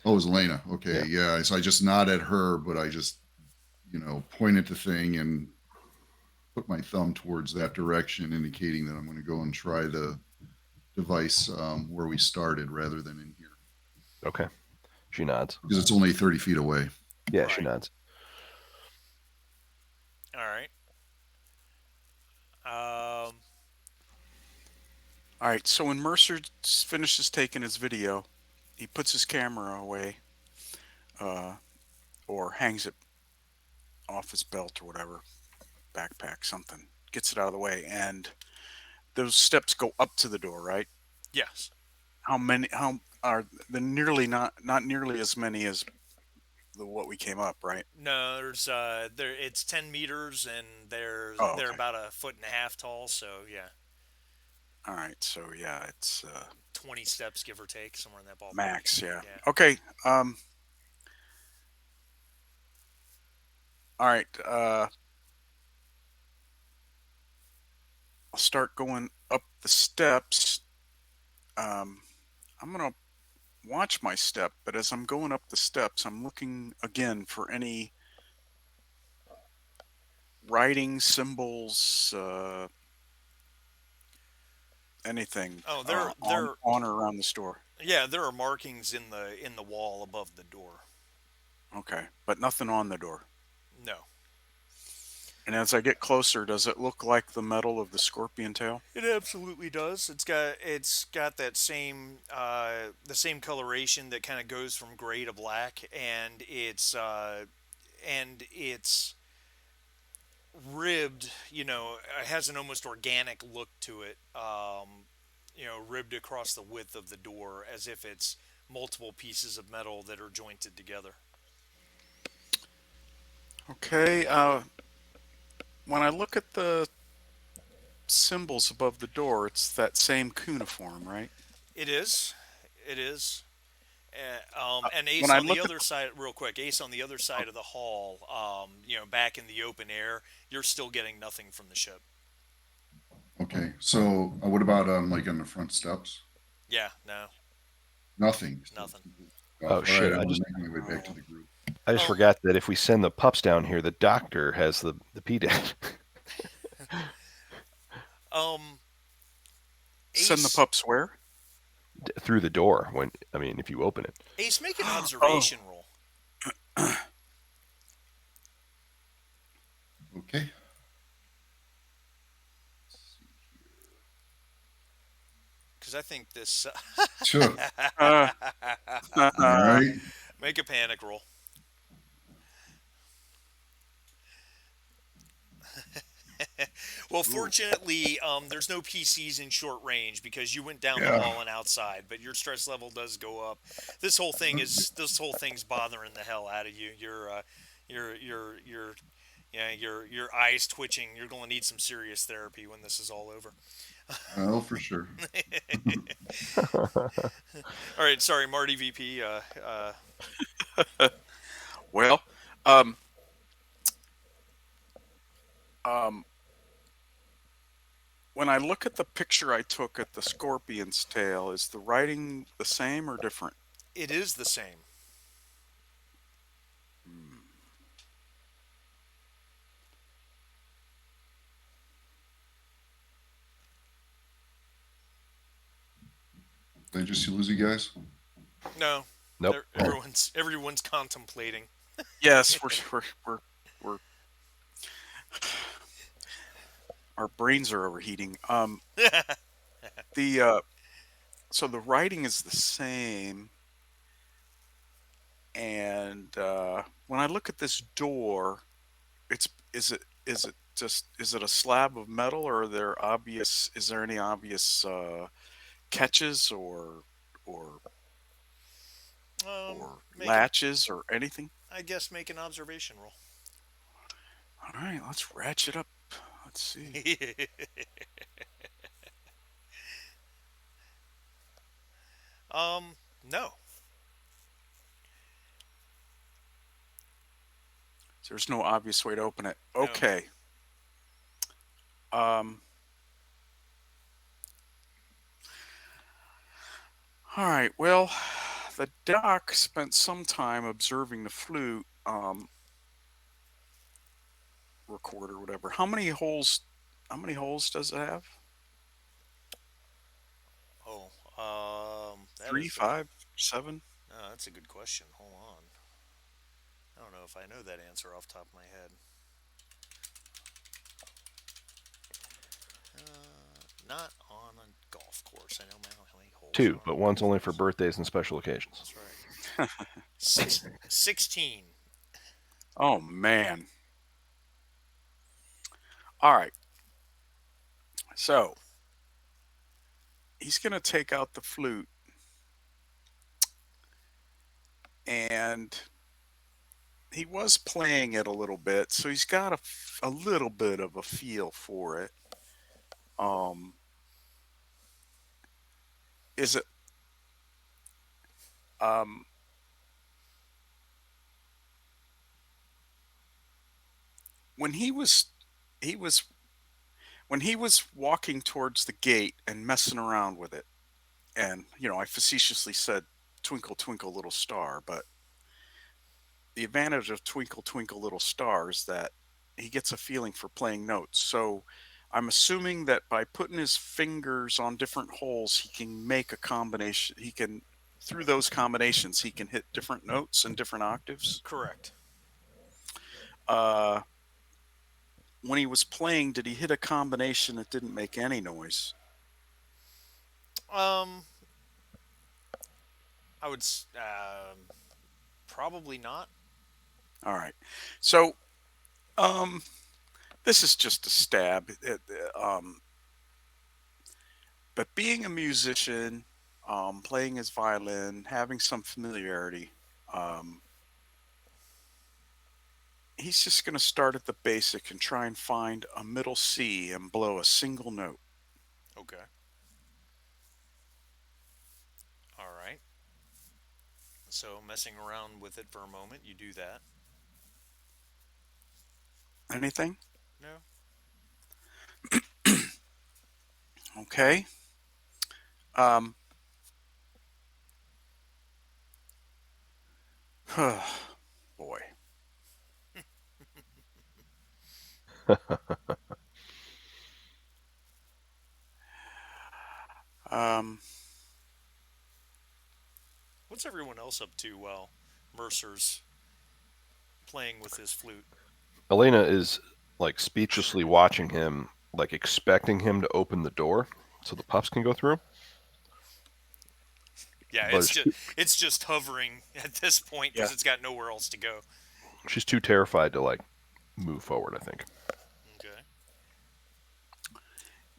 Oh, it was Elena. Okay, Yeah. yeah. So I just nod at her, but I just, point at the thing and put my thumb towards that direction, indicating that I'm going to go and try the device where we started rather than in here Okay. She nods. because it's only 30 feet away. Yeah, she Right. nods. All right. Um. All right. So when Mercer finishes taking his video, he puts his camera away, uh, or hangs it off his belt or whatever, backpack, something. Gets it out of the way, and those steps go up to the door, right? Yes. How many? How are the nearly not nearly as many as the what we came up, right? No. There. It's 10 meters, and Oh, they're okay. about a foot and a half tall. So yeah, All right. So yeah, it's 20 steps, give or take, somewhere in that ballpark. max. Yeah. Yeah. Okay. All right. I'll start going up the steps. Um, I'm gonna watch my step, but as I'm going up the steps, I'm looking again for any writing symbols, anything Oh, on or around the store. yeah, there are markings in the wall above the door. Okay, but nothing on the door. No. And as I get closer, does it look like the metal of the scorpion tail? It absolutely does. It's got that same the same coloration that kind of goes from gray to black, and it's ribbed. It has an almost organic look to it. Ribbed across the width of the door as if it's multiple pieces of metal that are jointed together. Okay, when I look at the symbols above the door, it's that same cuneiform, right? It is. It is. And When Ace I on the look at other side, real quick, Ace on the other side of the hall, back in the open air, you're still getting nothing from the ship. Okay, so what about like on the front steps? Yeah, no, Nothing. So it's nothing. completely off. Oh All right, shit! I'm making my way back to the group. I just Oh, forgot that if we send the pups down here, the doctor has the PDAT um, send the Ace, pups where? through the door when I mean if you open it. Ace, make an Oh, observation roll, Okay. Let's see because I think this. here. Sure. uh, All right. Make a panic roll. Well, ooh, fortunately, there's no PCs in short range because you went down the Yeah. hall and outside, but your stress level does go up. This whole thing's bothering the hell out of you. Your eyes twitching. You're going to need some serious therapy when this is all over. Oh, for sure. All right, sorry, Marty VP. well, um, um, when I look at the picture I took at the scorpion's tail, is the writing the same or different? It is the same. Hmm. Did I just lose you guys? No, Nope. Oh, everyone's contemplating. Yes, we're our brains are overheating. The so the writing is the same, and when I look at this door, it's is it a slab of metal, or are there obvious is there any obvious catches or Make an, latches or anything? I guess, make an observation roll. All right, let's ratchet up. Let's see. No. There's no obvious way to open it. No. Okay. Um. All right. Well, the doc spent some time observing the flute recorder, whatever. How many holes? How many holes does it have? Oh, that Three, is five, seven? that's a good question. Hold on. I don't know if I know that answer off the top of my head. Not on a golf course. I know how many holes are Two, on but a one's golf only for course. birthdays and special occasions. That's right. 16. Oh man. All right. So he's gonna take out the flute and he was playing it a little bit, so he's got a little bit of a feel for it. Um, is it um, when he was when he was walking towards the gate and messing around with it, and I facetiously said, "Twinkle, twinkle, little star," but the advantage of "Twinkle, twinkle, little star" is that he gets a feeling for playing notes. So I'm assuming that by putting his fingers on different holes, he can make a combination. He can through those combinations, he can hit different notes and different octaves. Correct. Uh, when he was playing, did he hit a combination that didn't make any noise? Um, I would probably not. All right. So, um, this is just a stab. But being a musician, playing his violin, having some familiarity, um, he's just going to start at the basic and try and find a middle C and blow a single note. Okay. All right. So messing around with it for a moment, you do that. Anything? No. Okay. Um, boy. Um, What's everyone else up to while Mercer's playing with his flute? Elena is like speechlessly watching him, like expecting him to open the door so the pups can go through. Yeah, But it's just hovering at this point yeah. because it's got nowhere else to go. she's too terrified to like move forward, I think. Okay.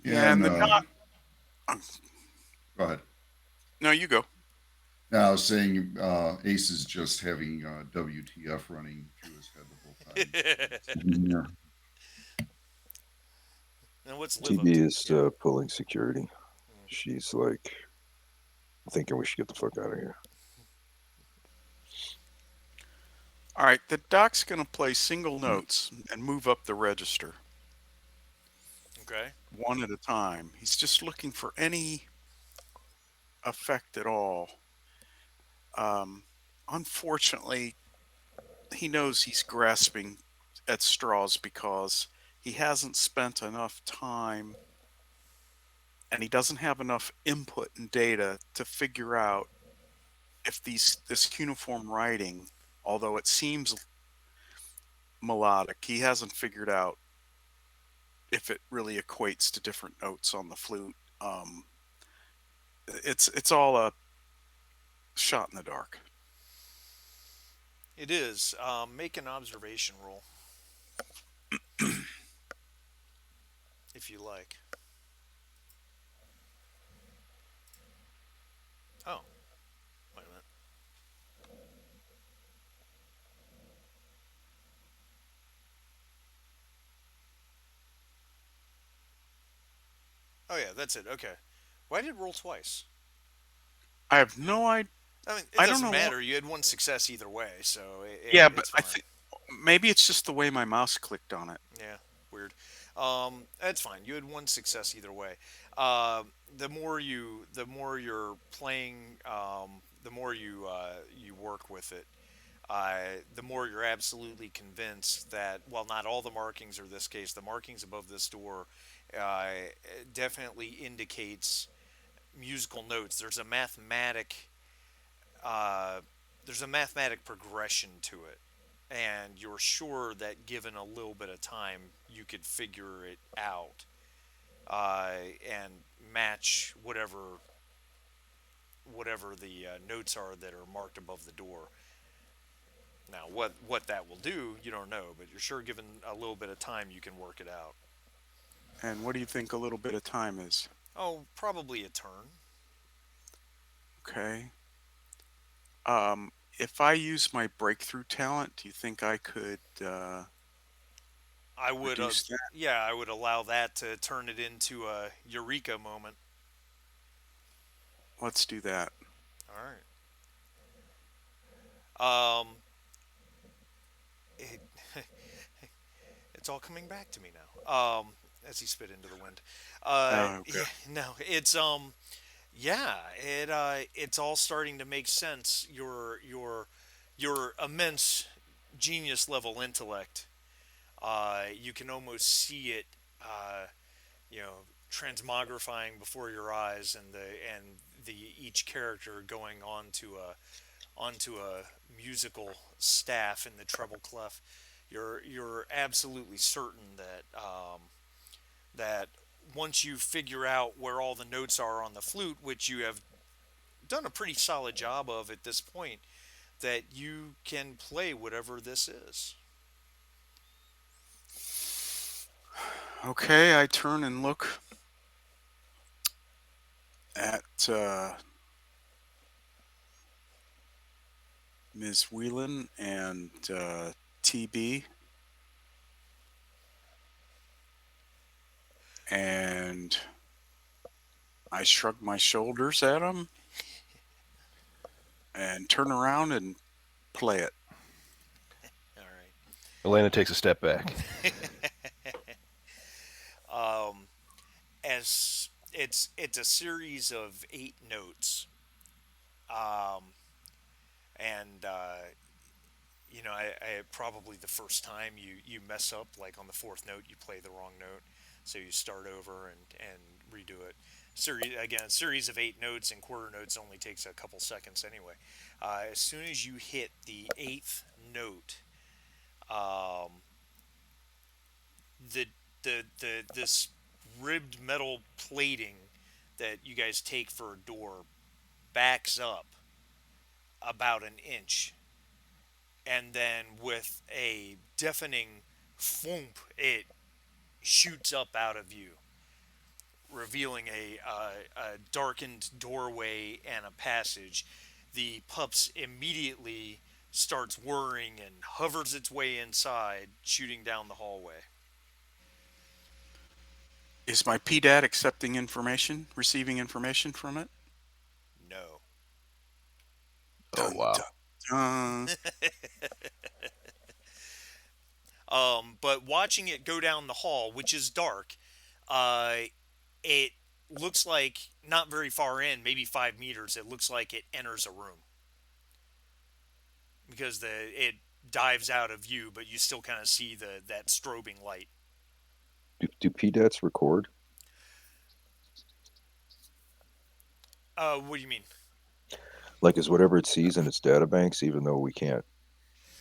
Yeah, and And the doc. go ahead. No, you go. Now, I was saying Ace is just having WTF running through his head the whole time. Yeah. And what's Liv up TB to? is Yeah. pulling security. Mm. She's like thinking we should get the fuck out of here. All right, the doc's going to play single notes and move up the register Okay. one at a time. He's just looking for any effect at all. Um, unfortunately, he knows he's grasping at straws because he hasn't spent enough time and he doesn't have enough input and data to figure out if this cuneiform writing, although it seems melodic, he hasn't figured out if it really equates to different notes on the flute. It's all a shot in the dark. It is. Make an observation roll if you like. Oh, wait a minute. Oh yeah, that's it. Okay. Why did it roll twice? I have no idea. I mean, it I don't doesn't know what. matter. You had one success either way, so Yeah, but it's I fine. think maybe it's just the way my mouse clicked on it. Yeah, weird. That's fine. You had one success either way. The more you're playing, the more you work with it. The more you're absolutely convinced that, well, not all the markings are this case. The markings above this door uh, definitely indicates musical notes. Uh, there's a mathematic progression to it, and you're sure that given a little bit of time, you could figure it out uh, and match whatever the notes are that are marked above the door. Now, what that will do, you don't know, but you're sure given a little bit of time, you can work it out. And what do you think a little bit of time is? Oh, probably a turn. Okay. If I use my breakthrough talent, do you think I could I would, reduce that? yeah, I would allow that to turn it into a eureka moment. Let's do that. All right. It, it's all coming back to me now. As he spit into the wind. Oh, okay. Yeah, no, yeah, it's all starting to make sense. Your immense genius level intellect. You can almost see it. You know, transmogrifying before your eyes, and each character going onto a musical staff in the treble clef, you're absolutely certain that that once you figure out where all the notes are on the flute, which you have done a pretty solid job of at this point, that you can play whatever this is. Okay, I turn and look at Ms. Whelan and TB, and I shrug my shoulders at them and turn around and play it. All Elena takes a step back. right. As it's a series of 8 notes, um, and probably the first time you mess up, like on the fourth note, you play the wrong note, so you start over and redo it. Series of 8 notes and quarter notes only takes a couple seconds anyway. As soon as you hit the eighth note, um, the the this ribbed metal plating that you guys take for a door backs up about an inch, and then with a deafening thump, it shoots up out of you, revealing a darkened doorway and a passage. The pups immediately starts whirring and hovers its way inside, shooting down the hallway. Is my PDAT accepting information, receiving information from it? No. Oh, Dun, wow. dun, dun. But watching it go down the hall, which is dark, uh, it looks like not very far in, maybe 5 meters. It looks like it enters a room because it dives out of view, but you still kind of see that strobing light. Do PDATs record? What do you mean? Like, is whatever it sees in its databanks, even though we can't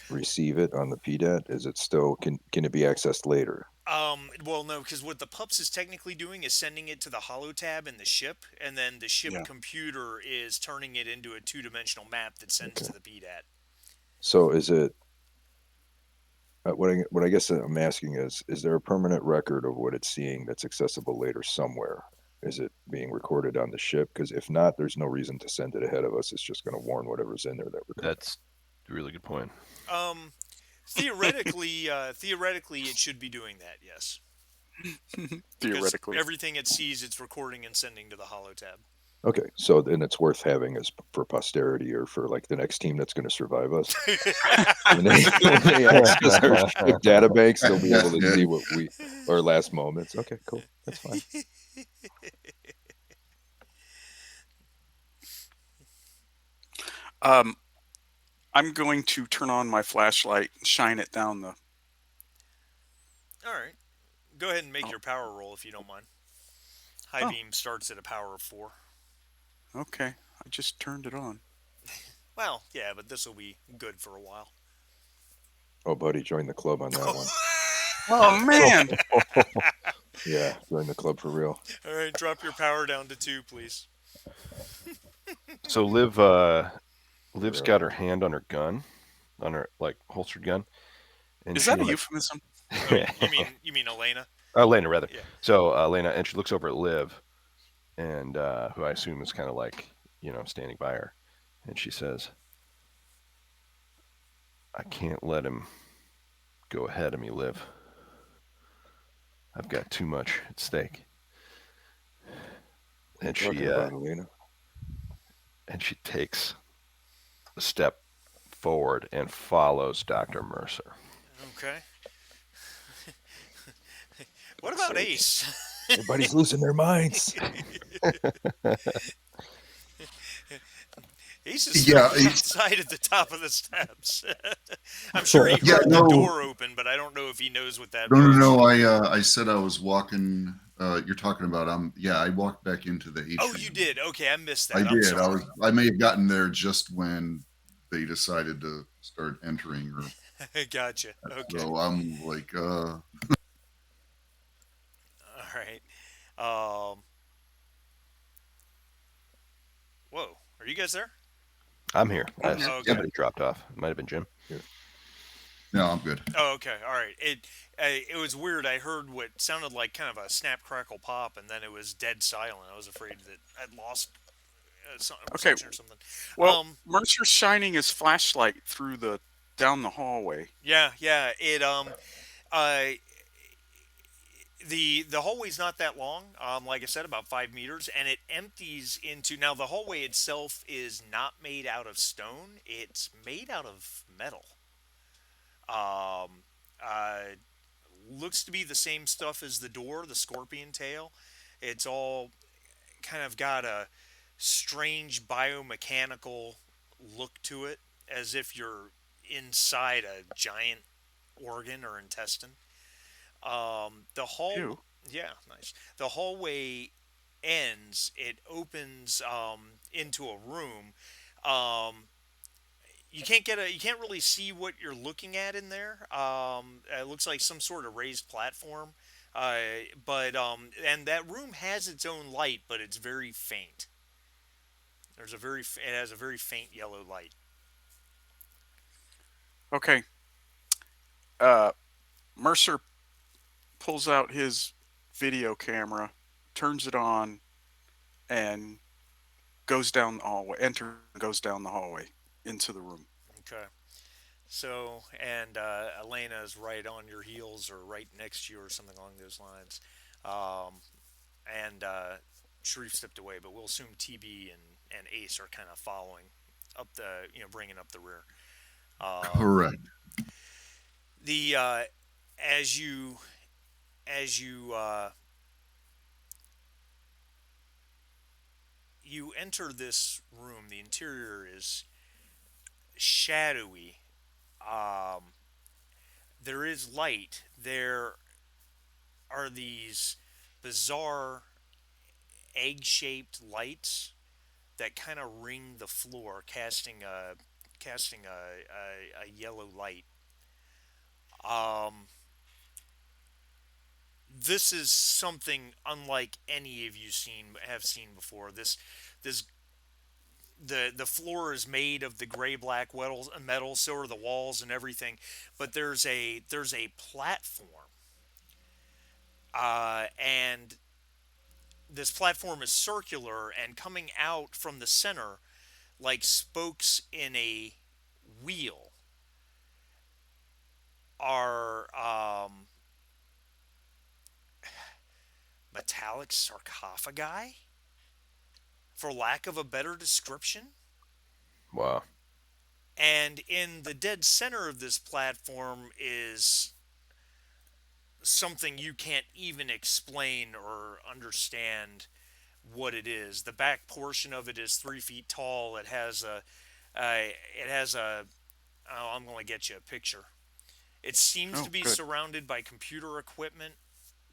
receive it on the PDAT, is it still can it be accessed later? Well, no, because what the pups is technically doing is sending it to the holotab in the ship, and then the ship Yeah. computer is turning it into a two-dimensional map that sends Okay. to the PDAT. So is it what I guess I'm asking is there a permanent record of what it's seeing that's accessible later somewhere? Is it being recorded on the ship? Because if not, there's no reason to send it ahead of us. It's just going to warn whatever's in there that we're coming. That's a really good point. Theoretically, it should be doing that. Yes. Because Theoretically. everything it sees, it's recording and sending to the holotab. Okay, so then it's worth having as for posterity or for like the next team that's going to survive us. When they access our ship databanks, they'll be able to see what our last moments. Okay, cool, that's fine. Um, I'm going to turn on my flashlight and shine it down the. All right. Go ahead and make Oh. your power roll if you don't mind. High Oh. beam starts at a power of 4. Okay, I just turned it on. Well, yeah, but this will be good for a while. Oh, buddy, join the club on that one. Oh man! Yeah, join the club for real. All right, drop your power down to 2, please. So Liv's got her hand on her gun, on her like holstered gun. And Is that a she, euphemism? You mean Elena? Elena, rather. Yeah. So Elena, and she looks over at Liv, and who I assume is kind of like, standing by her, and she says, "I can't let him go ahead of me, Liv. I've got too much at stake." What are And you talking about, Elena? she takes a step forward and follows Dr. Mercer. Okay. What about Sake. Ace? Everybody's losing their minds. Ace is Yeah, standing outside at the top of the steps. I'm sure he Yeah, heard no. the door open, but I don't know if he knows what that No, means. no, no. I said I was walking you're talking about. Yeah, I walked back into the Oh, you atrium. did. Okay, I missed I that. I'm did. sorry. I may have gotten there just when they decided to start entering, or Gotcha. Okay. so I'm like, All right. Um. Whoa. Are you guys there? I'm here. I'm here. Okay. Somebody dropped off. It might have been Jim. Yeah. no, I'm good. Oh, okay. All right. It was weird. I heard what sounded like kind of a snap, crackle, pop, and then it was dead silent. I was afraid that I'd lost Okay. reception or something. Well, Mercer's shining his flashlight through the down the hallway. Yeah, yeah. Uh, the hallway's not that long. Like I said, about 5 meters, and it empties into. Now the hallway itself is not made out of stone. It's made out of metal. Um, uh, Looks to be the same stuff as the door, the scorpion tail. It's all kind of got a strange biomechanical look to it, as if you're inside a giant organ or intestine. The hall, Ew. yeah, nice. The hallway ends. It opens into a room. Um, you can't really see what you're looking at in there. It looks like some sort of raised platform. Uh, but and that room has its own light, but it's very faint. It has a very faint yellow light. Okay. Uh, Mercer pulls out his video camera, turns it on, and goes down the hallway. Goes down the hallway into the room. Okay. So, and Elena is right on your heels or right next to you or something along those lines. Um, and Sharif stepped away, but we'll assume TB and Ace are kind of following up bringing up the rear. Um, Correct. the as you as you you enter this room, the interior is shadowy. Um, there is light. There are these bizarre egg-shaped lights that kind of ring the floor, casting a yellow light. Um, this is something unlike any of you seen before. This the floor is made of the gray black metal, so are the walls and everything. But there's a platform, and this platform is circular, and coming out from the center like spokes in a wheel are metallic sarcophagi, for lack of a better description. Wow. And in the dead center of this platform is something you can't even explain or understand what it is. The back portion of it is 3 feet tall. It has a. Oh, I'm going to get you a picture. It seems to Oh, be good. surrounded by computer equipment.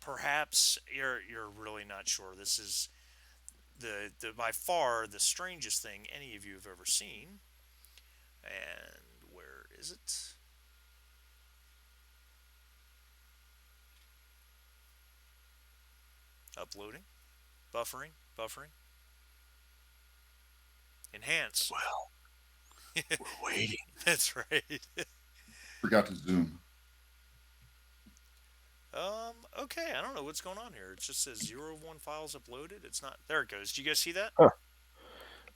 Perhaps you're really not sure. This is the by far the strangest thing any of you have ever seen. And where is it? Uploading, buffering, enhance. Well, we're waiting. That's right. Forgot to zoom. Okay, I don't know what's going on here. It just says 0 of 1 files uploaded. It's not. There it goes. Do you guys see that? Huh.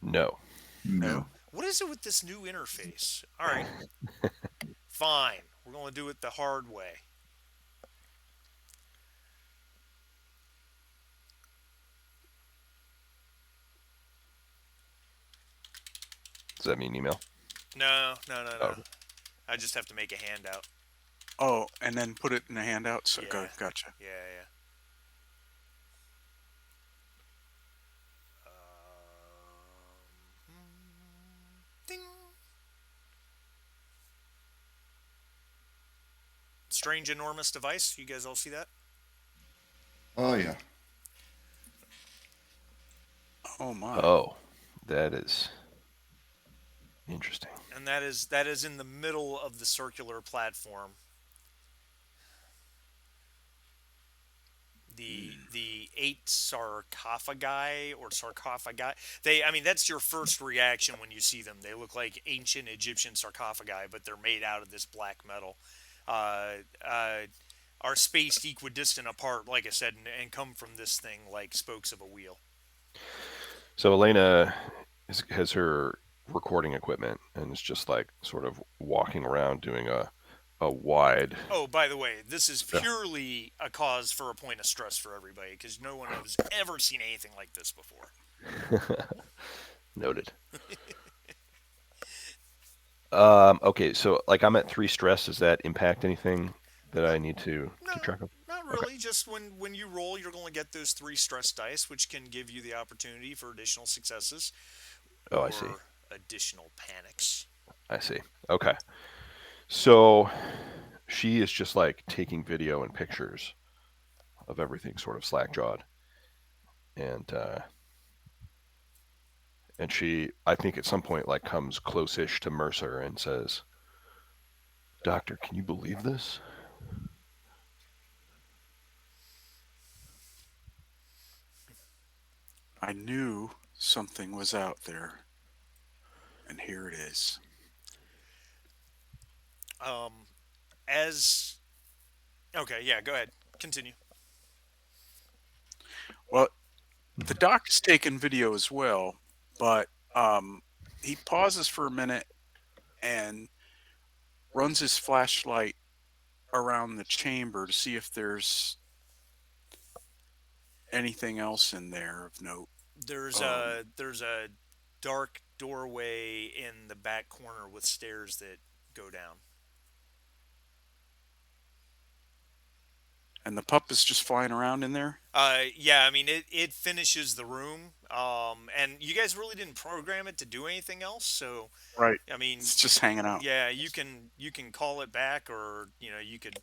No. No. What is it with this new interface? All right, fine. We're going to do it the hard way. Does that mean email? No, no, no, no. Oh. I just have to make a handout. Oh, and then put it in a handout. So, Yeah. Gotcha. Yeah, yeah. Ding. Strange enormous device. You guys all see that? Oh yeah. Oh my. Oh, that is interesting. And that is in the middle of the circular platform. The eight sarcophagi or sarcophagi. I mean, that's your first reaction when you see them. They look like ancient Egyptian sarcophagi, but they're made out of this black metal. Uh, uh, are spaced equidistant apart, like I said, and come from this thing like spokes of a wheel. So Elena has her recording equipment and is just like sort of walking around doing a wide. Oh, by the way, this is Yeah. purely a cause for a point of stress for everybody because no one has ever seen anything like this before. Noted. Okay, so like I'm at 3 stress. Does that impact anything that I need to keep No, track of? not Okay. really. Just when you roll, you're going to get those three stress dice, which can give you the opportunity for additional successes Oh, I see. or additional panics. I see. Okay. So she is just like taking video and pictures of everything, sort of slack jawed, and she, I think, at some point like comes close-ish to Mercer and says, "Doctor, can you believe this?" I knew something was out there, and here it is. Um, as okay, yeah, go ahead, continue. Well, the doc is taking video as well, but he pauses for a minute and runs his flashlight around the chamber to see if there's anything else in there of note. There's Um, a dark doorway in the back corner with stairs that go down. and the pup is just flying around in there. Yeah, I mean it finishes the room. And you guys really didn't program it to do anything else, so Right. I mean, It's just hanging out. yeah, you can call it back, or you could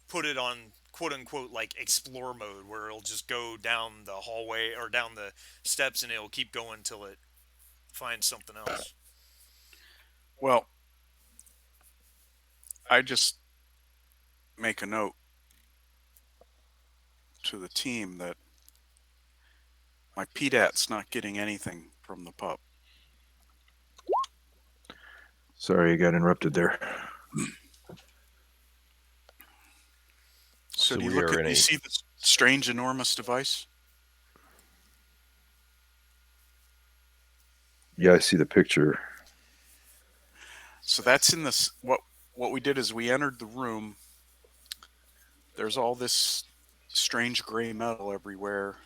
put it on quote unquote like explore mode, where it'll just go down the hallway or down the steps, and it'll keep going till it finds something else. Well, I just make a note to the team that my PDAT's not getting anything from the pup. Sorry, you got interrupted there. So do you we are in do you a see this strange, enormous device? Yeah, I see the picture. So that's in this. What we did is we entered the room. There's all this strange gray metal everywhere,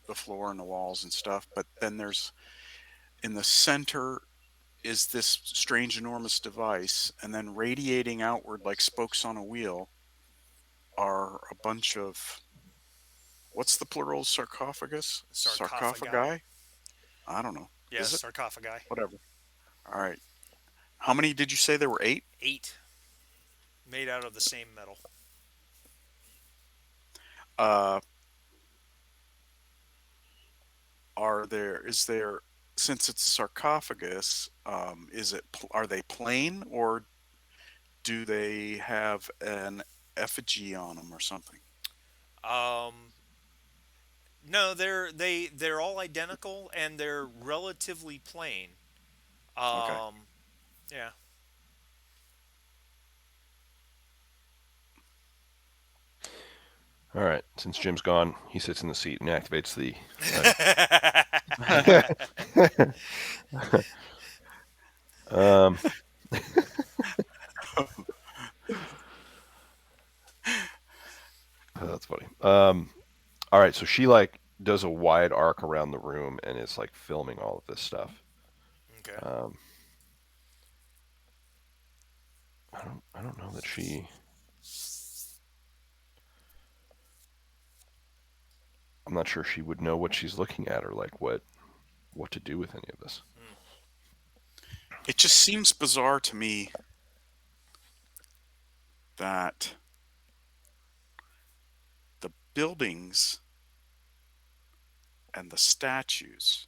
the floor and the walls and stuff. But then there's in the center is this strange, enormous device, and then radiating outward like spokes on a wheel are a bunch of what's the plural sarcophagus? Sarcophagi. Sarcophagi? I don't know. Yes, Is it? sarcophagi. Whatever. All right. How many did you say there were? 8? 8 made out of the same metal. Uh, is there, since it's sarcophagus, are they plain or do they have an effigy on them or something? Um, no, they're all identical and they're relatively plain. Okay. Um, yeah. All right. Since Jim's gone, he sits in the seat and activates the. Um, that's funny. All right. So she like does a wide arc around the room and is like filming all of this stuff. Okay. Um, I don't know that she. I'm not sure she would know what she's looking at or like what to do with any of this. It just seems bizarre to me that the buildings and the statues,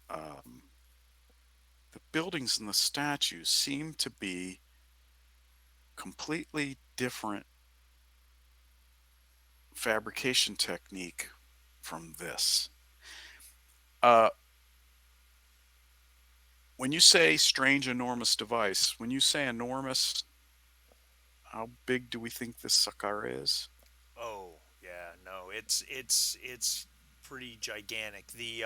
um, the buildings and the statues seem to be completely different fabrication technique from this. Uh, when you say strange, enormous device, when you say enormous, how big do we think this sucker is? Oh, yeah, no, it's pretty gigantic. The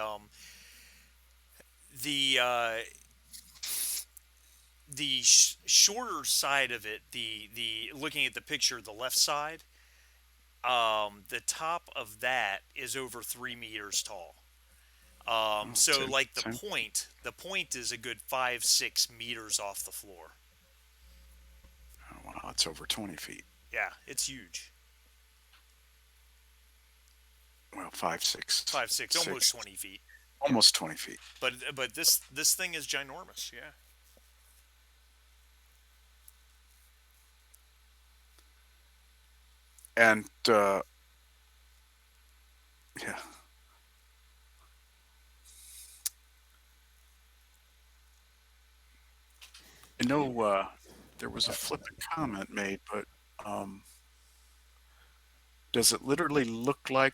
shorter side of it, the looking at the picture, the left side, the top of that is over 3 meters tall. Oh, So like same. the point is a good 5 6 meters off the floor. Oh, wow, it's over 20 feet. Yeah, it's huge. Well, five, six, 5 6, almost six, 20 feet. almost 20 feet. But this thing is ginormous. Yeah. And yeah, I know there was a flippant comment made, but um, does it literally look like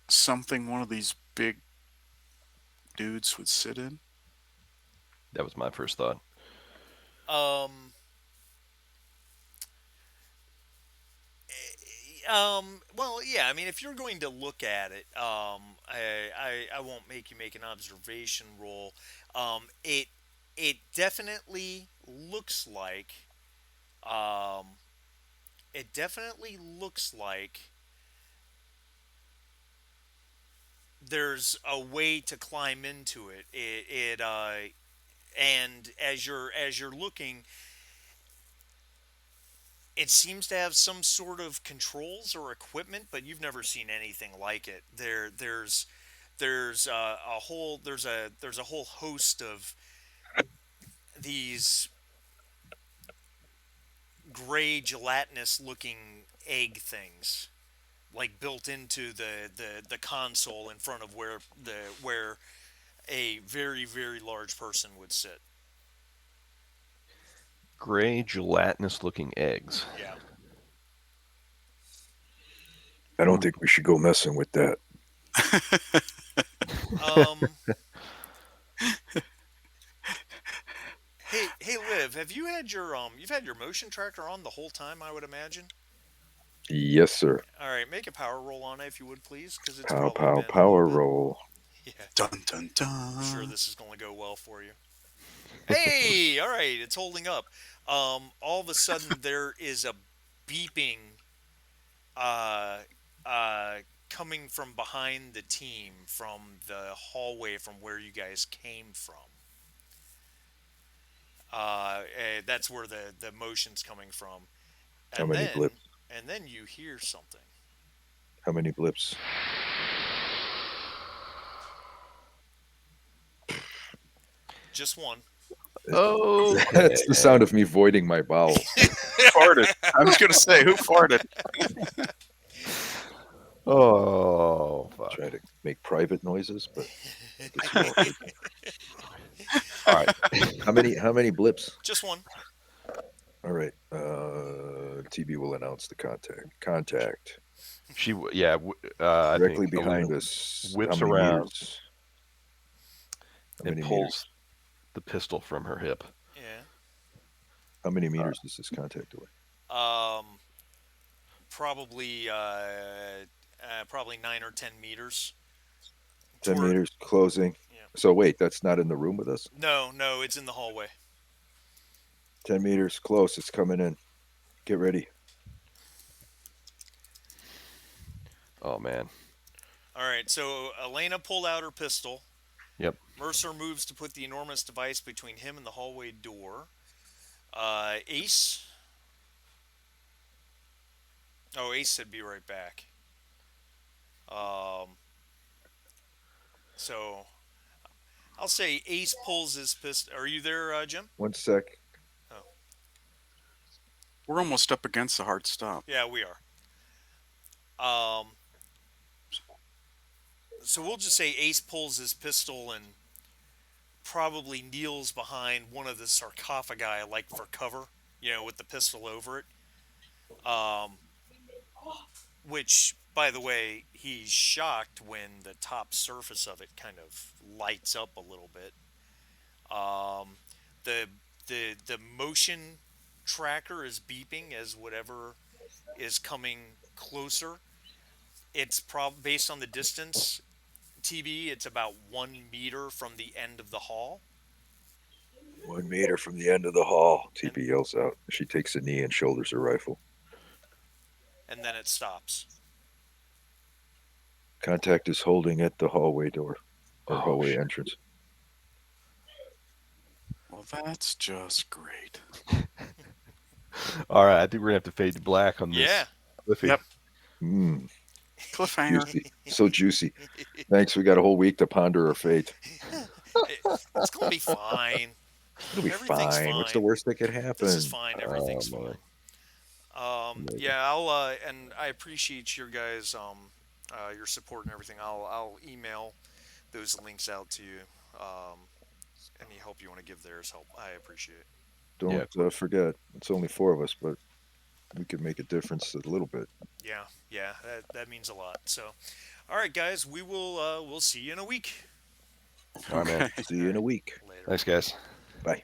something one of these big dudes would sit in? That was my first thought. Um. Well, yeah. I mean, if you're going to look at it, I won't make you make an observation roll. It definitely looks like um, it definitely looks like there's a way to climb into it. And as you're looking, it seems to have some sort of controls or equipment, but you've never seen anything like it. There's a whole host of these gray gelatinous looking egg things, like built into the console in front of where a very very large person would sit. Gray, gelatinous looking eggs. Yeah. I don't think we should go messing with that. Um. Hey, Liv, have you had your you've had your motion tracker on the whole time? I would imagine. Yes, sir. All right, make a power roll on it if you would please, because it's Pow, probably pow, been a little power bit. roll. Yeah, Dun dun I'm sure dun. this is going to go well for you. Hey, all right, it's holding up. All of a sudden there is a beeping, uh, coming from behind the team from the hallway from where you guys came from. That's where the motion's coming from, How and many then blips? and then you hear something. How many blips? Just one. That's the sound of me voiding my bowels. Farted. I was going to say, who farted? Oh, fuck. Try to make private noises, but I guess we all heard that. All right. How many blips? Just one. All right. TB will announce the contact Yeah, I directly think behind Elena us. whips How many around meters? How and many pulls meters? the pistol from her hip. Yeah. How many meters does this contact away? Um, probably 9 or 10 meters. 10 meters closing. Yeah. So wait, that's not in the room with us. No, no, it's in the hallway. 10 meters close. It's coming in. Get ready. Oh man. All right. So Elena pulled out her pistol. Yep. Mercer moves to put the enormous device between him and the hallway door. Ace. Oh, Ace said be right back. Um, so I'll say Ace pulls his pistol. Are you there, Jim? 1 sec. Oh, We're almost up against the hard stop. yeah, we are. Um, so we'll just say Ace pulls his pistol and probably kneels behind one of the sarcophagi, like for cover, with the pistol over it. Um, which, by the way, he's shocked when the top surface of it kind of lights up a little bit. Um, the the motion tracker is beeping as whatever is coming closer. It's based on the distance. TB, it's about 1 meter from the end of the hall, 1 meter from the end of the hall, and TP yells out. She takes a knee and shoulders her rifle. then it stops. Contact is holding at the hallway door or Oh, hallway shit. entrance. Well, that's just great. All right, I think we're gonna have to fade to black on Yeah. this. Cliffy. Yep. Mmm, Cliffhanger. juicy. So juicy. Thanks. We got a whole week to ponder our fate. It's gonna be fine. It'll be Everything's fine. What's the fine. worst that could This is happen? fine. Oh Everything's man. fine. Amazing. Yeah, I'll and I appreciate your guys your support and everything. I'll email those links out to you. Um, any help you want to give there is help. I appreciate it. Don't forget, it's only four of us, but we could make a difference a little bit. Yeah, yeah, that means a lot. So, all right, guys, we'll see you in a week. All right, man. Okay. See you in a week. Later. Thanks, guys. Bye.